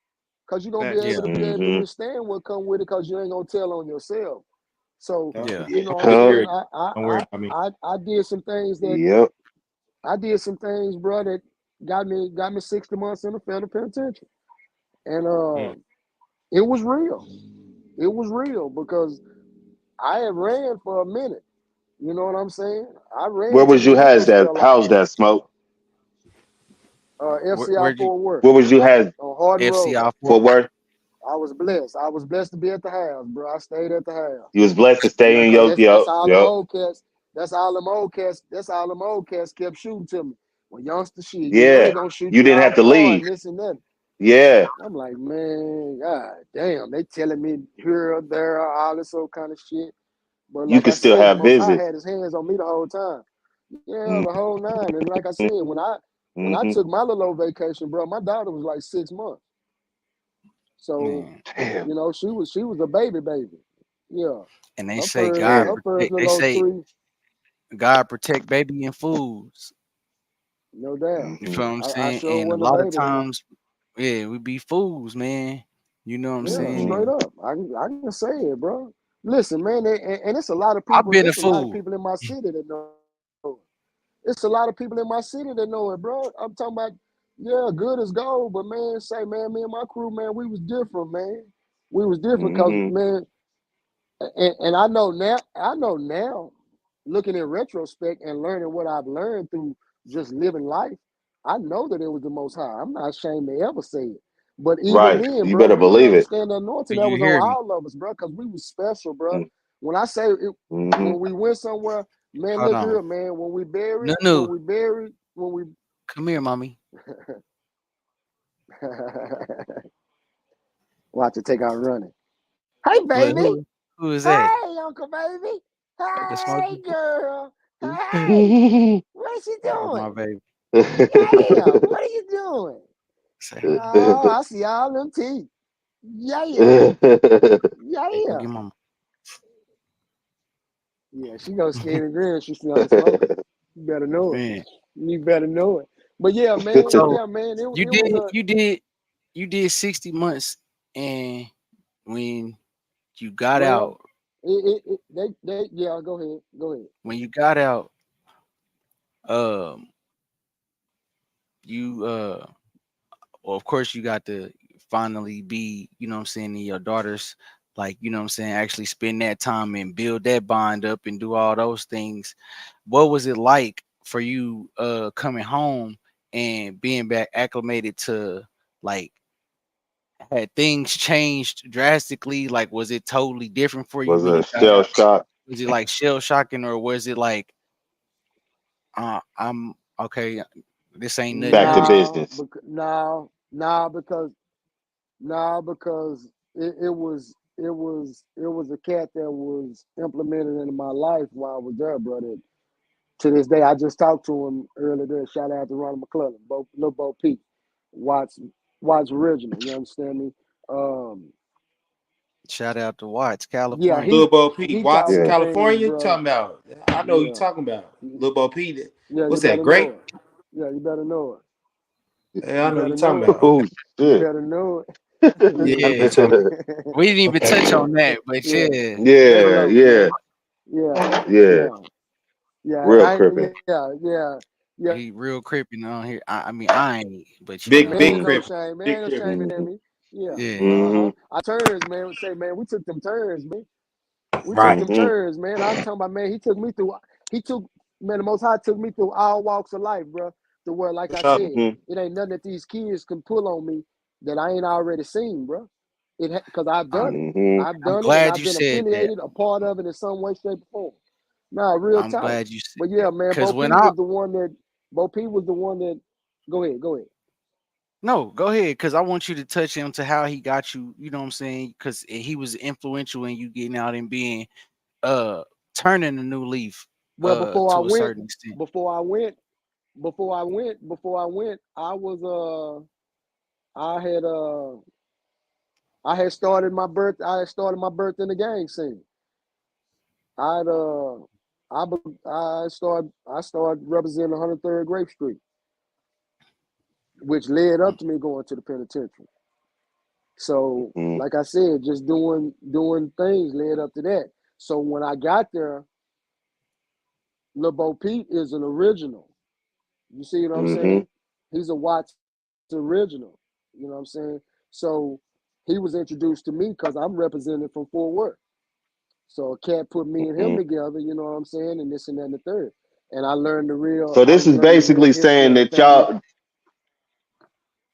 Speaker 4: Cause you're gonna be
Speaker 2: Facts.
Speaker 4: able
Speaker 1: Yeah,
Speaker 4: to be able to
Speaker 3: Mm-hmm.
Speaker 4: withstand what come with it because you ain't gonna tell on yourself. So,
Speaker 2: Yep.
Speaker 1: yeah,
Speaker 4: you know what I'm
Speaker 2: Take care
Speaker 3: Yep.
Speaker 2: of
Speaker 4: saying?
Speaker 2: you. Don't worry about me.
Speaker 4: I did some things that
Speaker 3: Yep.
Speaker 4: I did some things, bro, that got me 60 months in the federal penitentiary. And
Speaker 2: Mm.
Speaker 4: it was real. It was real because I had ran for a minute. You know what I'm saying? I
Speaker 3: Where
Speaker 4: ran till
Speaker 3: was
Speaker 4: the
Speaker 3: you has
Speaker 4: wheels
Speaker 3: that?
Speaker 4: fell off.
Speaker 3: How's that smoke?
Speaker 4: FCI
Speaker 1: where'd you
Speaker 4: Fort Worth
Speaker 3: Where was you has
Speaker 4: on Harden Road.
Speaker 1: FCI Fort
Speaker 3: Fort
Speaker 1: Worth?
Speaker 3: Worth?
Speaker 4: I was blessed. I was blessed to be at the house, bro. I stayed at the house.
Speaker 3: You was blessed to
Speaker 4: Yeah,
Speaker 3: stay in
Speaker 4: cause
Speaker 3: your
Speaker 4: that's
Speaker 3: yep.
Speaker 4: all them
Speaker 3: Yep.
Speaker 4: old cats. That's all them old cats. That's all them old cats kept shooting to me. Well, youngster, shit, you know they
Speaker 3: Yeah.
Speaker 4: gonna shoot
Speaker 3: You
Speaker 4: you
Speaker 3: didn't
Speaker 4: out
Speaker 3: have to
Speaker 4: far
Speaker 3: leave.
Speaker 4: and this and that.
Speaker 3: Yeah.
Speaker 4: I'm like, man, god damn, they telling me here or there, all this old kind of shit. But
Speaker 3: You
Speaker 4: like
Speaker 3: could
Speaker 4: I
Speaker 3: still
Speaker 4: said, the
Speaker 3: have
Speaker 4: Most High
Speaker 3: visits.
Speaker 4: had His hands on me the whole time. Yeah, the whole
Speaker 3: Mm-hmm.
Speaker 4: nine. And like I said, when I
Speaker 3: Mm-hmm.
Speaker 4: took my little old vacation, bro, my daughter was like 6 months. So,
Speaker 1: Man,
Speaker 3: Damn.
Speaker 4: she was a baby. Yeah,
Speaker 1: and they
Speaker 4: her
Speaker 1: say
Speaker 4: first
Speaker 1: God
Speaker 3: Damn.
Speaker 4: her first
Speaker 1: protect. They
Speaker 4: little old
Speaker 1: say
Speaker 4: three,
Speaker 1: God protect baby and fools.
Speaker 4: no doubt.
Speaker 1: You
Speaker 3: Mm-hmm.
Speaker 1: feel what I'm
Speaker 4: I
Speaker 1: saying?
Speaker 4: sure
Speaker 1: And a
Speaker 4: wasn't a
Speaker 1: lot of
Speaker 4: baby then.
Speaker 1: times, yeah, we be fools, man. You know what I'm
Speaker 4: Yeah,
Speaker 1: saying?
Speaker 3: Mm-hmm.
Speaker 4: straight
Speaker 1: And
Speaker 4: up. I can say it, bro. Listen, man, and it's a lot of
Speaker 1: I've
Speaker 4: people.
Speaker 1: been a
Speaker 4: It's a lot of
Speaker 1: fool.
Speaker 4: people in my city that know it. It's a lot of people in my city that know it, bro. I'm talking about, yeah, good as gold, but man, say, man, me and my crew, man, we was different, man. We was different because,
Speaker 3: Mm-hmm.
Speaker 4: man, and I know now. looking in retrospect and learning what I've learned through just living life, I know that it was the Most High. I'm not ashamed to ever say it. But even
Speaker 3: Right.
Speaker 4: then,
Speaker 3: You
Speaker 4: bro,
Speaker 3: better
Speaker 4: we didn't
Speaker 3: believe it.
Speaker 4: understand the anointing that
Speaker 1: You
Speaker 4: was on
Speaker 1: hear me?
Speaker 4: all of us, bro, because we was special, bro. When I say it,
Speaker 3: Mm-hmm.
Speaker 4: when we went somewhere, man,
Speaker 1: Hold
Speaker 4: look
Speaker 1: on.
Speaker 4: here, man.
Speaker 1: No.
Speaker 4: When we
Speaker 1: Come here, mommy.
Speaker 4: watch it take out running. Hey,
Speaker 1: What?
Speaker 4: baby.
Speaker 1: Who is that?
Speaker 4: Hey, Uncle Baby.
Speaker 1: The
Speaker 4: Hey,
Speaker 1: Smokey?
Speaker 4: girl. Hey,
Speaker 3: Mm-hmm.
Speaker 4: what is she
Speaker 1: That's my
Speaker 4: doing?
Speaker 1: baby.
Speaker 4: Yeah, what are you doing?
Speaker 1: Say hi.
Speaker 4: Oh, I see all them teeth. Yeah,
Speaker 1: Hey, go
Speaker 4: yeah.
Speaker 1: get mama.
Speaker 4: Yeah, she gonna skate and grin. She smell the smoke. You better know it.
Speaker 1: Man.
Speaker 4: You better know it. But
Speaker 1: So
Speaker 4: yeah, man.
Speaker 1: you
Speaker 4: It was
Speaker 1: did
Speaker 4: a
Speaker 1: you did you did 60 months, and when you got
Speaker 4: well.
Speaker 1: out,
Speaker 4: They yeah. Go ahead.
Speaker 1: when you got out, um you well, of course you got to finally be, you know what I'm saying, in your daughter's, like, you know what I'm saying, actually spend that time and build that bond up and do all those things. What was it like for you coming home and being back acclimated to, like, had things changed drastically? Like, was it totally different for you
Speaker 3: Was
Speaker 1: when
Speaker 3: a
Speaker 1: you got
Speaker 3: shell
Speaker 1: out?
Speaker 3: shock.
Speaker 1: Was it like shell shocking, or was it like, I'm okay, this ain't nothing
Speaker 3: Back to
Speaker 1: else?
Speaker 3: business.
Speaker 4: Because it was a cat that was implemented into my life while I was there, brother. To this day, I just talked to him earlier today. Shout out to Ronald McClellan, Lil Bo Peep, Watts, Watts original. You understand me? Um,
Speaker 1: Shout out to Watts,
Speaker 4: yeah,
Speaker 1: California.
Speaker 2: Lil Bo Peep,
Speaker 4: he taught
Speaker 2: Watts,
Speaker 4: me
Speaker 3: Yeah.
Speaker 4: things,
Speaker 2: California.
Speaker 4: bro.
Speaker 2: Talking about. I know who you
Speaker 4: Yeah,
Speaker 2: talking about. Lil Bo Peep.
Speaker 4: yeah, you
Speaker 2: What's that?
Speaker 4: better
Speaker 2: Great.
Speaker 4: know it. Yeah, you better know it.
Speaker 2: Yeah, I
Speaker 4: You
Speaker 2: know who you
Speaker 4: better
Speaker 2: talking
Speaker 4: know it.
Speaker 2: about. Okay.
Speaker 3: Oh
Speaker 4: You
Speaker 3: shit.
Speaker 4: better know
Speaker 2: Yeah, I know who
Speaker 1: Yeah,
Speaker 2: you talking
Speaker 1: we didn't even touch
Speaker 2: about.
Speaker 1: on that, but
Speaker 4: yeah,
Speaker 1: yeah,
Speaker 4: let me
Speaker 3: Yeah,
Speaker 4: know.
Speaker 3: yeah,
Speaker 4: Yeah, yeah,
Speaker 3: yeah.
Speaker 4: yeah, yeah.
Speaker 3: Real crippin'.
Speaker 4: Yeah.
Speaker 1: he real creeping on here. I mean, I ain't, but you
Speaker 2: Big,
Speaker 1: know,
Speaker 4: Man,
Speaker 2: big
Speaker 4: ain't
Speaker 1: yeah,
Speaker 4: no
Speaker 2: crib.
Speaker 4: shame. Man,
Speaker 2: Big
Speaker 4: ain't no
Speaker 2: crib.
Speaker 4: shame in
Speaker 3: Mm-hmm.
Speaker 4: that, me. Yeah.
Speaker 1: yeah.
Speaker 3: Mm-hmm.
Speaker 4: Our turns, man. Say, man, we took them turns, man. We took
Speaker 2: Right.
Speaker 4: them
Speaker 3: Mm-hmm.
Speaker 4: turns, man. I'm talking about, man. He took, man. The Most High took me through all walks of life, bro. To where, like
Speaker 2: For
Speaker 4: I
Speaker 2: sure.
Speaker 4: said,
Speaker 3: Mm-hmm.
Speaker 4: it ain't nothing that these kids can pull on me that I ain't already seen, bro. Because
Speaker 1: I,
Speaker 3: Mm-hmm.
Speaker 4: I've
Speaker 1: I'm
Speaker 4: done it, and
Speaker 1: glad
Speaker 4: I've
Speaker 1: you
Speaker 4: been
Speaker 1: said that.
Speaker 4: affiliated, a part of it in some way, shape, or form. Nah, real
Speaker 1: I'm
Speaker 4: talk.
Speaker 1: glad you said
Speaker 4: But
Speaker 1: that,
Speaker 4: yeah, man,
Speaker 1: because
Speaker 4: Bo
Speaker 1: when
Speaker 4: P
Speaker 1: I
Speaker 4: was the one that. Bo P was the one that. Go ahead.
Speaker 1: no, go ahead, because I want you to touch him to how he got you. You know what I'm saying? Because he was influential in you getting out and being uh turning a new leaf
Speaker 4: Well, before I
Speaker 1: to a
Speaker 4: went,
Speaker 1: certain extent.
Speaker 4: before I went, before I went, I was I had I had started my birth in the gang scene. I'd I started representing 103rd Grape Street, which led up to me going to the penitentiary. So,
Speaker 3: Mm-hmm.
Speaker 4: like I said, just doing things led up to that. So when I got there, Lil Bo Peep is an original. You see what I'm
Speaker 3: Mm-hmm.
Speaker 4: saying? He's a Watts original. You know what I'm saying? So he was introduced to me because I'm represented from Fort Worth. So a cat put me and him
Speaker 3: Mm-hmm.
Speaker 4: together, you know what I'm saying, and this and that and the third. And
Speaker 3: So
Speaker 4: I
Speaker 3: this is
Speaker 4: learned the real
Speaker 3: basically
Speaker 4: history
Speaker 3: saying
Speaker 4: of the
Speaker 3: that
Speaker 4: family.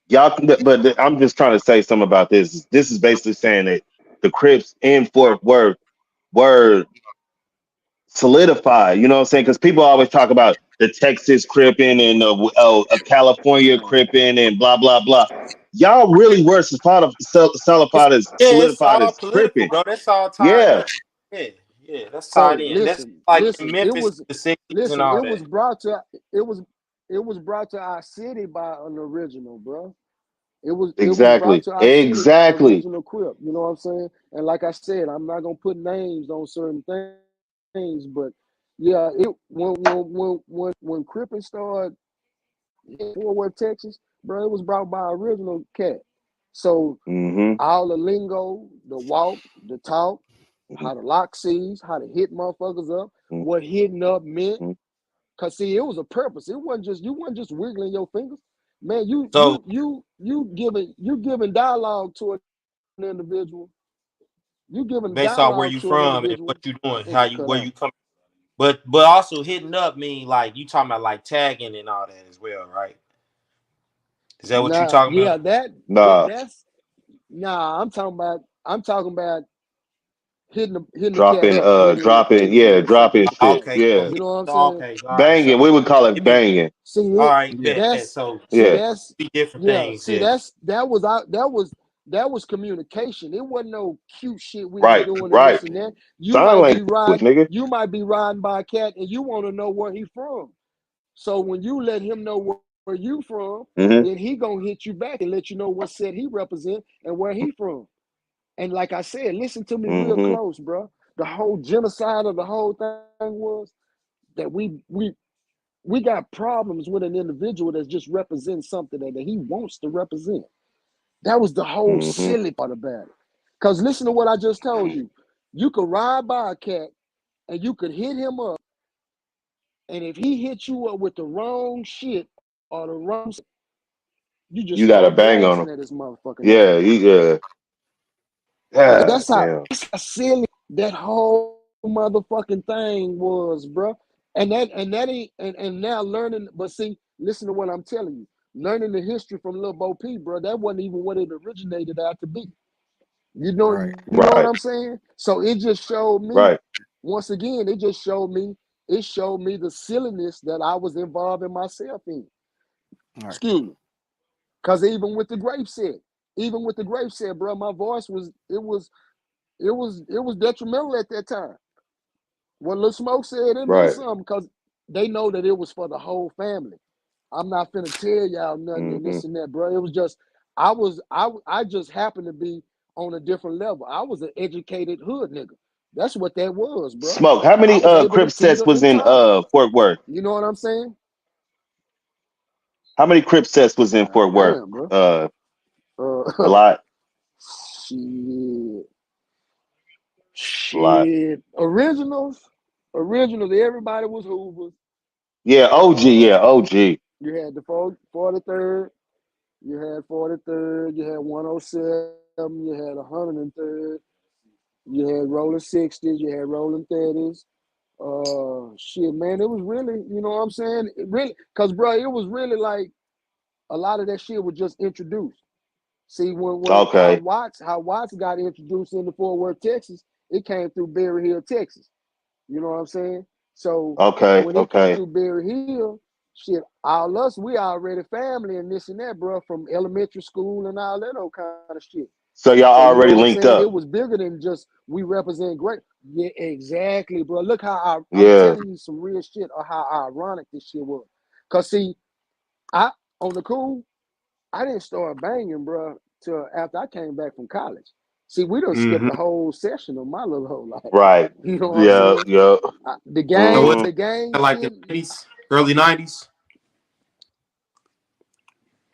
Speaker 3: y'all, but I'm just trying to say something about this. This is basically saying that the Crips in Fort Worth were solidified. You know what I'm saying? Because people always talk about the Texas Crippin' and a California
Speaker 4: Man,
Speaker 3: Crippin' and blah blah blah. Y'all really were
Speaker 2: It's, yeah, it's
Speaker 3: solidified
Speaker 2: all
Speaker 3: as
Speaker 2: political,
Speaker 3: Crippin'.
Speaker 2: bro. That's all tied in.
Speaker 3: Yeah,
Speaker 2: Yeah, yeah, that's tied
Speaker 4: so
Speaker 2: in. That's
Speaker 4: listen,
Speaker 2: like in
Speaker 4: listen,
Speaker 2: Memphis, the '60s and
Speaker 4: listen,
Speaker 2: all that.
Speaker 4: it was it was brought to our city by an original, bro. It was brought
Speaker 3: exactly,
Speaker 4: to our city by an
Speaker 3: exactly.
Speaker 4: original Crip. You know what I'm saying? And like I said, I'm not gonna put names on certain things, but yeah, it when Crippin started in Fort Worth, Texas, bro, it was brought by original cat. So
Speaker 3: Mm-hmm.
Speaker 4: all the lingo, the walk, the talk,
Speaker 3: Mm-hmm.
Speaker 4: how to lock C's, how to hit motherfuckers up, what hitting up meant.
Speaker 3: Mm-hmm.
Speaker 4: Cause see, it was a purpose. It wasn't just you wasn't just wiggling your fingers. Man,
Speaker 2: So
Speaker 4: you giving dialogue to an individual. You giving
Speaker 2: based on where
Speaker 4: dialogue
Speaker 2: you
Speaker 4: to an
Speaker 2: from and
Speaker 4: individual.
Speaker 2: what you doing,
Speaker 4: It got cut
Speaker 2: where
Speaker 4: out.
Speaker 2: you coming. But also hitting up mean like you talking about like tagging and all that as well, right? Is that what you
Speaker 4: Nah,
Speaker 2: talking
Speaker 4: yeah,
Speaker 2: about?
Speaker 3: Nah,
Speaker 4: that's nah. I'm talking about hitting the cat
Speaker 3: dropping,
Speaker 4: up
Speaker 3: dropping,
Speaker 4: in
Speaker 3: yeah,
Speaker 4: the phone.
Speaker 3: dropping shit.
Speaker 2: Okay, so
Speaker 3: Yeah,
Speaker 4: You
Speaker 2: hit,
Speaker 4: know what I'm saying?
Speaker 2: okay, all right.
Speaker 3: banging.
Speaker 2: So
Speaker 3: We would call it
Speaker 2: it be
Speaker 3: banging.
Speaker 4: See
Speaker 2: all
Speaker 4: it.
Speaker 2: right, bet.
Speaker 3: Yeah,
Speaker 4: That's
Speaker 2: So
Speaker 4: see
Speaker 3: yeah,
Speaker 4: that's
Speaker 2: be different
Speaker 4: yeah.
Speaker 2: things,
Speaker 4: See
Speaker 2: yeah.
Speaker 4: that was communication. It wasn't no cute shit we was
Speaker 3: right,
Speaker 4: doing and
Speaker 3: right.
Speaker 4: this and that. You
Speaker 3: Sign
Speaker 4: might be
Speaker 3: language, nigga.
Speaker 4: riding by a cat and you want to know where he from. So when you let him know where you from,
Speaker 3: Mm-hmm,
Speaker 4: then he gonna hit you back and let you know what set he represent and where he from. And like I said, listen to me real
Speaker 3: mm-hmm,
Speaker 4: close, bro. The whole genocide of the whole thing was that we got problems with an individual that just represents something that he wants to represent. That was the whole
Speaker 3: mm-hmm.
Speaker 4: silly part about it. Because listen to what I just told you. You could ride by a cat and you could hit him up, and if he hit you up with the wrong shit or the wrong, you just
Speaker 3: You got to
Speaker 4: start
Speaker 3: bang on
Speaker 4: blasting
Speaker 3: them.
Speaker 4: at his motherfucking ass.
Speaker 3: Yeah, yeah. God damn.
Speaker 4: That's how silly that whole motherfucking thing was, bro. And that ain't and now learning, but see, listen to what I'm telling you. Learning the history from Lil Bo P, bro, that wasn't even what it originated out to be.
Speaker 1: Right.
Speaker 4: You know what
Speaker 3: Right,
Speaker 4: I'm saying? So it just showed me,
Speaker 3: right,
Speaker 4: once again, it showed me the silliness that I was involving myself in.
Speaker 1: Right.
Speaker 4: Excuse me. Cause even with the grape set, bro, my voice was it was detrimental at that time. When Lil Smoke said it meant
Speaker 3: right.
Speaker 4: something because they know that it was for the whole family. I'm not finna tell y'all nothing and
Speaker 3: Mm-hmm.
Speaker 4: this and that, bro. It was just I just happened to be on a different level. I was an educated hood nigga. That's what that was, bro.
Speaker 3: Smoke. How
Speaker 4: I
Speaker 3: many
Speaker 4: was able to
Speaker 3: Crip
Speaker 4: teeter
Speaker 3: sets was
Speaker 4: and
Speaker 3: in
Speaker 4: totter.
Speaker 3: Fort Worth?
Speaker 4: You know what I'm saying?
Speaker 3: How many Crip sets was in
Speaker 4: God
Speaker 3: Fort Worth?
Speaker 4: damn, bro.
Speaker 3: A
Speaker 4: Uh,
Speaker 3: lot,
Speaker 4: shit,
Speaker 3: a lot.
Speaker 4: shit. Originals. Everybody was Hoovers.
Speaker 3: Yeah, OG. Yeah,
Speaker 4: Uh,
Speaker 3: OG.
Speaker 4: you had the 43rd. You had 43rd. You had 107. You had 103rd. You had rolling 60s. You had rolling 30s. Shit, man, it was really, you know what I'm saying? It really, cause bro, it was really like a lot of that shit was just introduced. See, when
Speaker 3: Okay,
Speaker 4: how Watts got introduced into Fort Worth, Texas, it came through Berry Hill, Texas. You know what I'm saying? So
Speaker 3: okay,
Speaker 4: when it come
Speaker 3: okay.
Speaker 4: through Berry Hill, shit, all us, we already family and this and that, bro, from elementary school and all that old kind of shit.
Speaker 3: So y'all
Speaker 4: So you know what
Speaker 3: already
Speaker 4: I'm
Speaker 3: linked
Speaker 4: saying? It
Speaker 3: up.
Speaker 4: was bigger than just we represent great. Yeah, exactly, bro. Look how I'm
Speaker 3: Yeah.
Speaker 4: telling you some real shit or how ironic this shit was. Cause see, I on the cool, I didn't start banging, bro, till after I came back from college. See, we done skipped
Speaker 2: Mm-hmm.
Speaker 4: the whole session of my little whole life.
Speaker 3: Right.
Speaker 4: You know what I'm
Speaker 3: Yeah.
Speaker 4: saying?
Speaker 3: Yeah.
Speaker 4: The
Speaker 2: So what's
Speaker 3: Mm-hmm.
Speaker 2: like the
Speaker 4: shit.
Speaker 2: 90s, early 90s?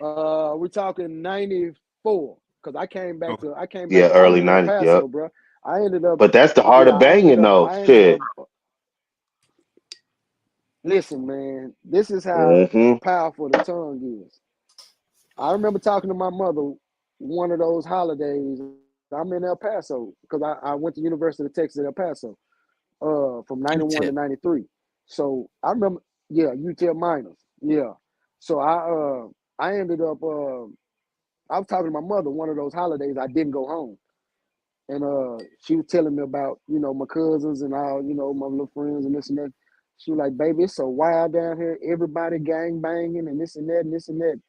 Speaker 4: We're talking 94. Cause
Speaker 2: Okay.
Speaker 4: I came back
Speaker 3: Yeah.
Speaker 4: I'm
Speaker 3: Early
Speaker 4: in El
Speaker 3: '90s. Yep.
Speaker 4: Paso, bro. I ended up
Speaker 3: But that's the heart
Speaker 4: yeah,
Speaker 3: of banging, though.
Speaker 4: I ended up
Speaker 3: Shit.
Speaker 4: listen, man, this is how
Speaker 3: Mm-hmm.
Speaker 4: powerful the tongue is. I remember talking to my mother one of those holidays. I'm in El Paso because I went to University of Texas at El Paso from 91 to
Speaker 1: Q-tip.
Speaker 4: 93. So I remember, yeah, UTEP minors. Yeah. So I ended up I was talking to my mother one of those holidays I didn't go home. And she was telling me about, my cousins and all, my little friends and this and that. She was like, baby, it's so wild down here. Everybody gang banging and this and that and this and that.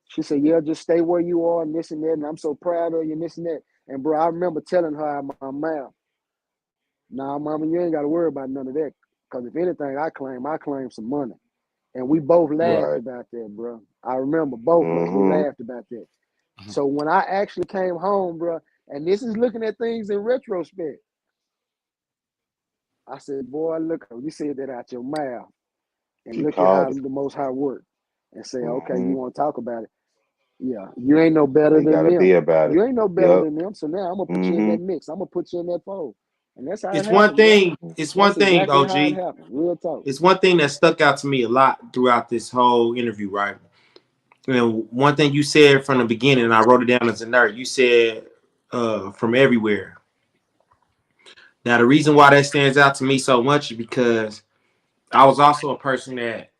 Speaker 4: She said, yeah, just stay where you are and this and that. And I'm so proud of you and this and that. And bro, I remember telling her out my mouth, nah, mama, you ain't got to worry about none of that. Because if anything, I claim some money. And we both laughed
Speaker 3: Right.
Speaker 4: about that, bro. I remember both of us, we
Speaker 3: Mm-hmm.
Speaker 4: laughed about that. So when I actually came home, bro, and this is looking at things in retrospect, I said, boy, look, you said that out your mouth. And
Speaker 3: You
Speaker 4: look at
Speaker 3: called
Speaker 4: how
Speaker 3: it.
Speaker 4: the Most High worked. And say, okay,
Speaker 3: Mm-hmm.
Speaker 4: you want to talk about it? Yeah, you ain't no better
Speaker 3: They
Speaker 4: than
Speaker 3: gotta be
Speaker 4: them.
Speaker 3: about it.
Speaker 4: You ain't no better
Speaker 3: Yep.
Speaker 4: than them. So now I'm gonna put you in
Speaker 3: Mm-hmm.
Speaker 4: that mix. I'm gonna put you in that fold. And that's how it
Speaker 2: It's one
Speaker 4: happened, bro.
Speaker 2: thing. It's one
Speaker 4: That's
Speaker 2: thing,
Speaker 4: exactly how it
Speaker 2: OG.
Speaker 4: happened. Real talk.
Speaker 2: It's one thing that stuck out to me a lot throughout this whole interview, right? One thing you said from the beginning, and I wrote it down as a nerd. You said from everywhere. Now, the reason why that stands out to me so much is because I was also a person that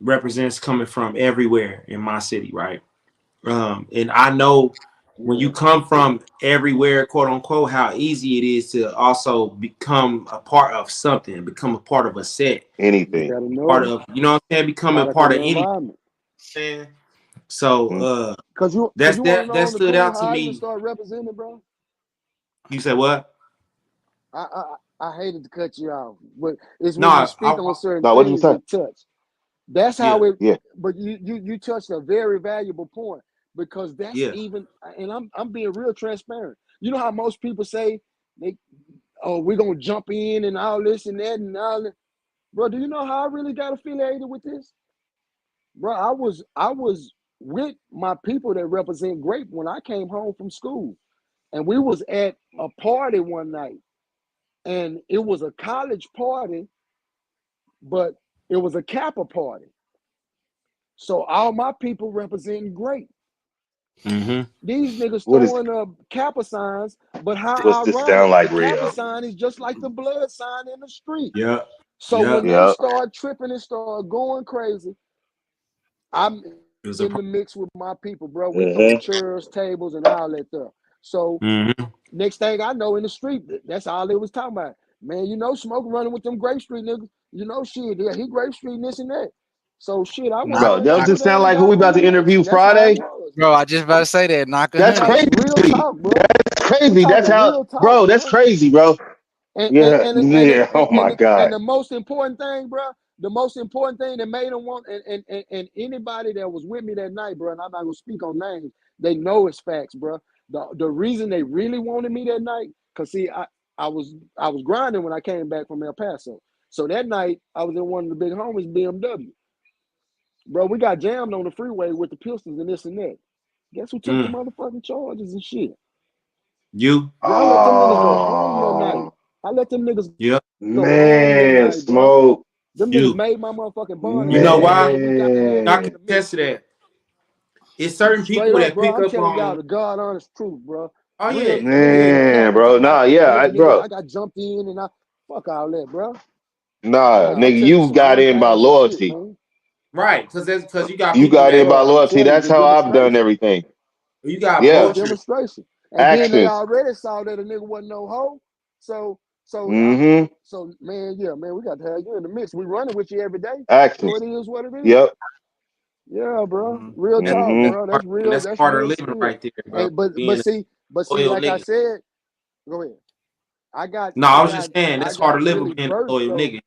Speaker 2: represents coming from everywhere in my city, right? And I know when
Speaker 4: Yeah,
Speaker 2: you come from everywhere, quote unquote, how easy it is to also become a part of something, become a part of a set,
Speaker 4: you
Speaker 3: Anything.
Speaker 4: gotta
Speaker 2: part
Speaker 4: know
Speaker 2: of, you know what I'm saying, becoming
Speaker 4: product of
Speaker 2: part
Speaker 4: the
Speaker 2: of anything.
Speaker 4: environment.
Speaker 2: Man. So
Speaker 3: Mhm.
Speaker 4: Cause you wanna
Speaker 2: that
Speaker 4: know the
Speaker 2: stood
Speaker 4: cool
Speaker 2: out
Speaker 4: how
Speaker 2: to
Speaker 4: I even
Speaker 2: me.
Speaker 4: started representing, bro.
Speaker 2: You said what?
Speaker 4: I hated to cut you off, but it's
Speaker 2: No,
Speaker 4: when you speak on certain
Speaker 3: No, what did you
Speaker 4: things
Speaker 3: say?
Speaker 4: it touch. That's
Speaker 2: yeah,
Speaker 4: how it.
Speaker 3: Yeah.
Speaker 4: But you touched a very valuable point because that's
Speaker 2: yeah.
Speaker 4: even, and I'm being real transparent. You know how most people say they, oh, we're gonna jump in and all this and that and all that. Bro, do you know how I really got affiliated with this? Bro, I was with my people that represent Grape when I came home from school, and we was at a party one night, and it was a college party, but it was a Kappa party. So all my people representing Grape.
Speaker 2: Mm-hmm.
Speaker 4: These niggas
Speaker 3: What is
Speaker 4: throwing up Kappa signs, but
Speaker 3: what's
Speaker 4: how
Speaker 3: this sound
Speaker 4: ironic. The
Speaker 3: like,
Speaker 4: Kappa
Speaker 3: Rio?
Speaker 4: sign is just like the blood sign in the street.
Speaker 2: Yep.
Speaker 4: So when
Speaker 2: Yep.
Speaker 4: they
Speaker 3: Yep.
Speaker 4: start tripping and start going crazy, I'm
Speaker 2: It was a
Speaker 4: in the mix with my people, bro. We throwing
Speaker 3: Mm-hmm.
Speaker 4: chairs, tables, and all that stuff. So
Speaker 2: mm-hmm.
Speaker 4: next thing I know in the street, that's all they was talking about. Man, you know, Smoke running with them Grape Street niggas. You know, shit, yeah, he Grape Street and this and that. So shit, I went
Speaker 1: Knock,
Speaker 3: Bro,
Speaker 4: on
Speaker 3: does
Speaker 1: knock,
Speaker 3: it
Speaker 4: over
Speaker 3: sound
Speaker 4: there and
Speaker 3: like who
Speaker 4: got
Speaker 3: we
Speaker 4: a
Speaker 3: about to interview
Speaker 4: reelection. That's how it
Speaker 3: Friday?
Speaker 4: was.
Speaker 1: bro. I just about to say that. Knock a
Speaker 3: That's
Speaker 1: hundred.
Speaker 4: Real
Speaker 3: crazy.
Speaker 4: talk, bro.
Speaker 3: That's
Speaker 4: We
Speaker 3: crazy. That's
Speaker 4: talking
Speaker 3: how,
Speaker 4: real talk,
Speaker 3: bro. That's
Speaker 4: bro.
Speaker 3: crazy, bro.
Speaker 4: And and
Speaker 3: Yeah.
Speaker 4: and and
Speaker 3: Yeah. Oh my
Speaker 4: and
Speaker 3: God.
Speaker 4: the most important thing, bro, the most important thing that made them want, and anybody that was with me that night, bro, and I'm not gonna speak on names, they know it's facts, bro. The reason they really wanted me that night, cause see, I was grinding when I came back from El Paso. So that night I was in one of the big homies BMW. Bro, we got jammed on the freeway with the pistols and this and that. Guess who took the
Speaker 2: Mm.
Speaker 4: motherfucking charges and shit?
Speaker 2: You.
Speaker 4: Bro, I let them niggas go home that night.
Speaker 3: Oh
Speaker 4: I let them niggas
Speaker 2: Yep.
Speaker 4: go home that
Speaker 3: man,
Speaker 4: night, bro.
Speaker 3: Smoke.
Speaker 4: Them niggas
Speaker 2: You.
Speaker 4: made my motherfucking bond
Speaker 2: You
Speaker 4: money
Speaker 2: know
Speaker 4: back,
Speaker 2: why?
Speaker 4: bro. We got to add
Speaker 2: I
Speaker 4: that
Speaker 2: can
Speaker 4: to
Speaker 3: Man.
Speaker 4: the
Speaker 2: attest
Speaker 4: mix,
Speaker 2: to
Speaker 4: bro.
Speaker 2: that. It's certain
Speaker 4: Straight
Speaker 2: people
Speaker 4: up,
Speaker 2: that
Speaker 4: bro.
Speaker 2: pick
Speaker 4: I'm
Speaker 2: up
Speaker 4: telling y'all
Speaker 2: on.
Speaker 4: the God honest truth, bro.
Speaker 2: Oh
Speaker 4: Real
Speaker 2: yeah.
Speaker 4: niggas
Speaker 2: Yeah.
Speaker 4: ain't
Speaker 3: Man,
Speaker 4: coming
Speaker 3: bro.
Speaker 4: talking
Speaker 3: Nah,
Speaker 4: about,
Speaker 3: yeah,
Speaker 4: yeah, nigga,
Speaker 3: bro.
Speaker 4: I got jumped in and I fuck all that, bro.
Speaker 3: Nah,
Speaker 4: Nah, I'm
Speaker 3: nigga,
Speaker 4: telling you
Speaker 3: you
Speaker 4: some
Speaker 3: got in by
Speaker 4: unbalanced shit,
Speaker 3: loyalty.
Speaker 4: man.
Speaker 2: Right. Because you got
Speaker 3: You
Speaker 2: people
Speaker 3: got in
Speaker 2: that
Speaker 3: by
Speaker 4: Bro, I'm
Speaker 3: loyalty.
Speaker 4: telling you,
Speaker 3: That's
Speaker 4: the
Speaker 3: how I've done
Speaker 4: demonstration.
Speaker 3: everything.
Speaker 2: you got
Speaker 4: The
Speaker 3: Yeah.
Speaker 2: vultures.
Speaker 4: demonstration. And then they
Speaker 3: Actions.
Speaker 4: already saw that a nigga wasn't no hoe. So so I
Speaker 3: Mm-hmm.
Speaker 4: so man, yeah, man, we got to have you in the mix. We running with you every day. So
Speaker 3: Actions.
Speaker 4: it is what it is.
Speaker 3: Yep.
Speaker 4: Yeah, bro.
Speaker 1: Mhm.
Speaker 4: Real
Speaker 2: That's
Speaker 4: talk,
Speaker 3: Mm-hmm.
Speaker 2: that's
Speaker 4: bro.
Speaker 2: part.
Speaker 4: That's
Speaker 2: And
Speaker 4: real.
Speaker 2: that's
Speaker 4: That's
Speaker 2: part of
Speaker 4: real
Speaker 2: living
Speaker 4: spill.
Speaker 2: right there, bro.
Speaker 4: And but
Speaker 2: Being a
Speaker 4: see,
Speaker 2: loyal
Speaker 4: like I
Speaker 2: nigga.
Speaker 4: said, go ahead. I got
Speaker 2: No,
Speaker 4: I
Speaker 2: I was
Speaker 4: got
Speaker 2: just saying
Speaker 4: I
Speaker 2: that's hard
Speaker 4: got
Speaker 2: to live
Speaker 4: really
Speaker 2: with being a
Speaker 4: burnt
Speaker 2: loyal
Speaker 4: though.
Speaker 2: nigga.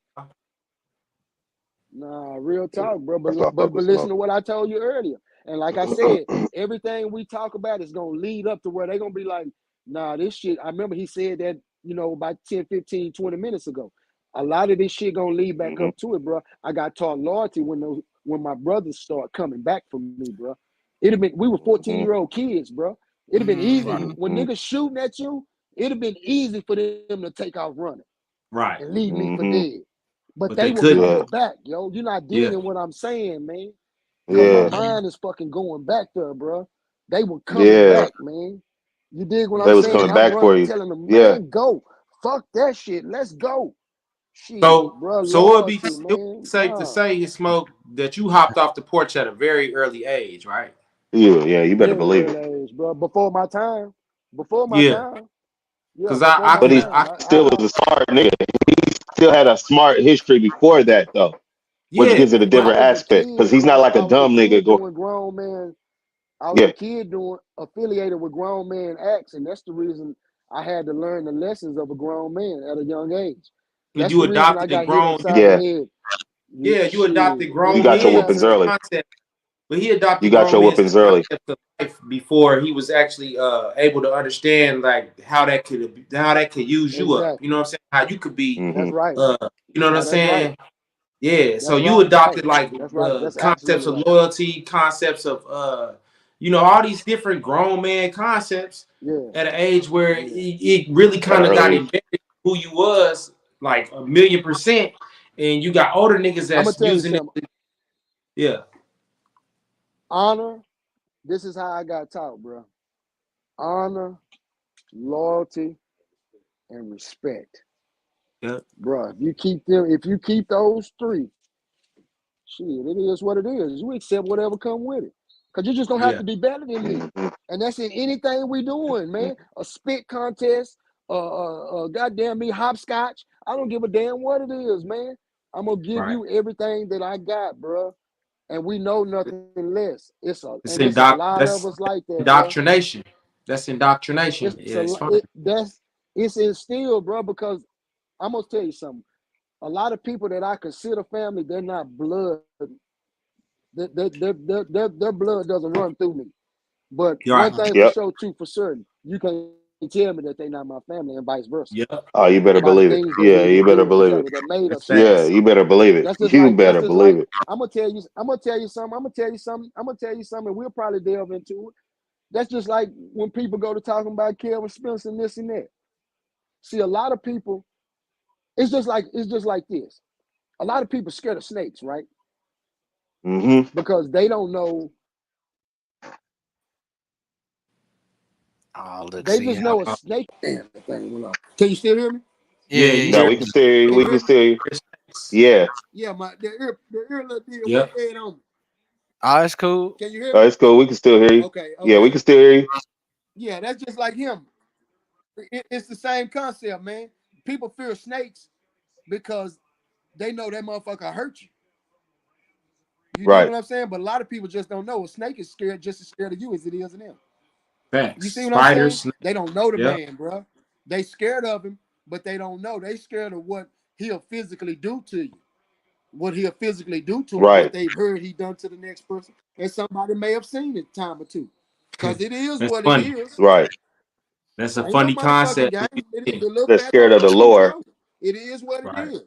Speaker 4: Nah, real talk, bro.
Speaker 3: That's why I fuck
Speaker 4: But
Speaker 3: with
Speaker 4: listen
Speaker 3: Smoke.
Speaker 4: to what I told you earlier. And like I said, everything we talk about is gonna lead up to where they're gonna be like, nah, this shit. I remember he said that, about 10, 15, 20 minutes ago. A lot of this shit gonna lead back
Speaker 3: Mm-hmm.
Speaker 4: up to it, bro. I got taught loyalty when my brothers start coming back for me, bro. It'd have been we were
Speaker 3: Mm-hmm.
Speaker 4: 14-year-old kids, bro. It'd have been easy
Speaker 1: Mhm.
Speaker 4: when
Speaker 3: Mm-hmm.
Speaker 4: niggas shooting at you. It'd have been easy for them to take off running
Speaker 2: Right.
Speaker 4: and leave me for
Speaker 3: Mm-hmm.
Speaker 4: dead. But
Speaker 2: But
Speaker 4: they
Speaker 2: they
Speaker 4: were
Speaker 2: couldn't.
Speaker 3: Yeah.
Speaker 4: coming back, yo. You're not
Speaker 2: Yeah.
Speaker 4: digging what I'm saying, man. Cause my
Speaker 3: Yeah.
Speaker 1: Mhm.
Speaker 4: mind is fucking going back there, bro. They were coming
Speaker 3: Yeah.
Speaker 4: back, man. You dig what
Speaker 3: They
Speaker 4: I'm
Speaker 3: was
Speaker 2: Mm-hmm.
Speaker 4: saying? And
Speaker 3: coming
Speaker 4: I'm
Speaker 3: back for
Speaker 4: running,
Speaker 3: you.
Speaker 4: telling them,
Speaker 3: Yeah.
Speaker 4: man, go. Fuck that shit. Let's go. Shit,
Speaker 2: So
Speaker 4: bro.
Speaker 2: so
Speaker 4: Loyalty,
Speaker 2: it would be
Speaker 4: man.
Speaker 2: safe to
Speaker 4: Nah.
Speaker 2: say, Smoke, that you hopped off the porch at a very early age, right?
Speaker 3: Yeah. Yeah. You better
Speaker 4: Very
Speaker 3: believe it.
Speaker 4: early age, bro. Before my time. Before my
Speaker 2: Yeah.
Speaker 4: time. Yeah,
Speaker 2: Cause
Speaker 4: before my
Speaker 3: But he
Speaker 4: time.
Speaker 2: I
Speaker 3: still was a smart nigga. He still had a smart history before that, though, which
Speaker 2: yeah,
Speaker 3: gives it a
Speaker 4: I
Speaker 2: but
Speaker 3: different
Speaker 4: was a
Speaker 3: aspect. Because
Speaker 4: kid.
Speaker 3: he's not like a
Speaker 4: I was a
Speaker 3: dumb nigga.
Speaker 4: kid
Speaker 3: Go.
Speaker 4: doing grown man. I was a
Speaker 3: Yeah.
Speaker 4: kid doing affiliated with grown man acts, and that's the reason I had to learn the lessons of a grown man at a young age. That's
Speaker 2: you
Speaker 4: the reason I
Speaker 2: adopted the
Speaker 4: got hit
Speaker 2: grown
Speaker 4: upside the
Speaker 3: Yeah.
Speaker 4: head.
Speaker 2: you adopted
Speaker 3: You
Speaker 2: grown
Speaker 3: got your
Speaker 4: I'm
Speaker 2: men's
Speaker 3: whoopings
Speaker 4: telling
Speaker 3: early.
Speaker 2: concept, but he
Speaker 3: You
Speaker 2: adopted
Speaker 3: got
Speaker 2: grown
Speaker 3: your
Speaker 2: men's
Speaker 3: whoopings early.
Speaker 2: concept of life before he was actually able to understand like how that could use you up. You
Speaker 4: exactly.
Speaker 2: know what I'm saying? How you could be
Speaker 3: Mm-hmm.
Speaker 4: That's right.
Speaker 2: you know what I'm
Speaker 4: Now that's right.
Speaker 2: saying? Yeah, so
Speaker 4: That's
Speaker 2: you
Speaker 4: right.
Speaker 2: adopted like
Speaker 4: That's right. That's
Speaker 2: concepts
Speaker 4: absolutely
Speaker 2: of
Speaker 4: right.
Speaker 2: loyalty, concepts of all these different grown man concepts
Speaker 4: Yeah.
Speaker 2: at an age where
Speaker 4: Yeah.
Speaker 2: it really
Speaker 3: At
Speaker 2: kind
Speaker 3: an
Speaker 2: of
Speaker 3: early
Speaker 2: got
Speaker 3: age.
Speaker 2: embedded who you was like 1,000,000%, and you got older niggas
Speaker 4: I'm gonna
Speaker 2: that's
Speaker 4: tell you
Speaker 2: using it.
Speaker 4: something.
Speaker 2: Yeah,
Speaker 4: Honor. This is how I got taught, bro. Honor, loyalty, and respect.
Speaker 2: Yep.
Speaker 4: bro. If you keep those three, shit, it is what it is. You accept whatever come with it. Cause you just don't have
Speaker 2: Yeah.
Speaker 4: to be better than me.
Speaker 3: Mhm.
Speaker 4: And that's in anything we doing, man. A spit contest, goddamn me hopscotch. I don't give a damn what it is, man. I'm gonna give
Speaker 2: Right.
Speaker 4: you everything that I got, bro. And we know nothing less.
Speaker 2: It's
Speaker 4: It's a lot of us
Speaker 2: that's
Speaker 4: like that, bro.
Speaker 2: indoctrination. That's indoctrination.
Speaker 4: It's
Speaker 2: Yeah, it's fine.
Speaker 4: it's instilled, bro. Because I'm gonna tell you something. A lot of people that I consider family, they're not blood. Their blood doesn't run through me. But
Speaker 2: You're
Speaker 4: one
Speaker 2: right.
Speaker 4: thing for
Speaker 3: Yep.
Speaker 4: sure, too, for certain, you can't tell me that they're not my family and vice versa.
Speaker 2: Yep.
Speaker 3: Oh, you better
Speaker 4: By the
Speaker 3: believe it.
Speaker 4: things that we
Speaker 3: Yeah,
Speaker 4: do
Speaker 3: you better
Speaker 4: with each
Speaker 3: believe
Speaker 4: other
Speaker 3: it.
Speaker 4: that made
Speaker 2: That's
Speaker 4: us family.
Speaker 3: Yeah,
Speaker 2: facts.
Speaker 3: you better believe it. You
Speaker 4: That's
Speaker 3: better
Speaker 4: just like
Speaker 3: believe it.
Speaker 4: I'm gonna tell you something. I'm gonna tell you something, and we'll probably delve into it. That's just like when people go to talking about Kelvin Spencer and this and that. See, a lot of people, it's just like this. A lot of people scared of snakes, right?
Speaker 3: Hmm.
Speaker 4: Because they don't know.
Speaker 1: Oh, look,
Speaker 4: They
Speaker 1: see
Speaker 4: just
Speaker 1: how.
Speaker 4: know a snake. Damn, that thing went off. Can you still hear me?
Speaker 1: Yeah,
Speaker 2: Yeah,
Speaker 1: yeah,
Speaker 2: you
Speaker 3: No,
Speaker 1: yeah.
Speaker 2: hear
Speaker 3: we can still hear you.
Speaker 4: Can
Speaker 3: We
Speaker 4: you
Speaker 3: can
Speaker 4: hear me?
Speaker 3: still hear you.
Speaker 2: this?
Speaker 3: Yeah.
Speaker 4: Yeah, the ear little did went
Speaker 2: Yep.
Speaker 4: dead on me.
Speaker 1: Oh, it's cool.
Speaker 4: Can you hear
Speaker 3: Oh,
Speaker 4: me?
Speaker 3: it's cool. We can still hear you.
Speaker 4: Okay,
Speaker 3: Yeah, we
Speaker 4: okay.
Speaker 3: can still hear you.
Speaker 4: Yeah, that's just like him. It's the same concept, man. People fear snakes because they know that motherfucker hurt you. You dig
Speaker 3: Right.
Speaker 4: what I'm saying? But a lot of people just don't know. A snake is scared, just as scared of you as it is of them.
Speaker 2: Facts.
Speaker 4: You see what I'm
Speaker 2: Spiders,
Speaker 4: saying?
Speaker 2: snakes.
Speaker 4: They don't know the
Speaker 2: Yep.
Speaker 4: man, bro. They scared of him, but they don't know. They scared of what he'll physically do to you. What he'll physically do to him, what
Speaker 3: Right.
Speaker 4: they've heard he done to the next person. And somebody may have seen it a time or two. Cause it is
Speaker 2: That's
Speaker 4: what it
Speaker 2: funny.
Speaker 4: is.
Speaker 3: Right.
Speaker 2: That's a
Speaker 4: Ain't no
Speaker 2: funny
Speaker 4: motherfucking
Speaker 2: concept.
Speaker 4: game. The little
Speaker 3: They're
Speaker 4: fat
Speaker 3: scared of the
Speaker 4: motherfucker keep
Speaker 3: lore.
Speaker 4: rolling. It is what it
Speaker 2: Right.
Speaker 4: is.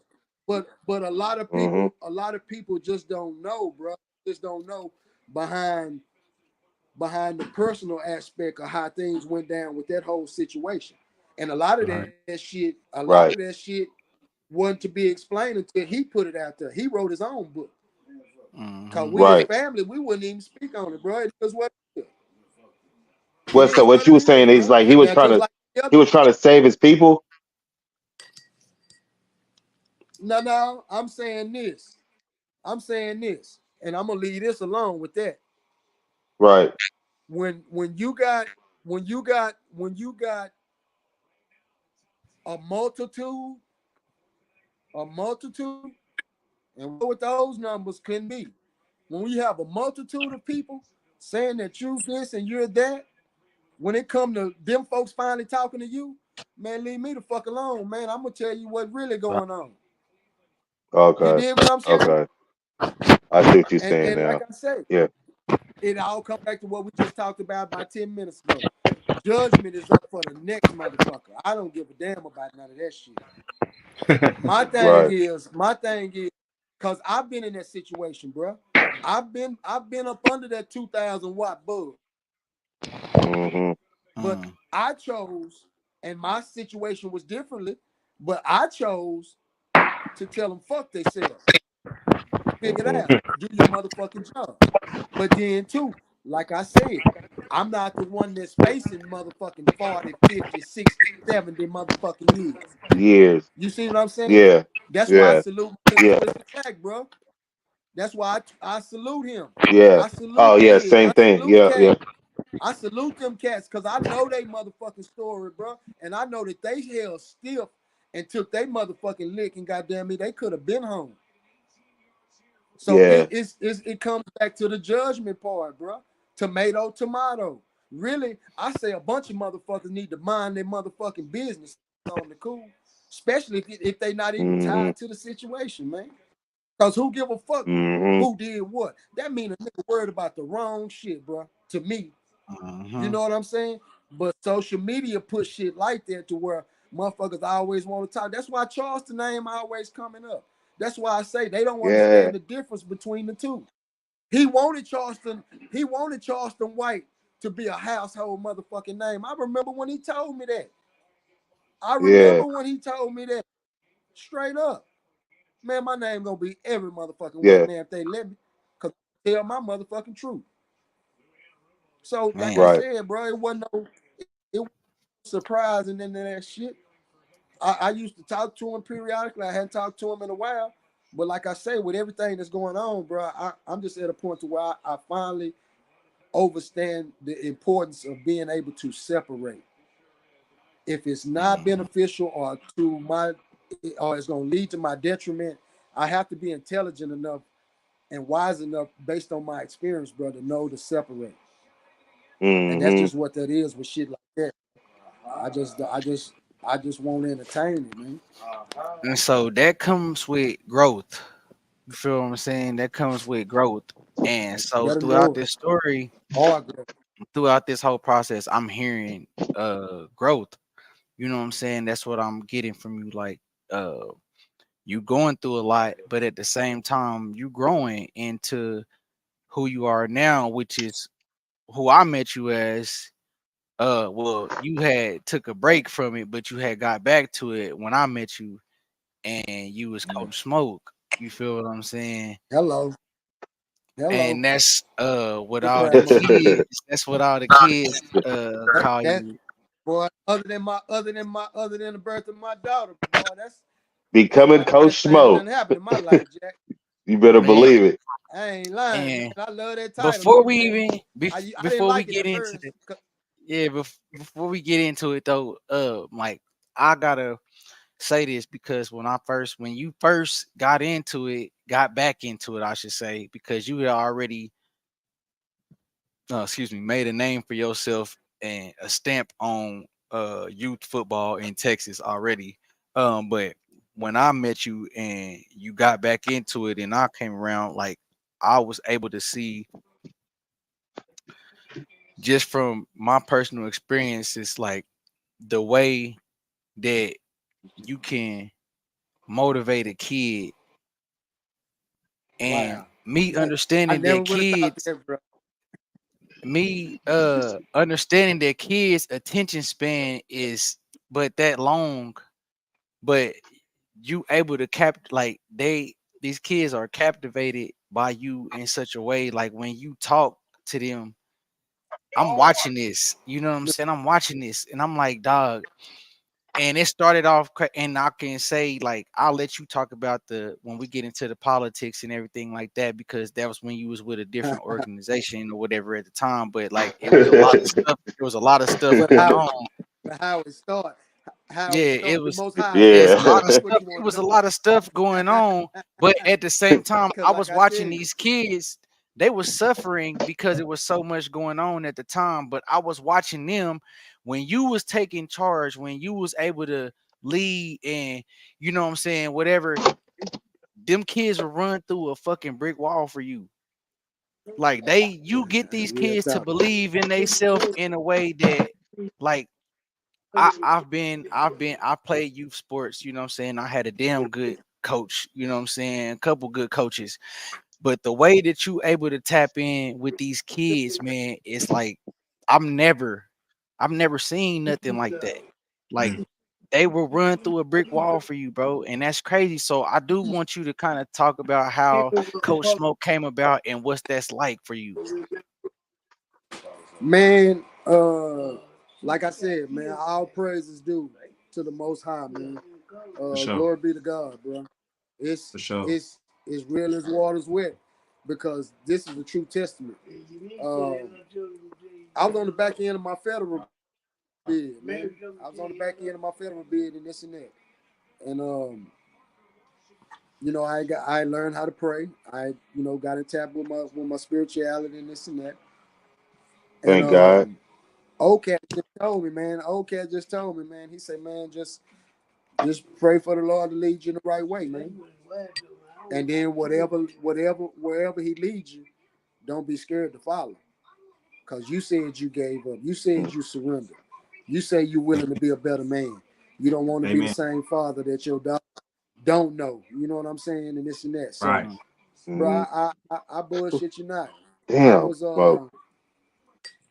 Speaker 4: But
Speaker 3: Hmm.
Speaker 4: a lot of people just don't know, bro. Just don't know behind behind the personal aspect of how things went down with that whole situation. And a lot of
Speaker 2: Right.
Speaker 3: Right.
Speaker 4: that shit wasn't to be explained until he put it out there. He wrote his own book. Cause
Speaker 1: Mm-hmm.
Speaker 4: we as
Speaker 3: Right.
Speaker 4: family, we wouldn't even speak on it, bro. It is what it is. It
Speaker 3: What so
Speaker 4: is
Speaker 3: what
Speaker 4: what
Speaker 3: you
Speaker 4: it
Speaker 3: were
Speaker 4: is,
Speaker 3: saying is
Speaker 4: bro.
Speaker 3: like
Speaker 4: Now just like the
Speaker 3: he
Speaker 4: other,
Speaker 3: was trying to save his people?
Speaker 4: no, I'm saying this. I'm saying this, and I'm gonna leave this alone with that.
Speaker 3: Right.
Speaker 4: When you got when you got a multitude, a multitude, and we know what those numbers can be. When we have a multitude of people saying that you this and you're that, when it come to them folks finally talking to you, man, leave me the fuck alone, man. I'm gonna tell you what's really
Speaker 1: Right.
Speaker 4: going on. You
Speaker 3: Okay.
Speaker 4: did what I'm saying?
Speaker 3: Okay. I see what you're saying
Speaker 4: And like
Speaker 3: now.
Speaker 4: I said,
Speaker 3: Yeah.
Speaker 4: it all comes back to what we just talked about 10 minutes ago. Judgment is up for the next motherfucker. I don't give a damn about none of that shit.
Speaker 3: Right.
Speaker 4: My thing is, cause I've been in that situation, bro. I've been up under that 2,000 watt bulb,
Speaker 3: Hmm.
Speaker 4: but
Speaker 1: Mm.
Speaker 4: I chose, and my situation was differently, but I chose to tell them fuck themselves. Figure it
Speaker 3: Hmm.
Speaker 4: out. Do your motherfucking job. But then too, like I said, I'm not the one that's facing motherfucking 40, 50, 60, 70 motherfucking years.
Speaker 3: Years.
Speaker 4: You see what I'm saying?
Speaker 3: Yeah.
Speaker 4: That's why I
Speaker 3: Yeah.
Speaker 4: salute my nigga
Speaker 3: Yeah.
Speaker 4: Twisted Jack, bro. That's why I salute him.
Speaker 3: Yeah.
Speaker 4: I salute
Speaker 3: Oh yeah,
Speaker 4: Big.
Speaker 3: same
Speaker 4: I
Speaker 3: thing.
Speaker 4: salute
Speaker 3: Yeah,
Speaker 4: Cat.
Speaker 3: yeah.
Speaker 4: I salute them cats because I know they motherfucking story, bro. And I know that they held stiff and took they motherfucking lick and goddamn me, they could have been home. So
Speaker 3: Yeah.
Speaker 4: it comes back to the judgment part, bro. Tomato, tomato. Really, I say a bunch of motherfuckers need to mind their motherfucking business on the cool, especially if they not even tied
Speaker 3: Hmm.
Speaker 4: to the situation, man. Cause who give a fuck
Speaker 3: Hmm.
Speaker 4: who did what? That mean a nigga worried about the wrong shit, bro. To me, you
Speaker 1: Mm-hmm.
Speaker 4: know what I'm saying? But social media put shit like that to where motherfuckers always want to talk. That's why Charleston name always coming up. That's why I say they don't
Speaker 3: Yeah.
Speaker 4: understand the difference between the two. He wanted Charleston, he wanted Charleston White to be a household motherfucking name. I remember when he told me that. I
Speaker 3: Yeah.
Speaker 4: remember when he told me that straight up. Man, my name gonna be every motherfucking way
Speaker 3: Yeah.
Speaker 4: now if they let me. Cause I tell my motherfucking truth. So like I
Speaker 1: Man.
Speaker 3: Right.
Speaker 4: said, bro, it wasn't no surprising into that shit. I used to talk to him periodically. I hadn't talked to him in a while. But like I say, with everything that's going on, bro, I'm just at a point to where I finally understand the importance of being able to separate. If it's not
Speaker 3: Mhm.
Speaker 4: beneficial or it's going to lead to my detriment, I have to be intelligent enough and wise enough based on my experience, bro, to know to separate. And that's
Speaker 3: Mhm.
Speaker 4: just what that is with shit like that. I just I just I just won't entertain it, man.
Speaker 1: And so that comes with growth. You feel what I'm saying? That comes with growth. And so
Speaker 4: Better
Speaker 1: throughout
Speaker 4: know it.
Speaker 1: this story,
Speaker 4: Hard growth.
Speaker 1: throughout this whole process, I'm hearing growth. You know what I'm saying? That's what I'm getting from you. Like you going through a lot, but at the same time, you growing into who you are now, which is who I met you as. Well, you had took a break from it, but you had got back to it when I met you, and you was
Speaker 4: Mm.
Speaker 1: Coach Smoke. You feel what I'm saying?
Speaker 4: Hello. Hello.
Speaker 1: And that's what
Speaker 4: Big
Speaker 1: all the
Speaker 4: crab motherfucker.
Speaker 1: kids. That's what all the kids call
Speaker 4: That
Speaker 1: you.
Speaker 4: boy, other than the birth of my daughter, boy, that's
Speaker 3: Becoming
Speaker 4: about the best
Speaker 3: Coach
Speaker 4: thing that
Speaker 3: Smoke.
Speaker 4: done happened in my life, Jack.
Speaker 3: You better
Speaker 1: Man,
Speaker 3: believe it.
Speaker 4: I ain't lying, man.
Speaker 1: and
Speaker 4: I love that title
Speaker 1: before
Speaker 4: too,
Speaker 1: we
Speaker 4: man.
Speaker 1: even
Speaker 4: I didn't
Speaker 1: before we
Speaker 4: like it
Speaker 1: get
Speaker 4: at
Speaker 1: into
Speaker 4: first.
Speaker 1: the yeah, before we get into it though, like I gotta say this because when you first got back into it, I should say, because you had already made a name for yourself and a stamp on youth football in Texas already. But when I met you and you got back into it and I came around, like I was able to see just from my personal experiences, like the way that you can motivate a kid and
Speaker 4: Wow.
Speaker 1: me
Speaker 4: That, I
Speaker 1: understanding
Speaker 4: never
Speaker 1: that
Speaker 4: would have thought
Speaker 1: kids
Speaker 4: that, bro.
Speaker 1: me understanding that kids attention span is but that long, but you able to like these kids are captivated by you in such a way, like when you talk to them, I'm watching this, you know what I'm saying, I'm watching this and I'm like, dog. And it started off and I can say, like, I'll let you talk about the when we get into the politics and everything like that, because that was when you was with a different organization or whatever at the time, but like it was a lot of stuff, there was a lot of stuff
Speaker 4: but
Speaker 1: going
Speaker 4: how
Speaker 1: on.
Speaker 4: but how it start? How it
Speaker 1: Yeah,
Speaker 4: start? The Most High
Speaker 1: it's
Speaker 4: start.
Speaker 1: a lot
Speaker 3: Yeah.
Speaker 1: of
Speaker 4: That's what
Speaker 1: stuff.
Speaker 4: you
Speaker 1: It
Speaker 4: want
Speaker 1: was
Speaker 4: to
Speaker 1: a
Speaker 4: know.
Speaker 1: lot of stuff going on, but at the same time,
Speaker 4: Because
Speaker 1: I
Speaker 4: like
Speaker 1: was
Speaker 4: I tell
Speaker 1: watching
Speaker 4: you,
Speaker 1: these kids. They were suffering because it was so much going on at the time. But I was watching them when you was taking charge, when you was able to lead, and you know what I'm saying, whatever. Them kids will run through a fucking brick wall for you. Like you get these
Speaker 4: real
Speaker 1: kids to
Speaker 4: talk.
Speaker 1: believe in themselves in a way that, like, I played youth sports, you know what I'm saying? I had a damn good coach, you know what I'm saying? A couple good coaches. But the way that you able to tap in with these kids, man, it's like I'm never I've never seen nothing like that. Like
Speaker 2: Mm.
Speaker 1: they will run through a brick wall for you, bro. And that's crazy. So I do want you to kind of talk about how Coach Smoke came about and what's that's like for you.
Speaker 4: Man, like I said, man, all praises due to the Most High, man.
Speaker 2: For sure.
Speaker 4: Glory be to God, bro. It's
Speaker 2: For sure.
Speaker 4: it's real as water's wet because this is a true testament. I was on the back end of my federal bid, man. I was on the back end of my federal bid and this and that, and I learned how to pray. I got in tap with my spirituality and this and that, and
Speaker 3: Thank God.
Speaker 4: OCAT just told me, man. OCAT just told me, man. He said, man, just pray for the Lord to lead you in the right way, man. And then wherever He leads you, don't be scared to follow, cause you said you gave up. You said you surrendered. You say you're willing to be a better man. You don't want to be the
Speaker 2: Amen.
Speaker 4: same father that your daughter don't know. You know what I'm saying? And this and that. So,
Speaker 2: Right.
Speaker 1: Mhm.
Speaker 4: bro,
Speaker 3: Mhm.
Speaker 4: I bullshit you not. I
Speaker 3: Damn,
Speaker 4: was
Speaker 3: Smoke.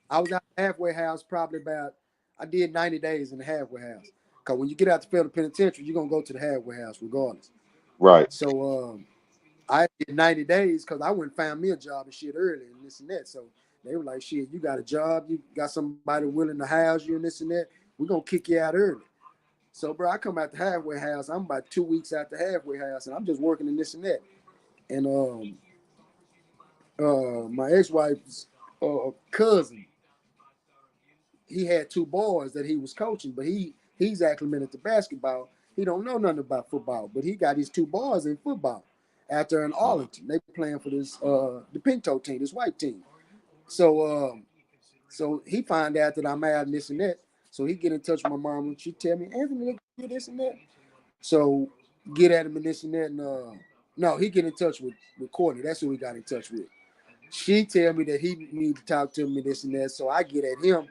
Speaker 4: I was out the halfway house probably about I did 90 days in the halfway house. Cause when you get out the federal penitentiary, you're gonna go to the halfway house regardless.
Speaker 3: Right.
Speaker 4: So I did 90 days because I went and found me a job and shit early and this and that. So they were like, shit, you got a job, you got somebody willing to house you and this and that. We're gonna kick you out early. So, bro, I come out the halfway house. I'm about 2 weeks out the halfway house, and I'm just working in this and that. And my ex-wife's cousin, he had two boys that he was coaching, but he's acclimated to basketball. He don't know nothing about football, but he got his two boys in football out there in Arlington. They playing for this the Pinto team, this white team. So he find out that I'm out and this and that. So he get in touch with my mom and she tell me, Anthony, look at this and that. So get at him and this and that. And no, he get in touch with Courtney. That's who he got in touch with. She tell me that he need to talk to me this and that. So I get at him.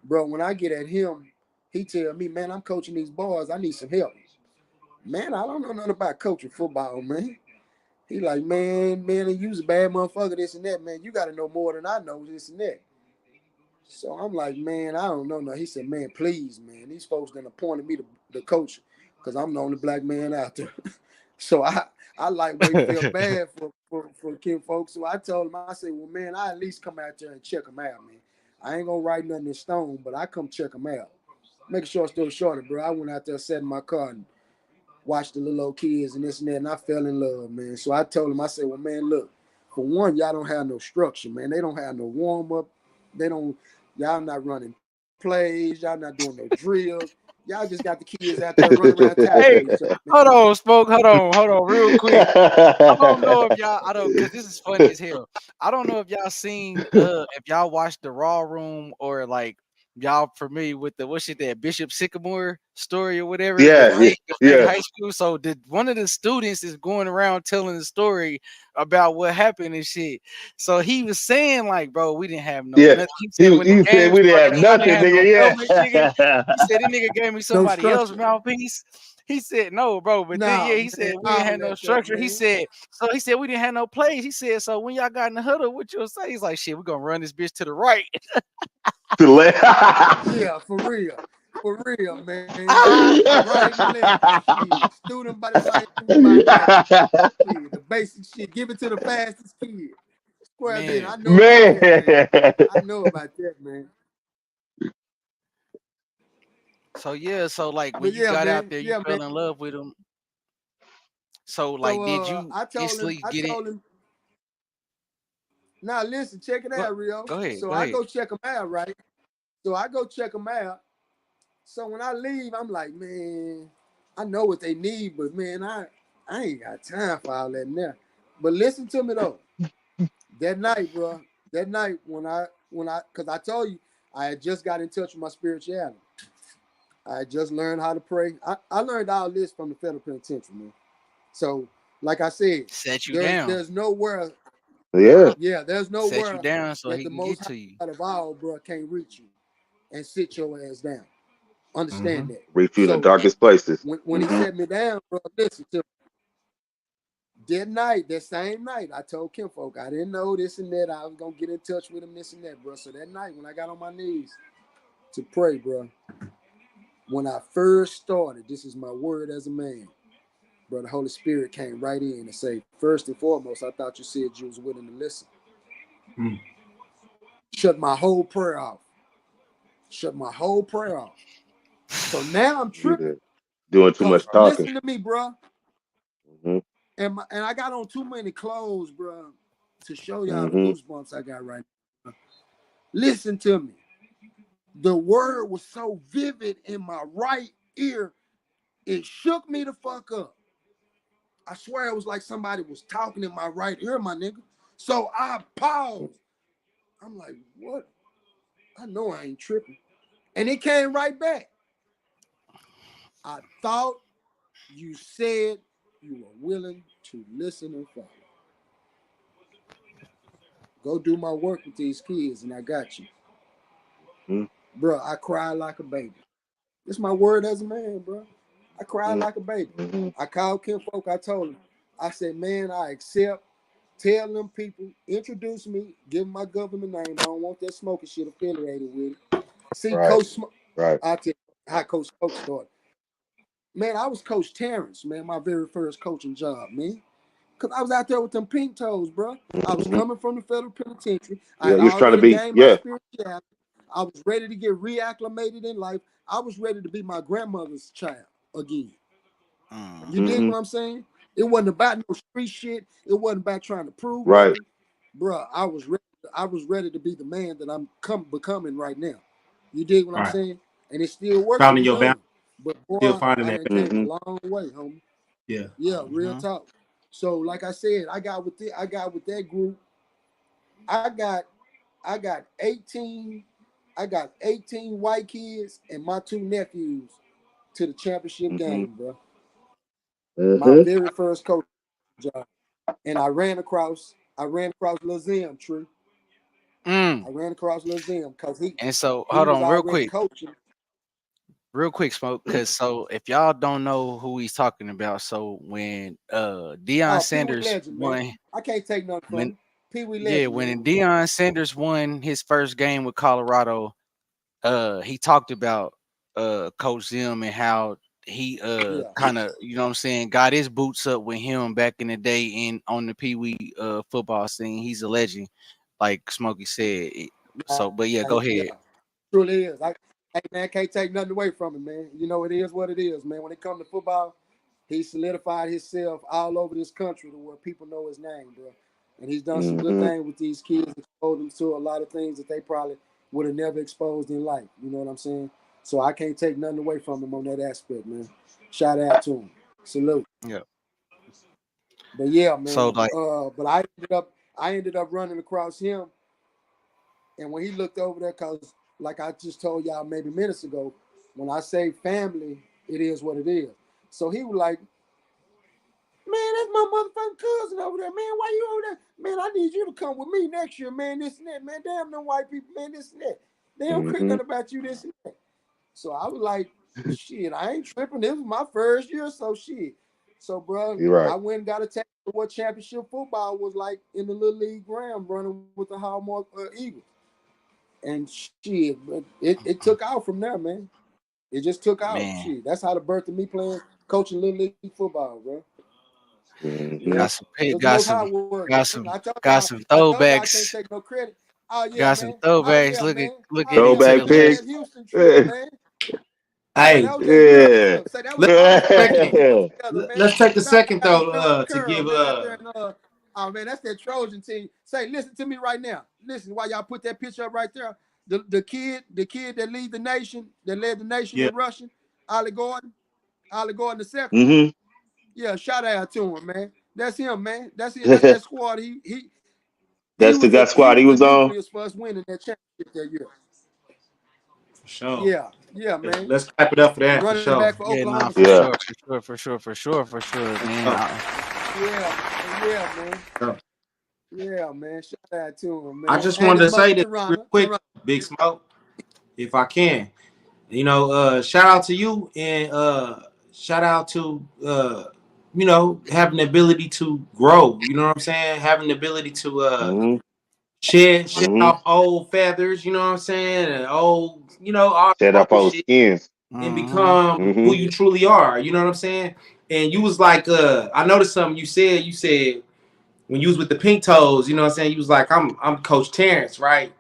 Speaker 4: Bro, when I get at him, he tell me, man, I'm coaching these boys. I need some help. Man, I don't know nothing about coaching football, man. He like, man, you's a bad motherfucker, this and that, man. You got to know more than I know, this and that. So I'm like, man, I don't know. No, he said, man, please, man. These folks done appointed me the coach because I'm the only black man out there. So I lightweight feel bad for Kim folks. So I told him, I said, well, man, I at least come out there and check them out, man. I ain't gonna write nothing in stone, but I come check them out. Make sure it's still shorter, bro. I went out there, sat in my car and watched the little old kids and this and that, and I fell in love, man. So I told him, I said, well, man, look, for one, y'all don't have no structure, man. They don't have no warm up. Y'all not running plays. Y'all not doing no drills. Y'all just got the kids out there running around tackling
Speaker 1: Hey,
Speaker 4: each other, man.
Speaker 1: hold on, Smoke. Hold on, real quick. I don't know if y'all, I don't, because this is funny as hell. I don't know if y'all seen, if y'all watched the Raw Room or like y'all familiar with the what's it that Bishop Sycamore story or whatever
Speaker 3: Yeah, yeah,
Speaker 1: with Fake
Speaker 3: yeah,
Speaker 1: High School. So did one of the students is going around telling the story about what happened and shit. So he was saying like, bro, we didn't have no
Speaker 3: yeah.
Speaker 1: nothing. He said when the
Speaker 3: He said
Speaker 1: game
Speaker 3: we didn't have
Speaker 1: started, y'all didn't
Speaker 3: nothing,
Speaker 1: have no
Speaker 3: nigga.
Speaker 1: helmet, nigga. He said this nigga gave me
Speaker 4: No
Speaker 1: somebody else's
Speaker 4: structure.
Speaker 1: mouthpiece. He said no, bro. But then yeah,
Speaker 4: Nah,
Speaker 1: he said
Speaker 4: man,
Speaker 1: we didn't
Speaker 4: all
Speaker 1: have no
Speaker 4: that there,
Speaker 1: structure. He
Speaker 4: man.
Speaker 1: said so. He said we didn't have no plays. He said so when y'all got in the huddle, what you'll say? He's like shit. We're gonna run this bitch to the right.
Speaker 3: To let.
Speaker 4: Yeah, for real, man. Right and left, shit. Student by the same student by another. Shit, the basic shit. Give it to the fastest kid. Square then.
Speaker 1: Man.
Speaker 4: I know about
Speaker 3: Man.
Speaker 4: that, man. I know about that, man.
Speaker 1: So yeah. So like when
Speaker 4: But
Speaker 1: you got out there, you
Speaker 4: yeah, man.
Speaker 1: fell in love with him. So
Speaker 4: So
Speaker 1: like, did you
Speaker 4: I
Speaker 1: instantly get it?
Speaker 4: told him, now listen, check it
Speaker 1: Go,
Speaker 4: out, Rio.
Speaker 1: go ahead.
Speaker 4: So
Speaker 1: Go
Speaker 4: I
Speaker 1: ahead.
Speaker 4: go check him out, right? So I go check him out. So when I leave, I'm like, man, I know what they need, but man, I ain't got time for all that now. But listen to me though. That night, bro. That night cause I told you, I had just got in touch with my spirituality. I had just learned how to pray. I learned all this from the federal penitentiary, man. So, like I said,
Speaker 1: Set you
Speaker 4: there's
Speaker 1: down.
Speaker 4: there's nowhere,
Speaker 3: Yeah.
Speaker 4: yeah, there's
Speaker 1: Set you
Speaker 4: nowhere
Speaker 1: down so
Speaker 4: that
Speaker 1: he
Speaker 4: the
Speaker 1: can
Speaker 4: most
Speaker 1: get to you.
Speaker 4: high of all, bro, can't reach you and sit your ass down.
Speaker 2: Mm-hmm.
Speaker 4: Understand that.
Speaker 3: Reach you in the
Speaker 4: So
Speaker 1: And
Speaker 3: darkest places.
Speaker 4: when he set me down, bro, listen to me. That night, that same night, I told Kim folk I didn't know this and that. I was gonna get in touch with him, this and that, bro. So that night when I got on my knees to pray, bro, when I first started, this is my word as a man, bro. The Holy Spirit came right in and said, first and foremost, I thought you said you was willing to listen.
Speaker 2: Mm.
Speaker 4: Shut my whole prayer off. Shut my whole prayer off. So now I'm
Speaker 3: Yeah.
Speaker 4: tripping.
Speaker 3: Doing too
Speaker 4: Cause
Speaker 3: much talking.
Speaker 4: listen to me, bro.
Speaker 3: Hmm.
Speaker 4: And I got on too many clothes, bro, to show y'all the
Speaker 3: Hmm.
Speaker 4: goosebumps I got right now. Listen to me. The word was so vivid in my right ear, it shook me the fuck up. I swear it was like somebody was talking in my right ear, my nigga. So I paused. I'm like, what? I know I ain't tripping. And it came right back. I thought you said you were willing to listen and follow. Go do my work with these kids, and I got you.
Speaker 3: Hmm.
Speaker 4: Bro, I cried like a baby. This is my word as a man, bro. I cried
Speaker 3: Hmm.
Speaker 4: like a baby.
Speaker 3: Hmm.
Speaker 4: I called Kim folk. I told him, I said, man, I accept. Tell them people, introduce me, give them my government name. I don't want that smoking shit affiliated with it. See,
Speaker 3: Right. Right.
Speaker 4: I tell you how Coach Smoke started. Man, I was Coach Terrence, man, my very first coaching job, man. Because I was out there with them pink toes, bro. I was
Speaker 3: Hmm.
Speaker 4: coming from the federal penitentiary. I
Speaker 3: Yeah.
Speaker 4: had
Speaker 3: You was trying to
Speaker 4: already
Speaker 3: be.
Speaker 4: gained my
Speaker 3: Yeah.
Speaker 4: spirituality. I was ready to get reacclimated in life. I was ready to be my grandmother's child again. You
Speaker 1: Mm-hmm.
Speaker 4: dig
Speaker 3: Mm-hmm.
Speaker 4: what I'm saying? It wasn't about no street shit. It wasn't about trying to prove
Speaker 3: Right.
Speaker 4: nothing, bruh. I was ready. I was ready to be the man that I'm becoming right now. You dig what I'm
Speaker 2: Right.
Speaker 4: saying? And it's still work to
Speaker 2: Finding
Speaker 4: be
Speaker 2: your balance,
Speaker 4: done. But
Speaker 2: still
Speaker 4: boy,
Speaker 2: finding
Speaker 4: I
Speaker 2: that.
Speaker 4: done came a
Speaker 3: Mm-hmm.
Speaker 4: long way, homie.
Speaker 2: Yeah.
Speaker 4: Yeah, real
Speaker 1: Mm-hmm.
Speaker 4: talk. So, like I said, I got with that group. I got I got 18, I got 18 white kids and my two nephews to the championship
Speaker 3: Mm-hmm.
Speaker 4: game, bro. My
Speaker 3: Mm-hmm.
Speaker 4: very first coach job. And I ran across Lil Zim, Tree.
Speaker 1: Mm.
Speaker 4: I ran across Lil Zim because
Speaker 1: And so,
Speaker 4: he
Speaker 1: hold
Speaker 4: was
Speaker 1: on,
Speaker 4: already coaching.
Speaker 1: real quick, Smoke. Cause so, if y'all don't know who he's talking about, so when Deion
Speaker 4: Oh, Pee Wee
Speaker 1: Sanders
Speaker 4: Legend, man.
Speaker 1: won,
Speaker 4: I can't take nothing from
Speaker 1: when
Speaker 4: him. Pee Wee
Speaker 1: yeah,
Speaker 4: Legend,
Speaker 1: when
Speaker 4: man.
Speaker 1: Deion Sanders won his first game with Colorado, he talked about Coach Zim and how he
Speaker 4: Yeah.
Speaker 1: kind of, you know what I'm saying, got his boots up with him back in the day in on the Pee Wee football scene. He's a legend, like Smokey said. So, but yeah, go
Speaker 4: Yeah.
Speaker 1: ahead.
Speaker 4: Truly is. Hey man, can't take nothing away from him, man. You know it is what it is, man. When it comes to football, he solidified himself all over this country to where people know his name, bro. And he's done some good
Speaker 3: Mm-hmm.
Speaker 4: things with these kids, exposed them to a lot of things that they probably would have never exposed in life. You know what I'm saying? So I can't take nothing away from him on that aspect, man. Shout out to him. Salute.
Speaker 1: Yeah.
Speaker 4: But yeah,
Speaker 1: So
Speaker 4: man.
Speaker 1: like,
Speaker 4: But I ended up running across him, and when he looked over there, cause like I just told y'all maybe minutes ago, when I say family, it is what it is. So he was like, "Man, that's my motherfucking cousin over there, man. Why you over there? Man, I need you to come with me next year, man. This and that, man. Damn them white people, man. This and that. They don't care
Speaker 3: Mm-hmm.
Speaker 4: nothing about you, this and that." So I was like, "Shit, I ain't tripping. This was my first year, so shit." So, bro,
Speaker 3: You're right.
Speaker 4: I went and got a taste of what championship football was like in the little league ground, running with the Hallmark Eagles. And shit, but it took out from there, man. It just took out.
Speaker 1: man,
Speaker 4: Shit, that's how the birth of me playing, coaching little league football, bro.
Speaker 3: Mm-hmm.
Speaker 4: Yeah,
Speaker 1: got some
Speaker 4: it
Speaker 1: pick,
Speaker 4: was the most high work, man.
Speaker 1: got some, got some
Speaker 4: I told y'all I can't
Speaker 1: throwbacks,
Speaker 4: take no credit. Oh yeah,
Speaker 1: got some
Speaker 4: man. Oh
Speaker 1: throwbacks.
Speaker 4: yeah, man. Oh
Speaker 1: Looking
Speaker 4: yeah,
Speaker 1: into
Speaker 4: man.
Speaker 1: the
Speaker 3: Throwback
Speaker 4: We had
Speaker 1: last.
Speaker 3: pics.
Speaker 4: that Houston trip,
Speaker 3: Yeah.
Speaker 4: man. Man,
Speaker 2: Hey,
Speaker 4: that was that Houston
Speaker 3: Yeah.
Speaker 4: trip. Say that was
Speaker 2: let,
Speaker 4: all them
Speaker 2: second.
Speaker 4: Trojan teams together, man.
Speaker 2: Let's take a
Speaker 4: Shout
Speaker 2: second
Speaker 4: out to
Speaker 2: though
Speaker 4: Bill
Speaker 2: to
Speaker 4: Curl,
Speaker 2: give
Speaker 4: man, out there in oh man, that's that Trojan team. Say, listen to me right now. Listen, while y'all put that picture up right there. The kid that led the nation
Speaker 2: yeah,
Speaker 4: in rushing, Ollie Gordon the second.
Speaker 3: Mm-hmm.
Speaker 4: Yeah, shout out to him, man. That's him, man. That's it. That's that squad.
Speaker 3: That's the guy
Speaker 4: He
Speaker 3: squad he
Speaker 4: was the
Speaker 3: was on.
Speaker 4: nucleus for us winning that championship that year.
Speaker 2: for sure.
Speaker 4: Yeah, man.
Speaker 2: Let's clap it up for that for
Speaker 4: Running
Speaker 2: sure.
Speaker 4: back for
Speaker 1: Yeah, nah,
Speaker 4: Oklahoma
Speaker 1: for
Speaker 4: State.
Speaker 3: Yeah.
Speaker 1: sure, for sure,
Speaker 2: For
Speaker 1: man.
Speaker 4: Yeah, man.
Speaker 2: sure.
Speaker 4: Yeah, man. Shout out to him,
Speaker 2: I
Speaker 4: man.
Speaker 2: just
Speaker 4: And
Speaker 2: wanted
Speaker 4: his
Speaker 2: to say
Speaker 4: mother
Speaker 2: this real
Speaker 4: Tarana.
Speaker 2: quick, Big Smoke, if I can. Shout out to you and shout out to having the ability to grow. You know what I'm saying? Having the ability to
Speaker 3: Mm-hmm.
Speaker 2: shed
Speaker 3: Mm-hmm.
Speaker 2: off old feathers. You know what I'm saying? And old, all
Speaker 3: Set
Speaker 2: the
Speaker 3: up
Speaker 2: old
Speaker 3: our
Speaker 2: shit,
Speaker 3: skins.
Speaker 2: and
Speaker 1: Mm-hmm.
Speaker 2: become who
Speaker 3: Mm-hmm.
Speaker 2: you truly are. You know what I'm saying? And you was like, I noticed something you said. You said when you was with the Pink Toes. You know what I'm saying? You was like, I'm Coach Terrence, right?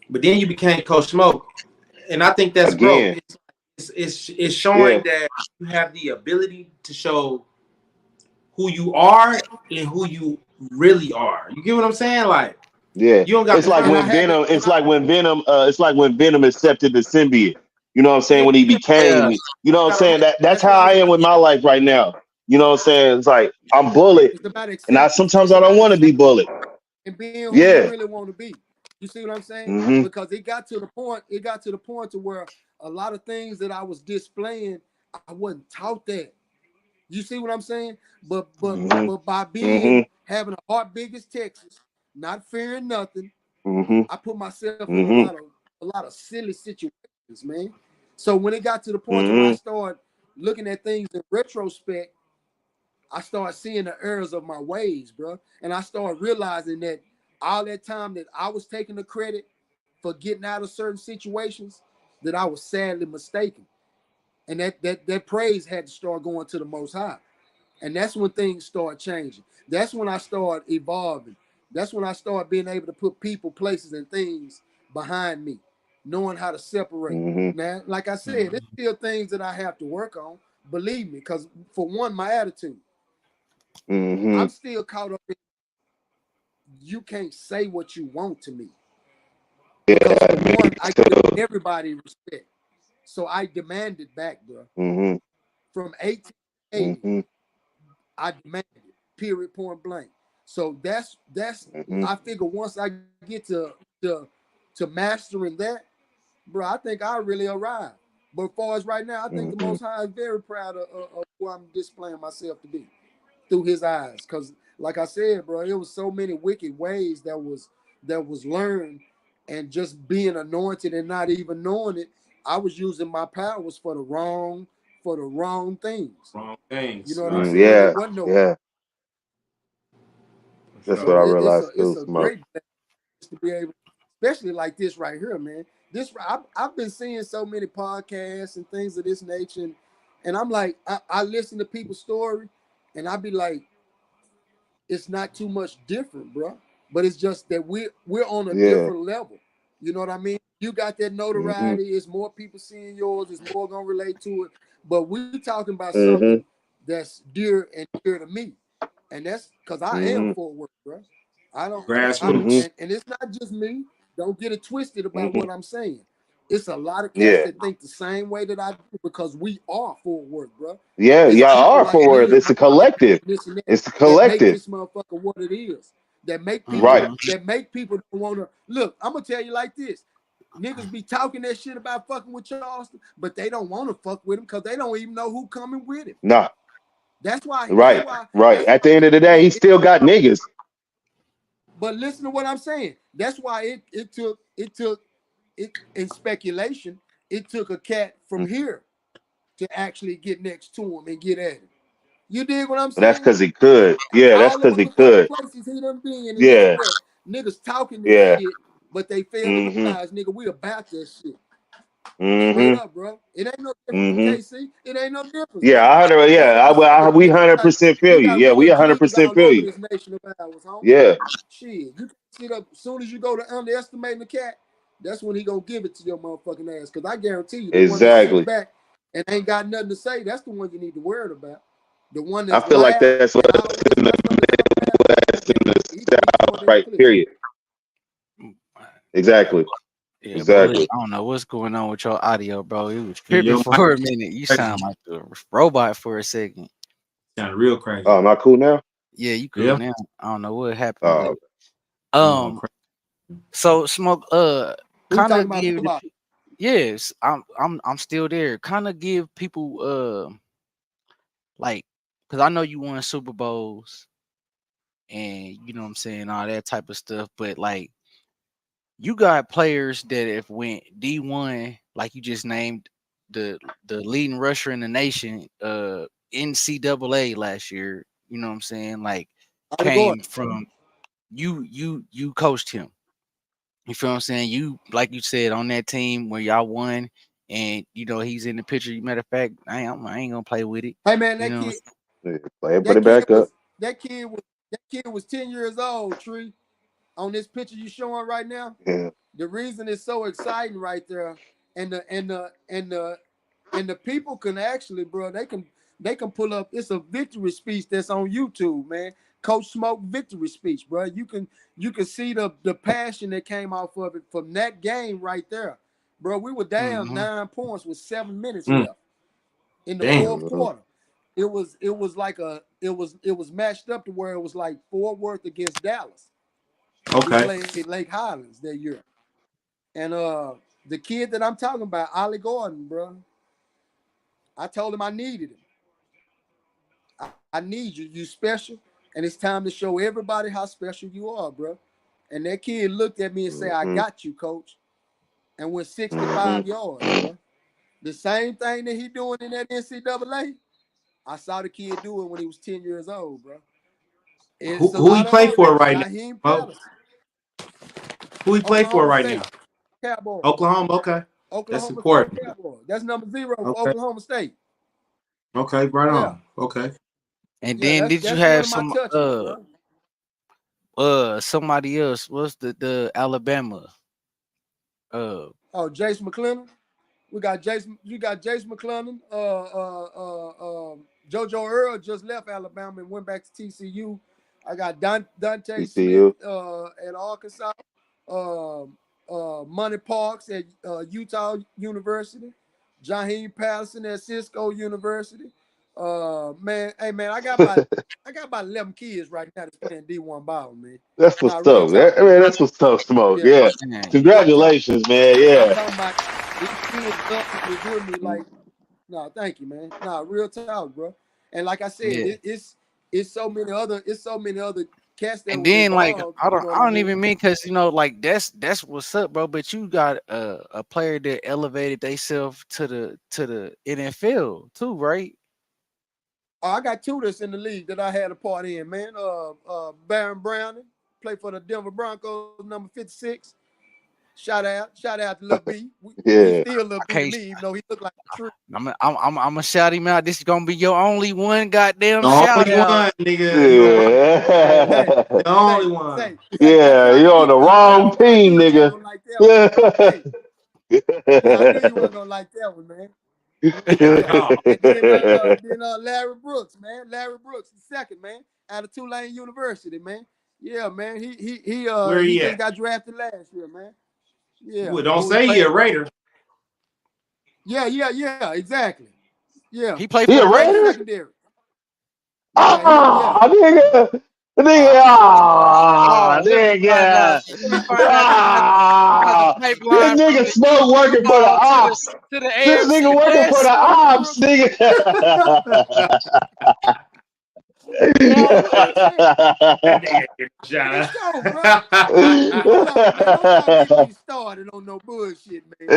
Speaker 2: But then you became Coach Smoke, and I think that's growth.
Speaker 3: Again.
Speaker 2: It's showing
Speaker 3: Yeah.
Speaker 2: that you have the ability to show who you are and who you really are. You get what I'm saying? Like
Speaker 3: Yeah.
Speaker 2: you don't got
Speaker 3: It's
Speaker 2: to
Speaker 3: like
Speaker 2: front.
Speaker 4: And I
Speaker 3: when
Speaker 4: had to
Speaker 3: Venom,
Speaker 4: and
Speaker 3: it's
Speaker 4: I
Speaker 3: like when Venom, accepted the symbiote. You know what I'm saying?
Speaker 4: yeah,
Speaker 3: When he
Speaker 2: Yeah,
Speaker 3: became, you know what I'm
Speaker 2: gotta
Speaker 3: saying? That's
Speaker 4: that's
Speaker 3: how
Speaker 4: right.
Speaker 3: I am with my life right now. You know what I'm saying? It's like I'm bullet.
Speaker 4: It's about
Speaker 3: And
Speaker 4: acceptance.
Speaker 3: sometimes
Speaker 4: It's
Speaker 3: I don't
Speaker 4: about
Speaker 3: want to be
Speaker 4: acceptance
Speaker 3: bullet.
Speaker 4: and being who you
Speaker 3: Yeah.
Speaker 4: really want to be. You see what I'm saying?
Speaker 3: Mm-hmm.
Speaker 4: Because it got to the point to where a lot of things that I was displaying, I wasn't taught that. You see what I'm saying?
Speaker 3: Mm-hmm.
Speaker 4: But by being
Speaker 3: Mm-hmm.
Speaker 4: having a heart big as Texas, not fearing nothing,
Speaker 3: Mm-hmm.
Speaker 4: I put myself in
Speaker 3: Mm-hmm.
Speaker 4: a lot of silly situations, man. So when it got to the point to where I
Speaker 3: Mm-hmm.
Speaker 4: started looking at things in retrospect, I started seeing the errors of my ways, bro. And I started realizing that all that time that I was taking the credit for getting out of certain situations, that I was sadly mistaken. And that praise had to start going to the most high. And that's when things start changing. That's when I start evolving. That's when I start being able to put people, places, and things behind me. knowing how to separate.
Speaker 3: Mm-hmm.
Speaker 4: Now, like I said, there's still things that I have to work on. Believe me, because for one, my attitude,
Speaker 3: Mm-hmm.
Speaker 4: I'm still caught up in you can't say what you want to me. Because for
Speaker 3: Yeah, me
Speaker 4: one, I give
Speaker 3: too.
Speaker 4: everybody respect. So I demanded back, bro.
Speaker 3: Mm-hmm.
Speaker 4: From 1880,
Speaker 3: Mm-hmm.
Speaker 4: I demanded it. Period, point blank. So that's
Speaker 3: Mm-hmm.
Speaker 4: I figure once I get to mastering that, bro, I think I really arrived. But as far as right now, I think the
Speaker 3: Mm-hmm.
Speaker 4: Most High is very proud of who I'm displaying myself to be through His eyes. Cause like I said, bro, it was so many wicked ways that was learned, and just being anointed and not even knowing it, I was using my powers for the wrong things.
Speaker 2: Wrong
Speaker 4: You
Speaker 2: things,
Speaker 4: know what I'm
Speaker 2: right?
Speaker 4: saying? It
Speaker 3: Yeah,
Speaker 4: wasn't no.
Speaker 3: yeah.
Speaker 2: For
Speaker 3: That's
Speaker 2: sure.
Speaker 3: what I
Speaker 4: So it's a
Speaker 3: realized
Speaker 4: it's
Speaker 3: too,
Speaker 4: a
Speaker 3: Smoke.
Speaker 4: great blessing to be able, especially like this right here, man. This I've been seeing so many podcasts and things of this nature, and I'm like, I listen to people's story, and I be like, it's not too much different, bro. But it's just that we're on a
Speaker 3: Yeah.
Speaker 4: different level. You know what I mean? You got that
Speaker 3: Mm-hmm.
Speaker 4: notoriety. It's more people seeing yours. It's more gonna relate to it. But we talking about something
Speaker 3: Mm-hmm.
Speaker 4: that's dear and dear to me, and that's because I am
Speaker 3: Mm-hmm.
Speaker 4: Fort Worth, bro. I don't. I
Speaker 3: Mm-hmm.
Speaker 2: Grassroots.
Speaker 4: and it's not just me. Don't get it twisted about
Speaker 3: Mm-hmm.
Speaker 4: what I'm saying. It's a lot of cats
Speaker 3: Yeah.
Speaker 4: that think the same way that I do because we are Fort Worth, bro.
Speaker 3: Yeah.
Speaker 4: It's
Speaker 3: Y'all
Speaker 4: people
Speaker 3: are
Speaker 4: like
Speaker 3: forward.
Speaker 4: me and
Speaker 3: It's
Speaker 4: my
Speaker 3: a
Speaker 4: wife
Speaker 3: collective.
Speaker 4: and this and that
Speaker 3: It's a
Speaker 4: that make
Speaker 3: collective.
Speaker 4: this motherfucker what it is. That make people
Speaker 3: Right.
Speaker 1: Mm-hmm.
Speaker 4: that make people want to look. I'm gonna tell you like this: niggas be talking that shit about fucking with Charleston, but they don't want to fuck with him because they don't even know who coming with him.
Speaker 3: Nah.
Speaker 4: That's why. That's
Speaker 3: Right.
Speaker 4: why.
Speaker 3: Right.
Speaker 4: That's
Speaker 3: At
Speaker 4: why.
Speaker 3: the end of the day, he still got niggas.
Speaker 4: But listen to what I'm saying. That's why it in speculation. It took a cat from here to actually get next to him and get at him. You dig what I'm
Speaker 3: That's
Speaker 4: saying?
Speaker 3: because he could. Yeah. That's
Speaker 4: All the
Speaker 3: because he
Speaker 4: motherfucking
Speaker 3: could.
Speaker 4: places he done been and this and
Speaker 3: Yeah.
Speaker 4: that. Niggas talking this
Speaker 3: Yeah.
Speaker 4: shit, but they fail to
Speaker 3: Mm-hmm.
Speaker 4: realize, nigga, we about that shit. Straight
Speaker 3: Mm-hmm.
Speaker 4: up, bro. It ain't no difference from
Speaker 3: Mm-hmm.
Speaker 4: KC. It ain't no difference,
Speaker 3: Yeah.
Speaker 4: bro.
Speaker 3: I heard.
Speaker 4: It's
Speaker 3: Yeah.
Speaker 4: it's
Speaker 3: I
Speaker 4: look,
Speaker 3: we
Speaker 4: nigga,
Speaker 3: 100% feel
Speaker 4: we
Speaker 3: you.
Speaker 4: got
Speaker 3: Yeah. We
Speaker 4: real jiggies
Speaker 3: 100%
Speaker 4: all
Speaker 3: feel
Speaker 4: over
Speaker 3: you.
Speaker 4: this nation of ours, homie.
Speaker 3: Yeah.
Speaker 4: Shit, you can sit up as soon as you go to underestimating the cat, that's when he gonna give it to your motherfucking ass. Cause I guarantee you, the one that's sitting
Speaker 3: Exactly.
Speaker 4: back and ain't got nothing to say, that's the one you need to worry about. The one
Speaker 3: I
Speaker 4: that's
Speaker 3: feel like
Speaker 4: loud
Speaker 3: that's
Speaker 4: and
Speaker 3: what's
Speaker 4: always
Speaker 3: in the
Speaker 4: got something to talk about,
Speaker 3: Midwest
Speaker 4: yeah,
Speaker 3: and the
Speaker 4: he going
Speaker 3: South,
Speaker 4: in the
Speaker 3: right?
Speaker 4: clip.
Speaker 3: Period. Exactly.
Speaker 1: Yeah, Bullet.
Speaker 3: Exactly.
Speaker 1: I don't know what's going on with your audio, bro. It was
Speaker 2: Yeah,
Speaker 1: tripping
Speaker 2: your mic
Speaker 1: for a minute. You
Speaker 2: crazy.
Speaker 1: sound like a robot for a second.
Speaker 2: Sound real crazy.
Speaker 3: Oh, am I cool now?
Speaker 1: Yeah, you cool
Speaker 2: Yeah.
Speaker 1: now. I don't know what happened, but
Speaker 3: Oh,
Speaker 2: I'm going
Speaker 1: um,
Speaker 2: crazy.
Speaker 1: so Smoke,
Speaker 4: Who you
Speaker 1: kind
Speaker 4: talking
Speaker 1: of
Speaker 4: about?
Speaker 1: give the yes, I'm still there. Kind of give people like, cause I know you won Super Bowls and you know what I'm saying, all that type of stuff, but like you got players that have went D1, like you just named the leading rusher in the nation, NCAA last year. You know what I'm saying? Like
Speaker 4: Ali Gordon.
Speaker 1: came from you coached him. You feel what I'm saying? You like you said on that team where y'all won, and you know he's in the picture. Matter of fact, I ain't gonna play with it.
Speaker 4: Hey man,
Speaker 1: You
Speaker 4: that
Speaker 1: know,
Speaker 4: kid,
Speaker 3: yeah, play it, put
Speaker 4: that
Speaker 3: it
Speaker 4: kid
Speaker 3: back up.
Speaker 4: was that kid was that kid was 10 years old, Tree. On this picture you showing right now.
Speaker 3: Yeah.
Speaker 4: The reason it's so exciting right there, and the people can actually, bro, they can pull up. It's a victory speech that's on YouTube, man. Coach Smoke victory speech, bro. You can see the passion that came off of it from that game right there, bro. We were down
Speaker 1: hmm
Speaker 4: 9 points with 7 minutes
Speaker 2: Mm,
Speaker 4: left in the
Speaker 2: damn.
Speaker 4: fourth
Speaker 3: Mhm.
Speaker 4: quarter. It was matched up to where it was like Fort Worth against Dallas. We
Speaker 2: Okay.
Speaker 4: played Lake Highlands that year. And the kid that I'm talking about, Ollie Gordon, bro, I told him I needed him. I need you. You special. And it's time to show everybody how special you are, bro. And that kid looked at me and said, I
Speaker 3: Mhm.
Speaker 4: got you, coach. And went
Speaker 3: Mhm.
Speaker 4: 65 yards, bro. The same thing that he doing in that NCAA, I saw the kid do it when he was 10 years old, bro.
Speaker 2: Who
Speaker 4: It's a
Speaker 2: who he
Speaker 4: lot of
Speaker 2: play
Speaker 4: old
Speaker 2: for
Speaker 4: niggas.
Speaker 2: right now?
Speaker 4: Naheem
Speaker 2: Oh,
Speaker 4: Patterson,
Speaker 2: who he play for
Speaker 4: Oklahoma
Speaker 2: right now?
Speaker 4: State, Cowboys.
Speaker 2: Oklahoma. Okay. That's
Speaker 4: Oklahoma State
Speaker 2: important.
Speaker 4: Cowboys. That's number 0 for
Speaker 2: Okay.
Speaker 4: Oklahoma State.
Speaker 2: Okay. Right
Speaker 4: Yeah.
Speaker 2: on. Okay.
Speaker 1: And
Speaker 4: Yeah,
Speaker 1: then
Speaker 4: that's
Speaker 1: did you
Speaker 4: that's one
Speaker 1: have
Speaker 4: of my
Speaker 1: some
Speaker 4: touches, bro.
Speaker 1: somebody else? What's the Alabama? Uh,
Speaker 4: Oh, Jason McClellan. We got Jason. You got Jason McClellan. JoJo Earl just left Alabama and went back to TCU. I got Dante Smith
Speaker 3: TCU.
Speaker 4: at Arkansas. Money Parks at Utah University. Jaheim Patterson at Cisco University. Man, hey man, I got about 11 kids right now that's playing D1 ball, man.
Speaker 3: That's
Speaker 4: Nah,
Speaker 3: what's
Speaker 4: real
Speaker 3: up.
Speaker 4: talk, man.
Speaker 3: Man, that's what's up, Smoke.
Speaker 4: Yeah,
Speaker 3: Yeah.
Speaker 1: Man,
Speaker 4: real talk.
Speaker 3: Congratulations, man.
Speaker 4: I'm
Speaker 3: Yeah.
Speaker 4: talking about these kids love to revere me like, no, thank you, man. No, real talk, bro. And like I said,
Speaker 1: yeah.
Speaker 4: it's so many other cats that
Speaker 1: And
Speaker 4: was
Speaker 1: then like
Speaker 4: involved.
Speaker 1: I
Speaker 4: You
Speaker 1: don't
Speaker 4: know what
Speaker 1: I
Speaker 4: I
Speaker 1: don't
Speaker 4: mean?
Speaker 1: even mean because like that's what's up, bro. But you got a player that elevated themselves to the NFL too, right?
Speaker 4: I got two that's in the league that I had a part in, man. Baron Browning, played for the Denver Broncos, number 56. Shout out to Lil B. He's
Speaker 3: Yeah.
Speaker 4: still Lil
Speaker 1: I
Speaker 4: B to me,
Speaker 1: can't.
Speaker 4: even though he looked like a tree.
Speaker 1: I'm gonna shout him out. This is gonna be your only one goddamn
Speaker 2: The
Speaker 1: shout
Speaker 2: only
Speaker 1: out.
Speaker 2: one, nigga. You the one.
Speaker 4: Hey, hey,
Speaker 3: Yeah.
Speaker 2: The only
Speaker 4: say,
Speaker 2: one.
Speaker 4: say, say. I
Speaker 3: Yeah.
Speaker 4: tried to
Speaker 3: You're on
Speaker 4: get
Speaker 3: the
Speaker 4: you, but
Speaker 3: wrong
Speaker 4: I knew
Speaker 3: team,
Speaker 4: you weren't
Speaker 3: nigga.
Speaker 4: gonna like that one. Hey, yeah, I knew you weren't gonna like that one, man. Yeah.
Speaker 2: Oh,
Speaker 4: And then Larry Brooks, man. Larry Brooks, the second, man, out of Tulane University, man. Yeah, man.
Speaker 2: where
Speaker 4: He
Speaker 2: he
Speaker 4: just
Speaker 2: at?
Speaker 4: got drafted last year, man. Yeah.
Speaker 2: Well, don't
Speaker 1: Who he
Speaker 2: say he
Speaker 1: played
Speaker 2: a
Speaker 1: for?
Speaker 2: Raider.
Speaker 4: Yeah, exactly. Yeah.
Speaker 1: He played
Speaker 3: He
Speaker 1: for
Speaker 3: a
Speaker 1: the
Speaker 4: Played
Speaker 1: Raiders.
Speaker 3: Raider?
Speaker 4: secondary. Yeah, yeah.
Speaker 3: Ah, nigga. Nigga.
Speaker 1: Oh,
Speaker 3: Ah,
Speaker 1: let me find out.
Speaker 3: nigga.
Speaker 1: Let me find out you got the
Speaker 3: Ah. This
Speaker 1: pipeline from
Speaker 3: nigga
Speaker 1: the
Speaker 3: Smoke working for the
Speaker 1: football
Speaker 3: ops.
Speaker 1: to the
Speaker 3: This
Speaker 1: AFC
Speaker 3: nigga working for the
Speaker 1: West.
Speaker 4: Larry
Speaker 3: ops,
Speaker 4: Brooks.
Speaker 3: nigga.
Speaker 4: Yeah, man. I'm saying.
Speaker 2: That nigga get
Speaker 4: For
Speaker 2: shot
Speaker 4: sure, bro.
Speaker 2: up.
Speaker 4: Hold on, man. Don't y'all get me started on no bullshit, man.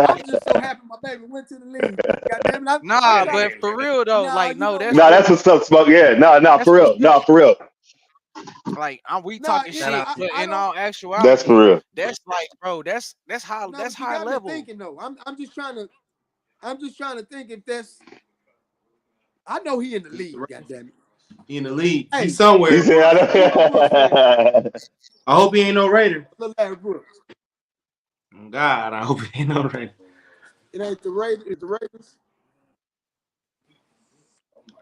Speaker 4: I'm just so happy my baby went to the league. God damn it. I'm
Speaker 1: Nah,
Speaker 2: That
Speaker 4: trying.
Speaker 1: but
Speaker 2: nigga.
Speaker 1: for real though,
Speaker 4: Nah,
Speaker 1: like
Speaker 4: you
Speaker 1: no,
Speaker 4: know
Speaker 1: that's
Speaker 3: No,
Speaker 4: what?
Speaker 3: that's what's up, Smoke. Yeah, no,
Speaker 1: that's
Speaker 3: for
Speaker 1: what's
Speaker 3: real.
Speaker 1: good.
Speaker 3: No, for real.
Speaker 1: Like we
Speaker 4: Nah,
Speaker 1: talking
Speaker 2: Shout
Speaker 1: shit,
Speaker 2: out to
Speaker 1: but
Speaker 4: I
Speaker 1: in
Speaker 4: don't.
Speaker 1: all
Speaker 3: That's
Speaker 1: actuality,
Speaker 3: for real.
Speaker 1: that's like, bro,
Speaker 4: No,
Speaker 1: that's
Speaker 4: but you
Speaker 1: high
Speaker 4: got me
Speaker 1: level.
Speaker 4: thinking though. I'm just trying to think if that's. I know he in the
Speaker 2: Mr.
Speaker 4: league.
Speaker 2: Ray.
Speaker 4: God damn it.
Speaker 2: He in the league. He's
Speaker 4: Hey,
Speaker 3: He
Speaker 2: somewhere.
Speaker 3: said,
Speaker 4: Brooks. You a Brooks fan?
Speaker 3: I
Speaker 2: I hope he ain't no Raider.
Speaker 4: Little Larry Brooks.
Speaker 2: Oh, God, I hope he ain't no Raider.
Speaker 4: It ain't the Raiders. It's the Raiders.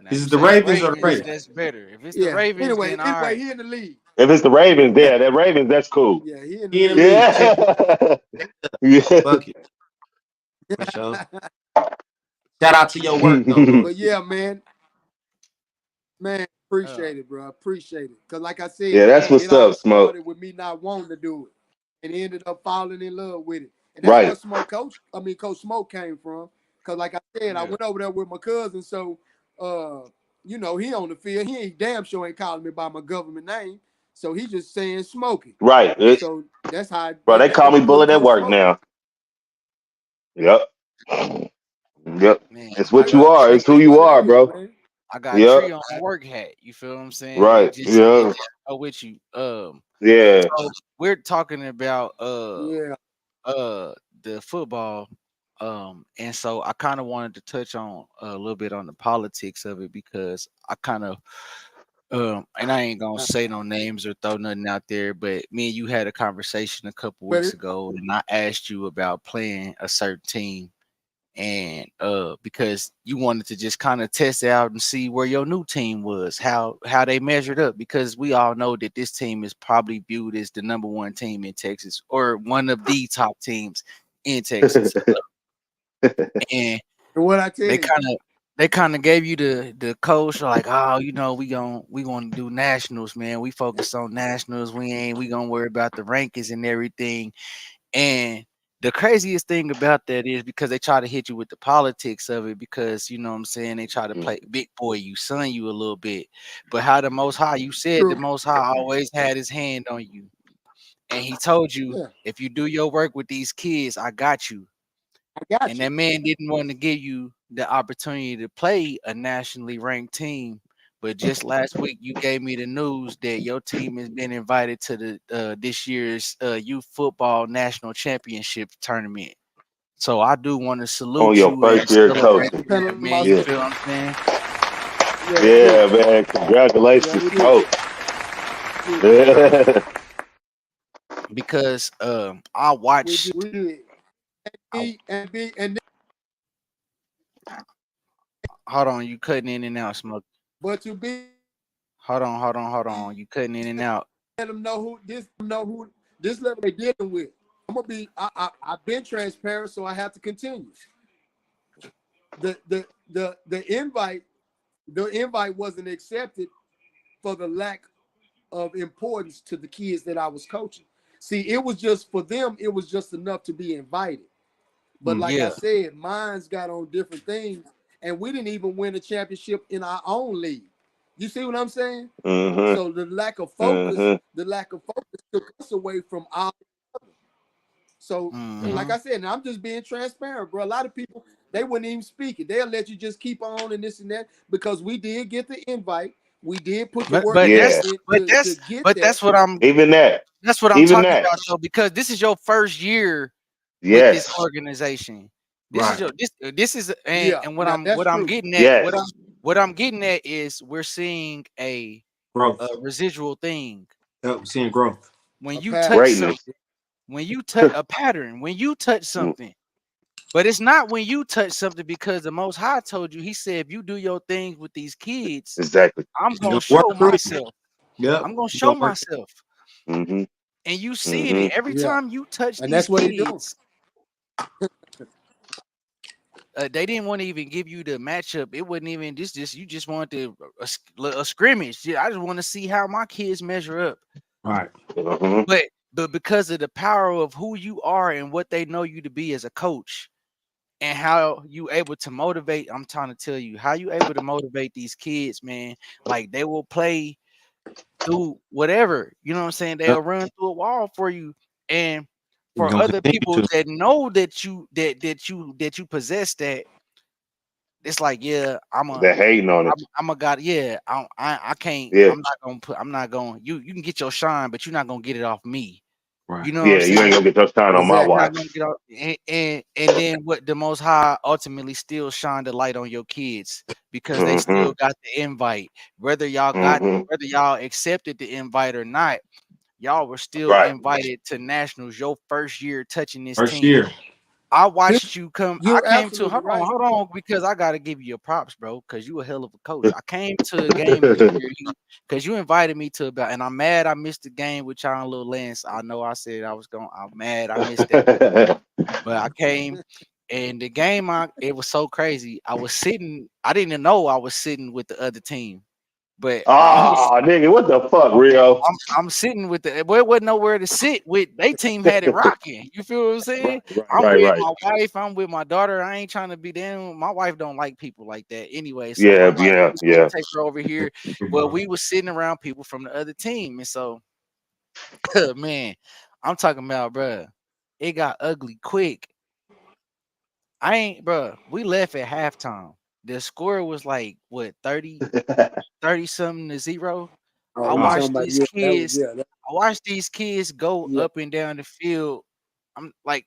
Speaker 1: Now
Speaker 2: Is
Speaker 1: you
Speaker 2: it the
Speaker 1: say the
Speaker 2: Ravens or the
Speaker 1: Ravens,
Speaker 2: Raiders?
Speaker 1: that's better. If it's the
Speaker 4: Yeah.
Speaker 1: Ravens,
Speaker 4: Anyway,
Speaker 1: then all right.
Speaker 4: he in the league.
Speaker 3: if it's the Ravens, yeah, that Ravens, that's cool.
Speaker 4: Yeah, he in the
Speaker 2: He in the
Speaker 4: league.
Speaker 2: league. Check
Speaker 3: Yeah. Yeah.
Speaker 2: bucket for sure. Shout out to your work though, bro.
Speaker 4: But yeah, man,
Speaker 1: Uh,
Speaker 4: appreciate it, bro. Appreciate it. Cause like I said,
Speaker 3: Yeah, that's
Speaker 1: man,
Speaker 4: it
Speaker 3: what's
Speaker 4: all
Speaker 3: up, Smoke.
Speaker 4: started with me not wanting to do it, and ended up falling in love with it. And that's where
Speaker 3: Right.
Speaker 4: Coach Smoke came from. Cause like I said, I
Speaker 1: yeah,
Speaker 4: went over there with my cousin, so uh, he on the field. He ain't damn sure ain't calling me by my government name, so he just saying Smokey.
Speaker 3: Right.
Speaker 4: So that's how
Speaker 3: Bro, they
Speaker 4: that
Speaker 3: call me
Speaker 4: became
Speaker 3: Bullet at
Speaker 4: Coach
Speaker 3: work
Speaker 4: Smokey.
Speaker 3: now. Yep. Yep.
Speaker 1: man.
Speaker 3: It's
Speaker 1: I
Speaker 3: what you
Speaker 1: got
Speaker 3: are.
Speaker 4: That's
Speaker 3: It's who
Speaker 4: just
Speaker 3: you
Speaker 4: what it
Speaker 3: are,
Speaker 4: is,
Speaker 3: bro.
Speaker 4: man.
Speaker 1: I got
Speaker 3: Yep.
Speaker 1: tree on the work hat. You feel what I'm saying?
Speaker 3: Right.
Speaker 1: It
Speaker 3: Yeah.
Speaker 1: just go with you.
Speaker 3: Yeah.
Speaker 1: So we're talking about
Speaker 4: Yeah.
Speaker 1: the football. And so I kind of wanted to touch on a little bit on the politics of it because I kind of and I ain't gonna say no names or throw nothing out there, but me and you had a conversation a couple
Speaker 4: But
Speaker 1: weeks ago, and I asked you about playing a certain team, and because you wanted to just kind of test out and see where your new team was, how they measured up, because we all know that this team is probably viewed as the number one team in Texas or one of the top teams in Texas, and
Speaker 4: what I tell
Speaker 1: they
Speaker 4: you,
Speaker 1: kind of gave you the coach like, oh, we gonna do nationals, man. We focus on nationals. We gonna worry about the rankings and everything. And the craziest thing about that is because they try to hit you with the politics of it, because you know what I'm saying, they try to play big boy you, son you a little bit. But how the most high, you said the
Speaker 4: true.
Speaker 1: most high always had his hand on you. And he told you,
Speaker 4: Yeah,
Speaker 1: if you do your work with these kids, I got you.
Speaker 4: I got
Speaker 1: And
Speaker 4: you.
Speaker 1: that man didn't want to give you the opportunity to play a nationally ranked team. But just last week, you gave me the news that your team has been invited to the this year's youth football national championship tournament. So I do want to
Speaker 3: On
Speaker 1: salute
Speaker 3: your
Speaker 1: you and
Speaker 3: first year
Speaker 1: celebrate
Speaker 3: coaching.
Speaker 1: that,
Speaker 4: Telling
Speaker 1: man. You
Speaker 3: Yeah.
Speaker 4: myself,
Speaker 1: feel what I'm saying?
Speaker 4: yeah, it is.
Speaker 3: Yeah, man.
Speaker 4: Yeah,
Speaker 3: Congratulations,
Speaker 4: it is.
Speaker 3: Smoke.
Speaker 4: It is.
Speaker 3: Yeah.
Speaker 1: because I watch.
Speaker 5: We do it.
Speaker 1: I,
Speaker 5: And
Speaker 1: hold on, you cutting in and out, Smoke.
Speaker 5: but to be
Speaker 1: Hold on. You cutting in and out.
Speaker 5: let them know who this level they dealing with. I'm gonna be. I've been transparent, so I have to continue. The invite wasn't accepted for the lack of importance to the kids that I was coaching. See, it was just for them. It was just enough to be invited. But like I
Speaker 1: Yeah.
Speaker 5: said, mine's got on different things, and we didn't even win a championship in our own league. You see what I'm saying?
Speaker 3: Mm-hmm.
Speaker 5: So the lack of
Speaker 3: Mm-hmm.
Speaker 5: focus took us away from our. So, like
Speaker 1: Mm-hmm.
Speaker 5: I said, and I'm just being transparent, bro. A lot of people they wouldn't even speak it. They'll let you just keep on and this and that because we did get the invite. We did put the
Speaker 1: But
Speaker 5: work
Speaker 1: but
Speaker 5: in,
Speaker 3: Yeah.
Speaker 1: that's
Speaker 5: in
Speaker 1: but
Speaker 5: to
Speaker 1: that's
Speaker 5: get
Speaker 1: but
Speaker 5: there.
Speaker 1: that's what I'm
Speaker 3: Even that.
Speaker 1: that's what I'm
Speaker 3: Even
Speaker 1: talking
Speaker 3: that.
Speaker 1: about though, because this is your first year with this
Speaker 3: Yes.
Speaker 1: organization. This is
Speaker 2: Right.
Speaker 1: your this is
Speaker 5: Yeah,
Speaker 1: and
Speaker 5: now that's
Speaker 1: what I'm
Speaker 5: true.
Speaker 1: getting at
Speaker 3: Yes.
Speaker 1: what I'm getting at is we're seeing a
Speaker 2: Growth.
Speaker 1: residual thing.
Speaker 2: Yep, seeing growth.
Speaker 1: When
Speaker 5: A
Speaker 1: you touch
Speaker 5: pattern.
Speaker 3: Greatness.
Speaker 1: something, when you touch a pattern, when you touch something, but it's not when you touch something because the Most High told you. He said, if you do your things with these kids,
Speaker 3: Exactly.
Speaker 1: I'm
Speaker 2: You're
Speaker 1: gonna
Speaker 2: gonna work
Speaker 1: show
Speaker 2: through it.
Speaker 1: myself.
Speaker 2: Yep.
Speaker 1: I'm gonna
Speaker 2: You're
Speaker 1: show
Speaker 2: gonna work.
Speaker 1: myself,
Speaker 3: Mm-hmm.
Speaker 1: and you see it.
Speaker 3: Mm-hmm.
Speaker 1: And every
Speaker 5: Yeah,
Speaker 1: time you touch
Speaker 5: and
Speaker 1: these
Speaker 5: that's what he doing.
Speaker 1: kids, they didn't want to even give you the matchup. It wasn't even this. Just you just wanted a scrimmage. Yeah, I just want to see how my kids measure up.
Speaker 2: Right.
Speaker 3: Uh-huh.
Speaker 1: But because of the power of who you are and what they know you to be as a coach, and how you able to motivate, I'm trying to tell you how you able to motivate these kids, man. Like they will play through whatever, you know what I'm saying?
Speaker 2: Yep.
Speaker 1: They'll run through a wall for you. And
Speaker 2: You're
Speaker 1: for
Speaker 2: gonna
Speaker 1: other
Speaker 2: continue
Speaker 1: people
Speaker 2: to.
Speaker 1: that know that you possess that, it's like, yeah,
Speaker 3: They're hating on it.
Speaker 1: I'm a god. Yeah, I can't.
Speaker 3: Yeah.
Speaker 1: I'm not going. You can get your shine, but you're not gonna get it off me.
Speaker 2: Right.
Speaker 1: You know what I'm
Speaker 3: Yeah. You ain't
Speaker 1: saying?
Speaker 3: gonna get your shine on my
Speaker 5: Exactly.
Speaker 1: You're not gonna
Speaker 3: watch.
Speaker 1: get off. And then what the Most High ultimately still shine the light on your kids because they
Speaker 3: Mm-hmm.
Speaker 1: still got the invite.
Speaker 3: Mm-hmm.
Speaker 1: Whether y'all accepted the invite or not, y'all were still
Speaker 3: Right.
Speaker 1: invited to nationals. Your first year touching this
Speaker 2: First
Speaker 1: team.
Speaker 2: year.
Speaker 1: I
Speaker 5: You
Speaker 1: watched you come. I
Speaker 5: you're
Speaker 1: came to
Speaker 5: absolutely right.
Speaker 1: hold on, because I gotta give you your props, bro, because you a hell of a coach. I came to a game this year because you invited me to about, and I'm mad I missed the game with y'all and Lil Lance. I know I said I was going. I'm mad I missed that, but I came and the game. It was so crazy. I was sitting. I didn't even know I was sitting with the other team, but I'm
Speaker 3: Oh, nigga, what the fuck,
Speaker 1: I'm,
Speaker 3: Rio?
Speaker 1: I'm sitting with the well, it wasn't nowhere to sit with. They team had it rocking. You feel what I'm
Speaker 3: Right,
Speaker 1: saying?
Speaker 3: right,
Speaker 1: I'm
Speaker 3: right,
Speaker 1: with
Speaker 3: right.
Speaker 1: my wife. I'm with my daughter. I ain't trying to be them. My wife don't like people like that anyway. So
Speaker 3: Yeah,
Speaker 1: I'm like,
Speaker 3: yeah,
Speaker 1: just gonna
Speaker 3: yeah.
Speaker 1: take her over here. Well,
Speaker 2: Bro.
Speaker 1: we was sitting around people from the other team, and so man, I'm talking about, bruh, it got ugly quick. I ain't, bruh. We left at halftime. The score was like what 30 something to 0.
Speaker 5: Oh,
Speaker 1: I
Speaker 5: you
Speaker 2: Wow.
Speaker 5: talking
Speaker 1: watched
Speaker 5: about
Speaker 1: these
Speaker 5: yeah? That was
Speaker 1: kids. I watched these kids go
Speaker 5: yeah.
Speaker 1: up and down the field. I'm like,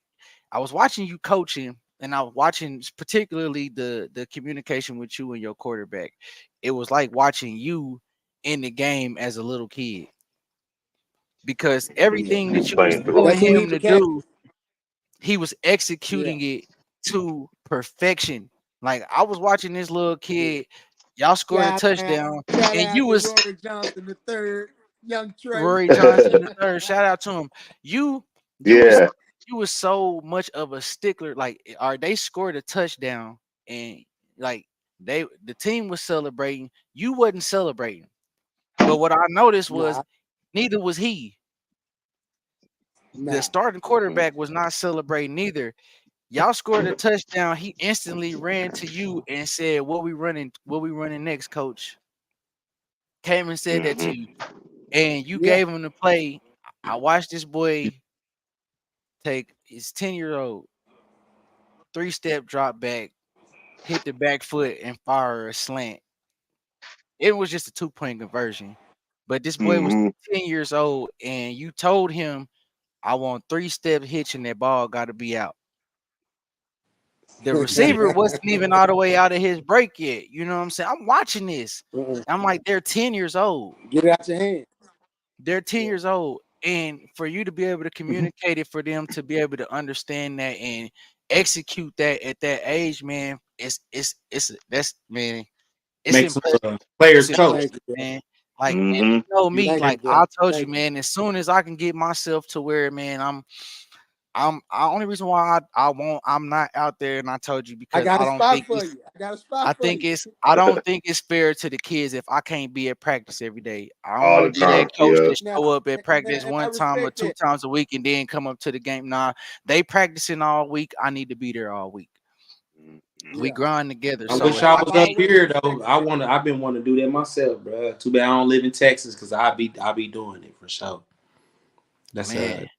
Speaker 1: I was watching you coaching, and I was watching particularly the communication with you and your quarterback. It was like watching you in the game as a little kid because everything that you was
Speaker 3: Playing through.
Speaker 1: telling
Speaker 5: That's who he
Speaker 1: him to
Speaker 5: became.
Speaker 1: do, he was
Speaker 5: Yeah,
Speaker 1: executing it to perfection. Like I was watching this little
Speaker 5: yeah.
Speaker 1: kid, y'all scored a touchdown,
Speaker 5: Shout
Speaker 1: and you
Speaker 5: out to
Speaker 1: was
Speaker 5: Rory Johnson the third, young Trey.
Speaker 1: Rory Johnson the third. Shout out to him. You you was
Speaker 3: Yeah.
Speaker 1: you was so much of a stickler. Like, are they scored a touchdown and like the team was celebrating, you wasn't celebrating. But what I noticed was
Speaker 5: Nah,
Speaker 1: neither was he. The
Speaker 5: nah.
Speaker 1: starting
Speaker 3: Mm-hmm.
Speaker 1: quarterback was not celebrating either. Y'all scored a touchdown. He instantly ran to you and said, "What we running? What we running next, coach?" Came and said that
Speaker 3: Mm-hmm.
Speaker 1: to you, and you
Speaker 5: Yeah.
Speaker 1: gave him the play. I watched this boy take his 10-year-old 3-step drop back, hit the back foot, and fire a slant. It was just a 2-point conversion. But this boy was
Speaker 3: Mm-hmm.
Speaker 1: 10 years old, and you told him, I want 3-step hitch, and that ball got to be out. The receiver wasn't even all the way out of his break yet. You know what I'm saying? I'm watching this.
Speaker 5: Uh-uh.
Speaker 1: I'm like, they're 10 years old.
Speaker 5: Get it out your hand.
Speaker 1: They're 10
Speaker 5: Yeah.
Speaker 1: years old. and for you to be able to communicate it, for them to be able to understand that and execute that at that age, man, it's that's man, it's
Speaker 2: Makes them
Speaker 1: impressive. It's
Speaker 2: players coach.
Speaker 1: impressive,
Speaker 5: Thank you, bro.
Speaker 1: man. Like, and
Speaker 3: Mm-hmm.
Speaker 1: you know me,
Speaker 5: Thank you,
Speaker 1: like
Speaker 5: bro.
Speaker 1: I told you,
Speaker 5: Thank you.
Speaker 1: man. As soon as I can get myself to where, man, I'm only reason why I'm not out there, and I told you
Speaker 5: I
Speaker 1: because
Speaker 5: got a spot for you. I got a spot for you.
Speaker 1: I don't think it's fair to the kids if I can't be at practice every day. I don't
Speaker 3: All
Speaker 1: want
Speaker 3: the
Speaker 1: to be that
Speaker 3: time.
Speaker 1: coach
Speaker 3: Yeah.
Speaker 1: that
Speaker 5: Now,
Speaker 1: show up at
Speaker 5: and,
Speaker 1: practice
Speaker 5: and I
Speaker 1: one time or
Speaker 5: respect
Speaker 1: two
Speaker 5: that.
Speaker 1: times a week and then come up to the game. Nah, they practicing all week. I need to be there all week. We
Speaker 5: Yeah.
Speaker 1: grind together.
Speaker 2: I
Speaker 1: So
Speaker 2: wish
Speaker 1: if
Speaker 2: I
Speaker 1: I
Speaker 2: was up
Speaker 1: can't,
Speaker 2: here though. I've been wanting to do that myself, bro. Too bad I don't live in Texas because I be doing it for sure. That's
Speaker 1: man,
Speaker 2: a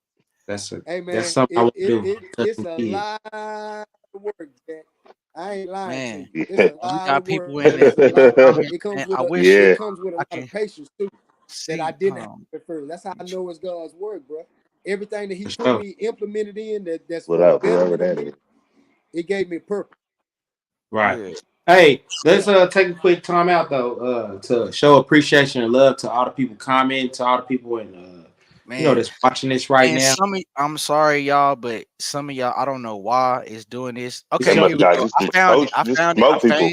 Speaker 2: that's a
Speaker 5: Hey
Speaker 2: that's
Speaker 5: man,
Speaker 2: something I
Speaker 5: it
Speaker 2: want to
Speaker 5: it,
Speaker 2: do.
Speaker 5: it
Speaker 2: Touch
Speaker 5: it's
Speaker 2: some
Speaker 5: a
Speaker 2: kids.
Speaker 5: lot of work, Jack. I ain't lying to
Speaker 1: man,
Speaker 5: you. It's a
Speaker 1: we
Speaker 5: lot of
Speaker 1: got
Speaker 5: work.
Speaker 1: people in
Speaker 5: It's
Speaker 1: there.
Speaker 5: a lot.
Speaker 1: I'm,
Speaker 5: It comes
Speaker 1: and
Speaker 5: with
Speaker 1: I
Speaker 5: a
Speaker 1: wish
Speaker 5: it
Speaker 3: Yeah.
Speaker 5: comes with a
Speaker 1: I
Speaker 5: lot of
Speaker 1: can
Speaker 5: patience too that I
Speaker 1: see.
Speaker 5: didn't have at first. That's how I know it's God's work, bro. Everything that He
Speaker 2: For
Speaker 5: put
Speaker 2: sure.
Speaker 5: me implemented in that's for the
Speaker 3: Without whoever
Speaker 5: betterment of
Speaker 3: that
Speaker 5: me.
Speaker 3: is.
Speaker 5: It gave me purpose.
Speaker 2: Right.
Speaker 1: Yeah,
Speaker 2: Hey, let's take a quick time out though, to show appreciation and love to all the people commenting, to all the people and
Speaker 1: man.
Speaker 2: that's watching this right
Speaker 1: And
Speaker 2: now.
Speaker 1: I'm sorry, y'all, but some of y'all, I don't know why it's doing this.
Speaker 2: It's
Speaker 1: Okay,
Speaker 3: Some
Speaker 2: in
Speaker 1: here
Speaker 2: you.
Speaker 1: we
Speaker 3: guys
Speaker 1: go.
Speaker 3: just
Speaker 1: I
Speaker 3: just
Speaker 1: found it.
Speaker 3: smoke people.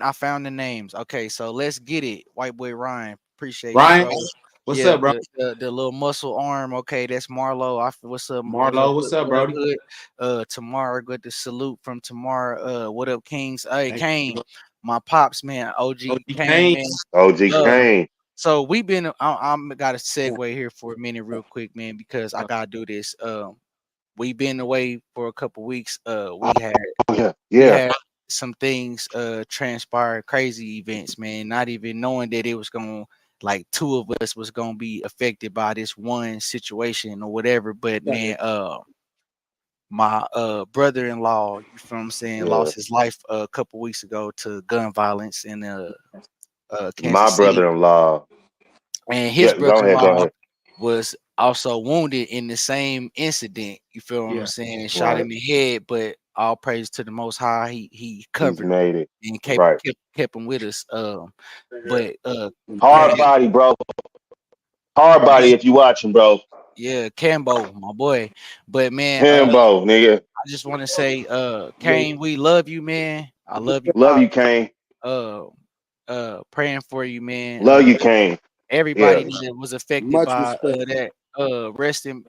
Speaker 1: I found the names. Okay, so let's get it. White boy Ryan, appreciate you,
Speaker 2: Ryan,
Speaker 1: bro.
Speaker 2: what's
Speaker 1: Yeah,
Speaker 2: up, bro?
Speaker 1: the little muscle arm. Okay, that's Marlo. What's up?
Speaker 2: Marlo, what's up,
Speaker 1: What up,
Speaker 2: Brody?
Speaker 1: Hood? Tamara, good to salute from Tamara. What up, Kings? Hey,
Speaker 2: Hey,
Speaker 1: Kane, my pops, man. OG
Speaker 2: OG
Speaker 1: Kane,
Speaker 2: Kane.
Speaker 1: man.
Speaker 3: OG
Speaker 1: Uh,
Speaker 3: Kane.
Speaker 1: so we've been. I'm got to segue here for a minute, real quick, man, because I gotta do this. We've been away for a couple weeks.
Speaker 3: Oh yeah.
Speaker 1: We
Speaker 3: Yeah.
Speaker 1: had some things transpire, crazy events, man. Not even knowing that it was gonna like two of us was gonna be affected by this one situation or whatever. But man, my brother-in-law, you feel what I'm saying,
Speaker 3: Yeah.
Speaker 1: lost his life a couple weeks ago to gun violence in
Speaker 3: My
Speaker 1: Kansas City,
Speaker 3: brother-in-law.
Speaker 1: and his
Speaker 3: Yeah, go ahead, go
Speaker 1: brother-in-law
Speaker 3: ahead.
Speaker 1: was also wounded in the same incident. You feel what I'm
Speaker 2: Yeah.
Speaker 1: saying? Shot in
Speaker 3: Right.
Speaker 1: the head, but all praise to the Most High. He
Speaker 3: He's
Speaker 1: covered him
Speaker 3: made it.
Speaker 1: and
Speaker 3: Right.
Speaker 1: kept him with us. But man,
Speaker 3: Hard body, bro. Hard
Speaker 1: yeah,
Speaker 3: body if you watching, bro.
Speaker 1: yeah, Cambo, my boy. But man,
Speaker 3: Himbo, nigga.
Speaker 1: I just want to say,
Speaker 5: Yeah,
Speaker 1: Kane, we love you, man. I love you,
Speaker 3: Love
Speaker 1: Pop.
Speaker 3: you, Kane.
Speaker 1: Uh, praying for you, man.
Speaker 3: Love you, Kane.
Speaker 1: Everybody
Speaker 3: Yeah.
Speaker 1: that was affected
Speaker 5: much
Speaker 1: by
Speaker 5: respect.
Speaker 1: that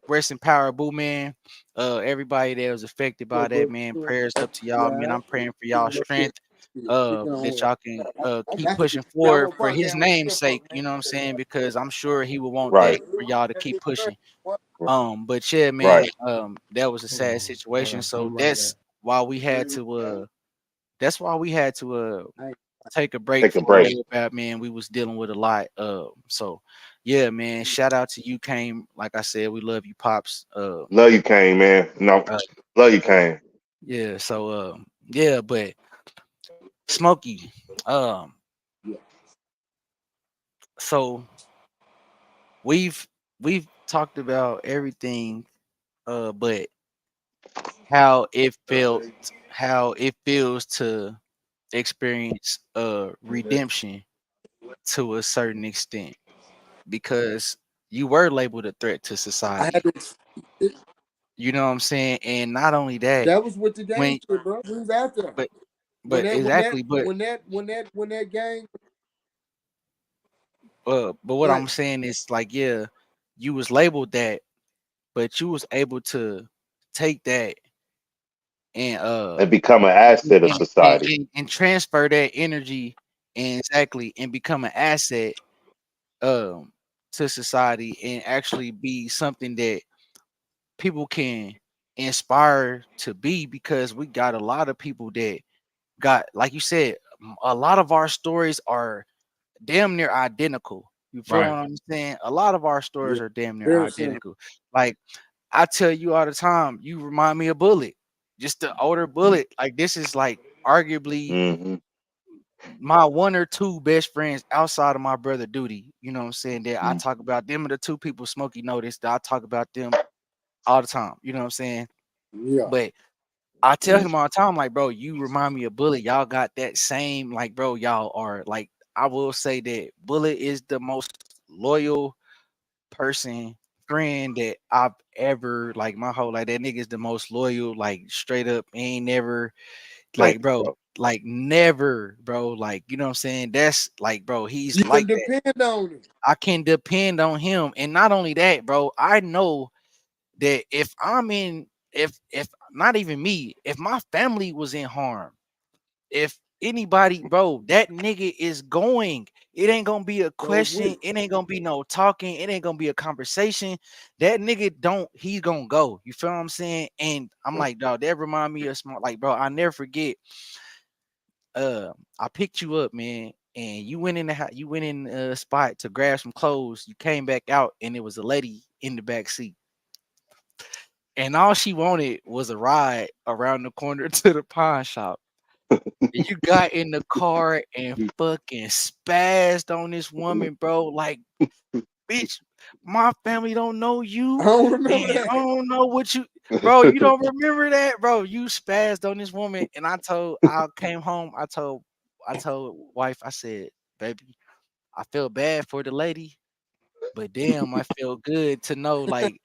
Speaker 1: rest in power, boo, man. Everybody that was affected
Speaker 5: Yeah,
Speaker 1: by that,
Speaker 5: bro.
Speaker 1: man, prayers up to y'all, man.
Speaker 5: Yeah,
Speaker 1: I'm praying for y'all
Speaker 5: but shit,
Speaker 1: strength,
Speaker 5: speaking
Speaker 1: that
Speaker 5: on,
Speaker 1: y'all can
Speaker 5: I
Speaker 1: keep
Speaker 5: got to
Speaker 1: pushing
Speaker 5: get that
Speaker 1: forward
Speaker 5: whole
Speaker 1: for his
Speaker 5: podcast with
Speaker 1: name's
Speaker 5: your folk,
Speaker 1: sake,
Speaker 5: man.
Speaker 1: you know what I'm saying, because I'm sure he would want that
Speaker 3: Right.
Speaker 1: for y'all to keep pushing.
Speaker 3: Right.
Speaker 1: But yeah, man,
Speaker 3: Right.
Speaker 1: that was a sad situation, so why we had to that's why we had to take a break
Speaker 3: Take a
Speaker 1: for a
Speaker 3: break.
Speaker 1: little bit, man. We was dealing with a lot. So yeah, man. Shout out to you, Kane. Like I said, we love you, pops.
Speaker 3: Love you, Kane, man. No.
Speaker 1: Uh
Speaker 3: Love you, Kane.
Speaker 1: yeah. So yeah, but Smokey. Um. So we've we've talked about everything. But how it felt, how it feels to experience redemption to a certain extent, because you were labeled a threat to
Speaker 5: I had
Speaker 1: society.
Speaker 5: to. It,
Speaker 1: You know what I'm saying? And not only that,
Speaker 5: that was with the gang
Speaker 1: when
Speaker 5: shit, bro. We was after them.
Speaker 1: but
Speaker 5: When
Speaker 1: but
Speaker 5: that when that
Speaker 1: exactly, but
Speaker 5: when that when that when that gang.
Speaker 1: but what
Speaker 5: Go ahead.
Speaker 1: I'm saying is like, yeah, you was labeled that, but you was able to take that and
Speaker 3: And become an asset of society.
Speaker 1: and transfer that energy and exactly and become an asset um to society and actually be something that people can inspire to be, because we got a lot of people that got, like you said, a lot of our stories are damn near identical. You feel what
Speaker 2: Right.
Speaker 1: I'm saying? A lot of our
Speaker 5: Yeah,
Speaker 1: stories are damn near
Speaker 5: very simple.
Speaker 1: identical. Like I tell you all the time, you remind me of Bullet, just the older Bullet. Like this is like arguably
Speaker 3: Mm-hmm.
Speaker 1: my one or two best friends outside of my brother Duty. You know what I'm saying? That I talk about them are the two people Smokey noticed that I talk about them all the time. You know what I'm saying?
Speaker 5: Yeah,
Speaker 1: But I tell him all the time, like, bro, you remind me of Bullet. Y'all got that same, like, bro, y'all are like, I will say that Bullet is the most loyal person friend that I've ever like my whole like that nigga's the most loyal, like straight up ain't never
Speaker 3: Thank
Speaker 1: like
Speaker 3: you,
Speaker 1: bro,
Speaker 3: bro.
Speaker 1: like never, bro. Like, you know what I'm saying? That's like, bro, he's
Speaker 5: You can
Speaker 1: like that.
Speaker 5: depend on him.
Speaker 1: I can depend on him. And not only that, bro, I know that if not even me, if my family was in harm, if anybody, bro, that nigga is going. It ain't gonna be a
Speaker 5: Goes with
Speaker 1: question.
Speaker 5: it.
Speaker 1: It ain't gonna be no talking. It ain't gonna be a conversation. That nigga don't. He's gonna go. You feel what I'm saying? And I'm like, dog, that remind me of smart. Like, bro, I never forget. I picked you up, man, and you went in the house. You went in a spot to grab some clothes. You came back out, and it was a lady in the back seat, and all she wanted was a ride around the corner to the pawn shop. And you got in the car and fucking spazzed on this woman, bro. Like, bitch, my family don't know
Speaker 5: I
Speaker 1: you,
Speaker 5: don't
Speaker 1: and
Speaker 5: remember
Speaker 1: I
Speaker 5: that.
Speaker 1: don't know what you, bro. You don't remember that, bro? You spazzed on this woman, and I came home. I told wife, I said, baby, I feel bad for the lady, but damn, I feel good to know, like,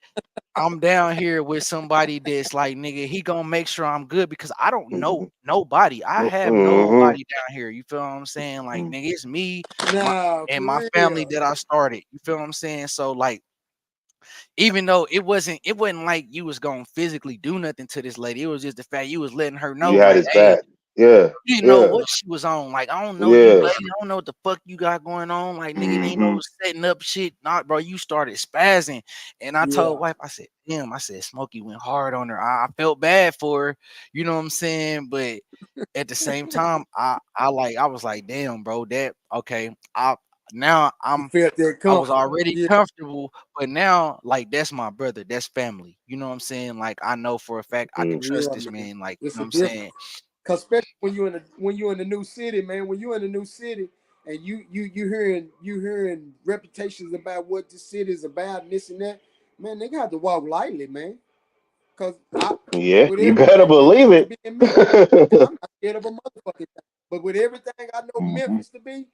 Speaker 1: I'm down here with somebody that's like, nigga, he gonna make sure I'm good because I don't know nobody. I have
Speaker 3: Mhm.
Speaker 1: nobody down here. You feel what I'm saying? Like, nigga, it's me, my
Speaker 5: Nah,
Speaker 1: and my
Speaker 5: for
Speaker 1: family
Speaker 5: real.
Speaker 1: that I started. You feel what I'm saying? So like, even though it wasn't like you was gonna physically do nothing to this lady. It was just the fact you was letting her know,
Speaker 3: You had
Speaker 1: like,
Speaker 3: his
Speaker 1: hey,
Speaker 3: back. Yeah,
Speaker 1: you didn't know
Speaker 3: yeah,
Speaker 1: what she was on. Like, I don't know you,
Speaker 3: yeah.
Speaker 1: lady. I don't know what the fuck you got going on. Like, nigga, it ain't
Speaker 3: Hmm.
Speaker 1: no setting up shit. Not, bro. You started spazzing. And I
Speaker 5: Yeah.
Speaker 1: told wife, I said, damn, I said, Smokey went hard on her. I felt bad for her. You know what I'm saying? But at the same time, I was like, damn, bro, that okay. Now
Speaker 5: You felt that
Speaker 1: I was
Speaker 5: comfort.
Speaker 1: already
Speaker 5: Yeah.
Speaker 1: comfortable, but now like that's my brother, that's family. You know what I'm saying? Like I know for a fact I can trust
Speaker 5: Yeah,
Speaker 1: this
Speaker 5: man.
Speaker 1: man. Like, you
Speaker 5: It's
Speaker 1: know
Speaker 5: a
Speaker 1: what I'm
Speaker 5: difference.
Speaker 1: saying?
Speaker 5: Cause especially when you're in the new city, man. When you're in the new city and you hearing reputations about what this city is about and this and that, man, they got to walk lightly, man. Cause
Speaker 3: Yeah,
Speaker 5: with
Speaker 3: you better
Speaker 5: everything, man,
Speaker 3: believe
Speaker 5: just
Speaker 3: it.
Speaker 5: being me, nigga, I'm not scared of a motherfucking thing. But with everything I know
Speaker 3: Hmm.
Speaker 5: Memphis to be,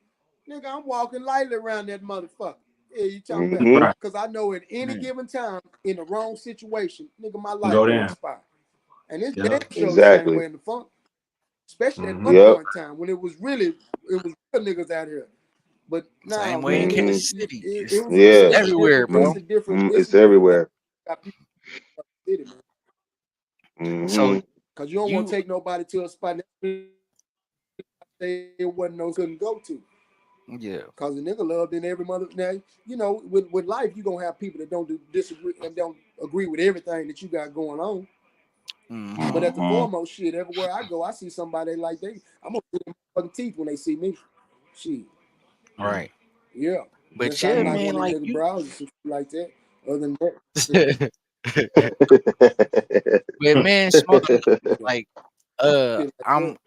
Speaker 5: nigga, I'm walking lightly around that motherfucker. Yeah, you talking about?
Speaker 3: Hmm.
Speaker 2: Right.
Speaker 5: Cause I know at any given time in the wrong situation, nigga, my life
Speaker 2: Go
Speaker 5: could
Speaker 2: down.
Speaker 5: expire. And it's damn
Speaker 2: Yep.
Speaker 5: sure the same
Speaker 3: Exactly.
Speaker 5: way in the funk, especially at one
Speaker 2: Mm-hmm.
Speaker 3: Yep.
Speaker 5: point in time when it was real niggas out here. But
Speaker 1: Same
Speaker 5: now,
Speaker 1: way in
Speaker 5: man,
Speaker 3: Hmm.
Speaker 1: Kansas City.
Speaker 5: it
Speaker 1: It's
Speaker 5: was
Speaker 1: it's
Speaker 3: Yeah.
Speaker 5: it's a
Speaker 1: everywhere,
Speaker 5: different
Speaker 1: bro.
Speaker 5: it's
Speaker 3: It's
Speaker 5: a different way
Speaker 3: everywhere.
Speaker 5: about people in the city, man.
Speaker 1: So
Speaker 3: Hmm.
Speaker 5: Cause you don't want to
Speaker 1: you
Speaker 5: take nobody to a spot that there wasn't no couldn't go to.
Speaker 1: yeah.
Speaker 5: Cause the nigga loved in every mother. Now with life you gonna have people that don't disagree and don't agree with everything that you got going on.
Speaker 1: Hmm.
Speaker 5: But at the
Speaker 3: Hmm.
Speaker 5: foremost, shit, everywhere I go, I see somebody like I'm gonna see them fucking teeth when they see me. Shit,
Speaker 1: Right.
Speaker 5: yeah.
Speaker 1: But
Speaker 5: Unless I
Speaker 1: yeah,
Speaker 5: knock
Speaker 1: man,
Speaker 5: one of them
Speaker 1: like
Speaker 5: niggas
Speaker 1: you
Speaker 5: brows or some shit like that. Other than that,
Speaker 1: but man, Smokey,
Speaker 5: yeah,
Speaker 1: like
Speaker 5: shit like
Speaker 1: I'm
Speaker 5: that.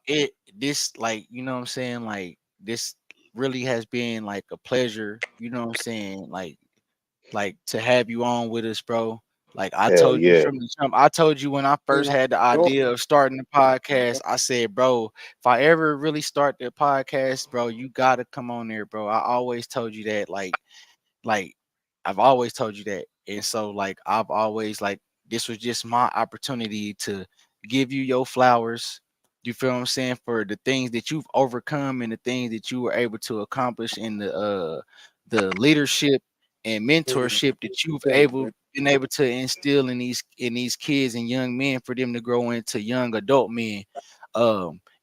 Speaker 1: it this like you know what I'm saying, like this really has been like a pleasure, you know what I'm saying? Like to have you on with us, bro. Like I
Speaker 3: Hell
Speaker 1: told you
Speaker 3: yeah.
Speaker 1: from the jump, I told you when I
Speaker 5: And
Speaker 1: first
Speaker 5: I
Speaker 1: had the
Speaker 5: enjoy
Speaker 1: idea of starting the podcast, I said, bro, if I ever really start the podcast, bro, you gotta come on there, bro. I always told you that, like I've always told you that. And so like I've always like this was just my opportunity to give you your flowers. You feel what I'm saying? For the things that you've overcome and the things that you were able to accomplish in the leadership and
Speaker 5: it.
Speaker 1: mentorship that you've
Speaker 5: Thank you,
Speaker 1: able
Speaker 5: man.
Speaker 1: been able to instill in these kids and young men for them to grow into young adult men.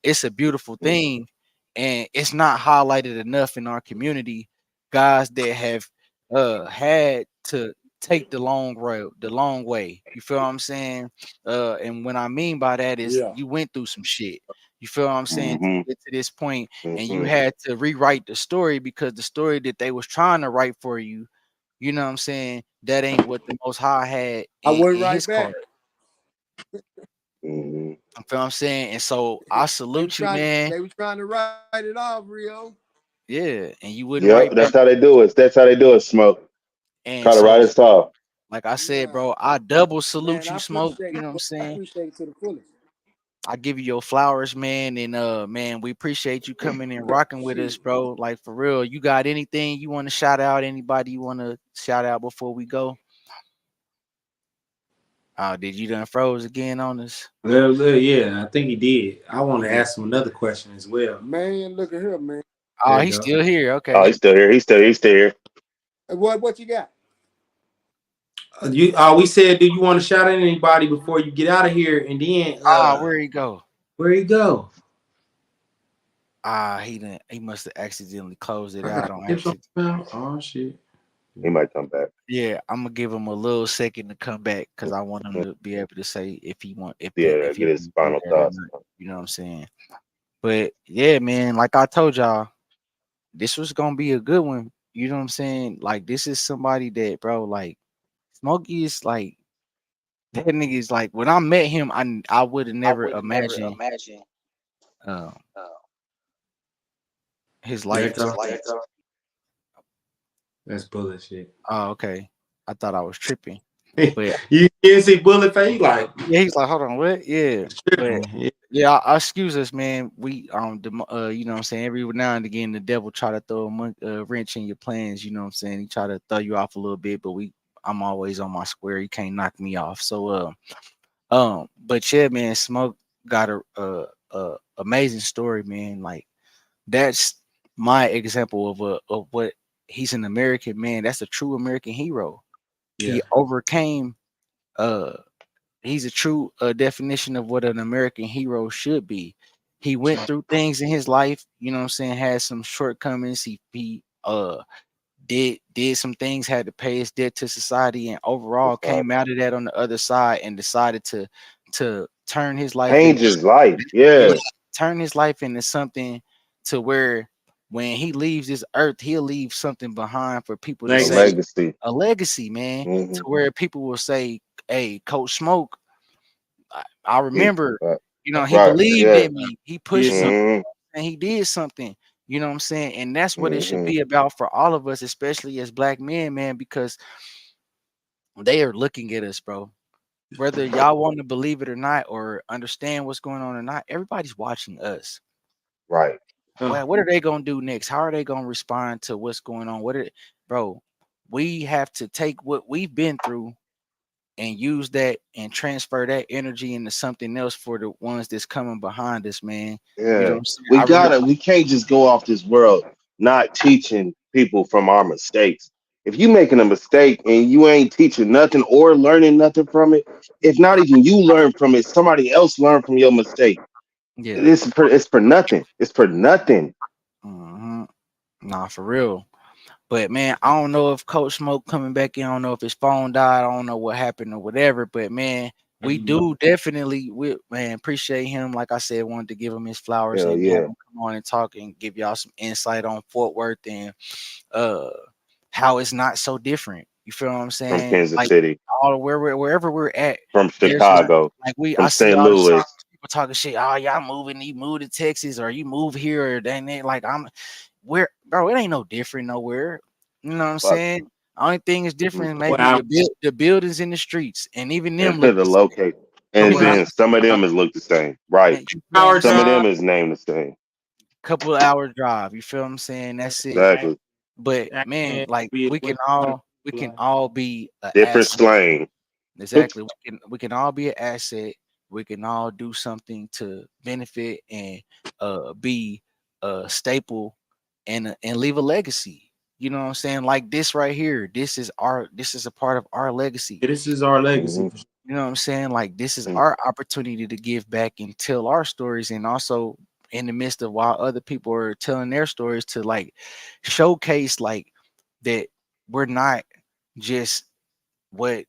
Speaker 1: It's a beautiful thing and it's not highlighted enough in our community. Guys that have had to take the long road, the long way. You feel what I'm saying? And what I mean by that is
Speaker 5: Yeah.
Speaker 1: you went through some shit. You feel what I'm saying to
Speaker 3: Hmm.
Speaker 1: get to this point, and you
Speaker 3: Hmm.
Speaker 1: had to rewrite the story because the story that they was trying to write for you, you know what I'm saying? That ain't what the Most High had
Speaker 5: I went
Speaker 1: in
Speaker 5: right
Speaker 1: His
Speaker 5: back.
Speaker 1: card.
Speaker 3: Hmm.
Speaker 1: You feel what I'm saying? And so I salute you, man.
Speaker 5: They were trying to write it off, Rio.
Speaker 1: Yeah, and you wouldn't
Speaker 3: Yep.
Speaker 1: write back.
Speaker 3: That's how they do it. That's how they do it. Smoke.
Speaker 1: And
Speaker 3: Try to write
Speaker 1: so,
Speaker 3: us off.
Speaker 1: like I said,
Speaker 5: Nah,
Speaker 1: bro, I double
Speaker 5: man,
Speaker 1: salute
Speaker 5: I
Speaker 1: you, Smoke.
Speaker 5: appreciate
Speaker 1: You
Speaker 5: it.
Speaker 1: know what I'm
Speaker 5: I
Speaker 1: saying?
Speaker 5: appreciate it to the fullest.
Speaker 1: I give you your flowers, man, and man, we appreciate you coming and
Speaker 5: Yeah,
Speaker 1: rocking with us,
Speaker 5: shit.
Speaker 1: bro. Like for real, you got anything you want to shout out? Anybody you want to shout out before we go? Did you done froze again on us?
Speaker 2: Yeah, I think he did. I want to
Speaker 1: Yeah.
Speaker 2: ask him another question as well.
Speaker 4: Man, look at here, man.
Speaker 2: There
Speaker 1: Oh,
Speaker 2: you
Speaker 1: he's
Speaker 2: go.
Speaker 1: still here.
Speaker 3: Oh,
Speaker 1: Okay.
Speaker 3: he's still here. He's still here.
Speaker 4: What you got?
Speaker 2: We said, do you want to shout out anybody before you get out of here? And then,
Speaker 1: Ah, where he go?
Speaker 2: where you go?
Speaker 1: He didn't. He must have accidentally closed it
Speaker 2: I got
Speaker 1: out on
Speaker 2: tips on
Speaker 1: accident.
Speaker 2: now. Oh shit.
Speaker 3: He might come back.
Speaker 1: Yeah, I'm gonna give him a little second to come back because I want him to be able to say if he want
Speaker 3: Yeah,
Speaker 1: if he
Speaker 3: get his
Speaker 1: want to do
Speaker 3: final
Speaker 1: that or
Speaker 3: thoughts.
Speaker 1: not. You know what I'm saying? But yeah, man, like I told y'all, this was gonna be a good one. You know what I'm saying? Like this is somebody that, bro, like Smokey is like that nigga is like when I met him, I would have never imagined uh, his life to.
Speaker 2: Jacko. That's bullshit.
Speaker 1: Oh, okay. I thought I was tripping, but
Speaker 2: You didn't see bullet face like
Speaker 1: yeah, he's like, hold on, what? Yeah, but
Speaker 2: tripping. Yeah.
Speaker 1: yeah, excuse us, man. We you know what I'm saying. Every now and again, the devil try to throw a wrench in your plans. You know what I'm saying. He try to throw you off a little bit, but I'm always on my square. He can't knock me off. So but yeah, man, Smoke got a amazing story, man. Like that's my example of what he's an American man. That's a true American hero.
Speaker 2: Yeah.
Speaker 1: He overcame. Uh, he's a true definition of what an American hero should be. He went through things in his life. You know what I'm saying. Had some shortcomings. He did some things, had to pay his debt to society, and overall came out of that on the other side and decided to turn his life
Speaker 3: Change
Speaker 1: into
Speaker 3: his life.
Speaker 1: yeah,
Speaker 3: Yeah.
Speaker 1: turn his life into something to where when he leaves this earth, he'll leave something behind for people to
Speaker 3: A
Speaker 1: say
Speaker 2: Legacy.
Speaker 3: legacy.
Speaker 1: a legacy, man, to
Speaker 3: Mm-hmm.
Speaker 1: where people will say, "Hey, Coach Smoke, I
Speaker 3: Yeah.
Speaker 1: remember, you know, he
Speaker 3: Right.
Speaker 1: believed
Speaker 3: Yeah.
Speaker 1: in me, he
Speaker 2: Did
Speaker 1: pushed me,
Speaker 2: something.
Speaker 3: Mm-hmm.
Speaker 1: and he did something." You know what I'm saying? And that's what it should
Speaker 3: Mm-hmm.
Speaker 1: be about for all of us, especially as black men, man, because they are looking at us, bro. Whether y'all want to believe it or not, or understand what's going on or not, everybody's watching us.
Speaker 3: Right.
Speaker 2: Huh.
Speaker 1: Well, what are they gonna do next? How are they gonna respond to what's going on? Bro? We have to take what we've been through and use that and transfer that energy into something else for the ones that's coming behind us, man. You know
Speaker 3: Yeah.
Speaker 1: what I'm saying? I really,
Speaker 3: We can't just go off this world not teaching people from our mistakes. If you making a mistake and you ain't teaching nothing or learning nothing from it, if not even you learn from it, somebody else learn from your mistake.
Speaker 1: yeah.
Speaker 3: It's for nothing. It's for nothing.
Speaker 1: hmm Nah, for real. But man, I don't know if Coach Smoke coming back in. I don't know if his phone died. I don't know what happened or whatever. But man, we
Speaker 2: Mhm.
Speaker 1: do definitely man appreciate him. Like I said, wanted to give him his flowers
Speaker 3: Hell
Speaker 1: and have
Speaker 3: yeah.
Speaker 1: him come on and talk and give y'all some insight on Fort Worth and uh how it's not so different. You feel what I'm
Speaker 3: From
Speaker 1: saying?
Speaker 3: Kansas
Speaker 1: Like
Speaker 3: City,
Speaker 1: wherever we're at,
Speaker 3: from
Speaker 1: there's not
Speaker 3: Chicago,
Speaker 1: like
Speaker 3: from
Speaker 1: I see
Speaker 3: St.
Speaker 1: all the time
Speaker 3: Louis.
Speaker 1: people talking shit. Oh, y'all moving, you move to Texas or you move here or then they like I'm where bro, it ain't no different nowhere. You know what I'm
Speaker 3: Fuck.
Speaker 1: saying? Only thing is different is maybe
Speaker 2: Wow.
Speaker 1: the buildings in the streets, and even them look
Speaker 3: The
Speaker 1: the same.
Speaker 3: locate.
Speaker 1: You
Speaker 3: And
Speaker 1: know what
Speaker 2: Couple
Speaker 3: then some of
Speaker 2: hours,
Speaker 3: them is look the same. Right.
Speaker 1: you feel what I'm
Speaker 2: hour
Speaker 3: Some of
Speaker 1: saying?
Speaker 2: drive.
Speaker 3: them is named the same.
Speaker 1: Couple of hour drive. You feel what I'm saying? That's it.
Speaker 3: Exactly.
Speaker 1: But
Speaker 2: That
Speaker 1: man,
Speaker 2: man
Speaker 1: like
Speaker 2: be
Speaker 1: we can all be an
Speaker 3: Different
Speaker 1: asset.
Speaker 3: slang.
Speaker 1: Exactly. We can all be an asset. We can all do something to benefit and be a staple and leave a legacy. You know what I'm saying? Like this right here. This is a part of our legacy.
Speaker 2: This is our legacy
Speaker 3: Hmm.
Speaker 2: for sure.
Speaker 1: You know what I'm saying? Like this is our opportunity to give back and tell our stories and also in the midst of while other people are telling their stories to like showcase like that we're not just what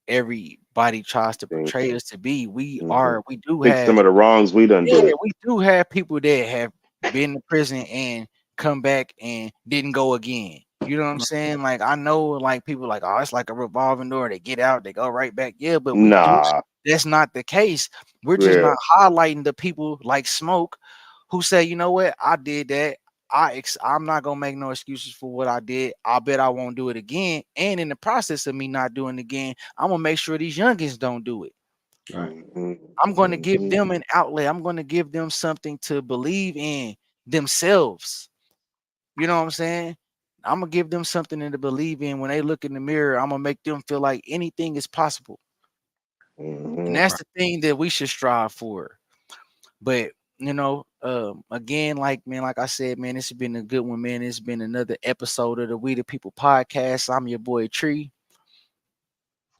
Speaker 1: everybody tries to portray us to be. We do
Speaker 3: Fix some
Speaker 1: have
Speaker 3: of the wrongs we done
Speaker 1: yeah,
Speaker 3: did.
Speaker 1: we do have people that have been to prison and come back and didn't go again. You know what I'm saying? Like I know like people like, oh, it's like a revolving door. They get out, they go right back. Yeah, but we do
Speaker 3: Nah.
Speaker 1: that's not the case. We're just
Speaker 3: Yeah.
Speaker 1: not highlighting the people like Smoke who say, you know what, I did that. I'm not gonna make no excuses for what I did. I bet I won't do it again. And in the process of me not doing it again, I'm gonna make sure these youngins don't do it.
Speaker 2: Right.
Speaker 3: Hmm.
Speaker 1: I'm going to give
Speaker 3: Hmm.
Speaker 1: them an outlet. I'm going to give them something to believe in themselves. You know what I'm saying? I'm gonna give them something to believe in when they look in the mirror. I'm gonna make them feel like anything is possible. And that's the thing that we should strive for. But again, like I said, man, this has been a good one, man. It's been another episode of the We the People podcast. I'm your boy Tree.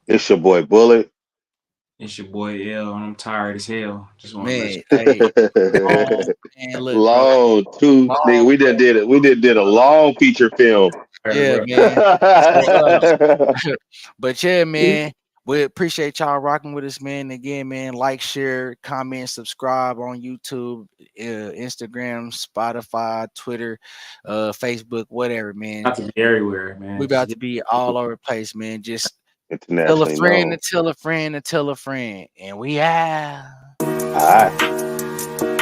Speaker 3: It's your boy Bullet.
Speaker 2: It's your boy L, and I'm tired as hell. Just want to let
Speaker 1: Man, hey, long, man, look, bro.
Speaker 3: Long too, nigga.
Speaker 1: Long,
Speaker 3: We done
Speaker 1: bro.
Speaker 3: did it. We did a long feature film.
Speaker 2: you,
Speaker 1: Yeah,
Speaker 2: bro.
Speaker 1: man. So, but yeah, man, we appreciate y'all rocking with us, man. Again, man, like, share, comment, subscribe on YouTube, Instagram, Spotify, Twitter, Facebook, whatever, man.
Speaker 2: Not to be everywhere,
Speaker 1: We
Speaker 2: man.
Speaker 1: about
Speaker 2: Just
Speaker 1: to be all over the place, man. Just tell a
Speaker 3: Internationally
Speaker 1: friend to
Speaker 3: known.
Speaker 1: tell a friend to tell a friend, and we out.
Speaker 3: All right.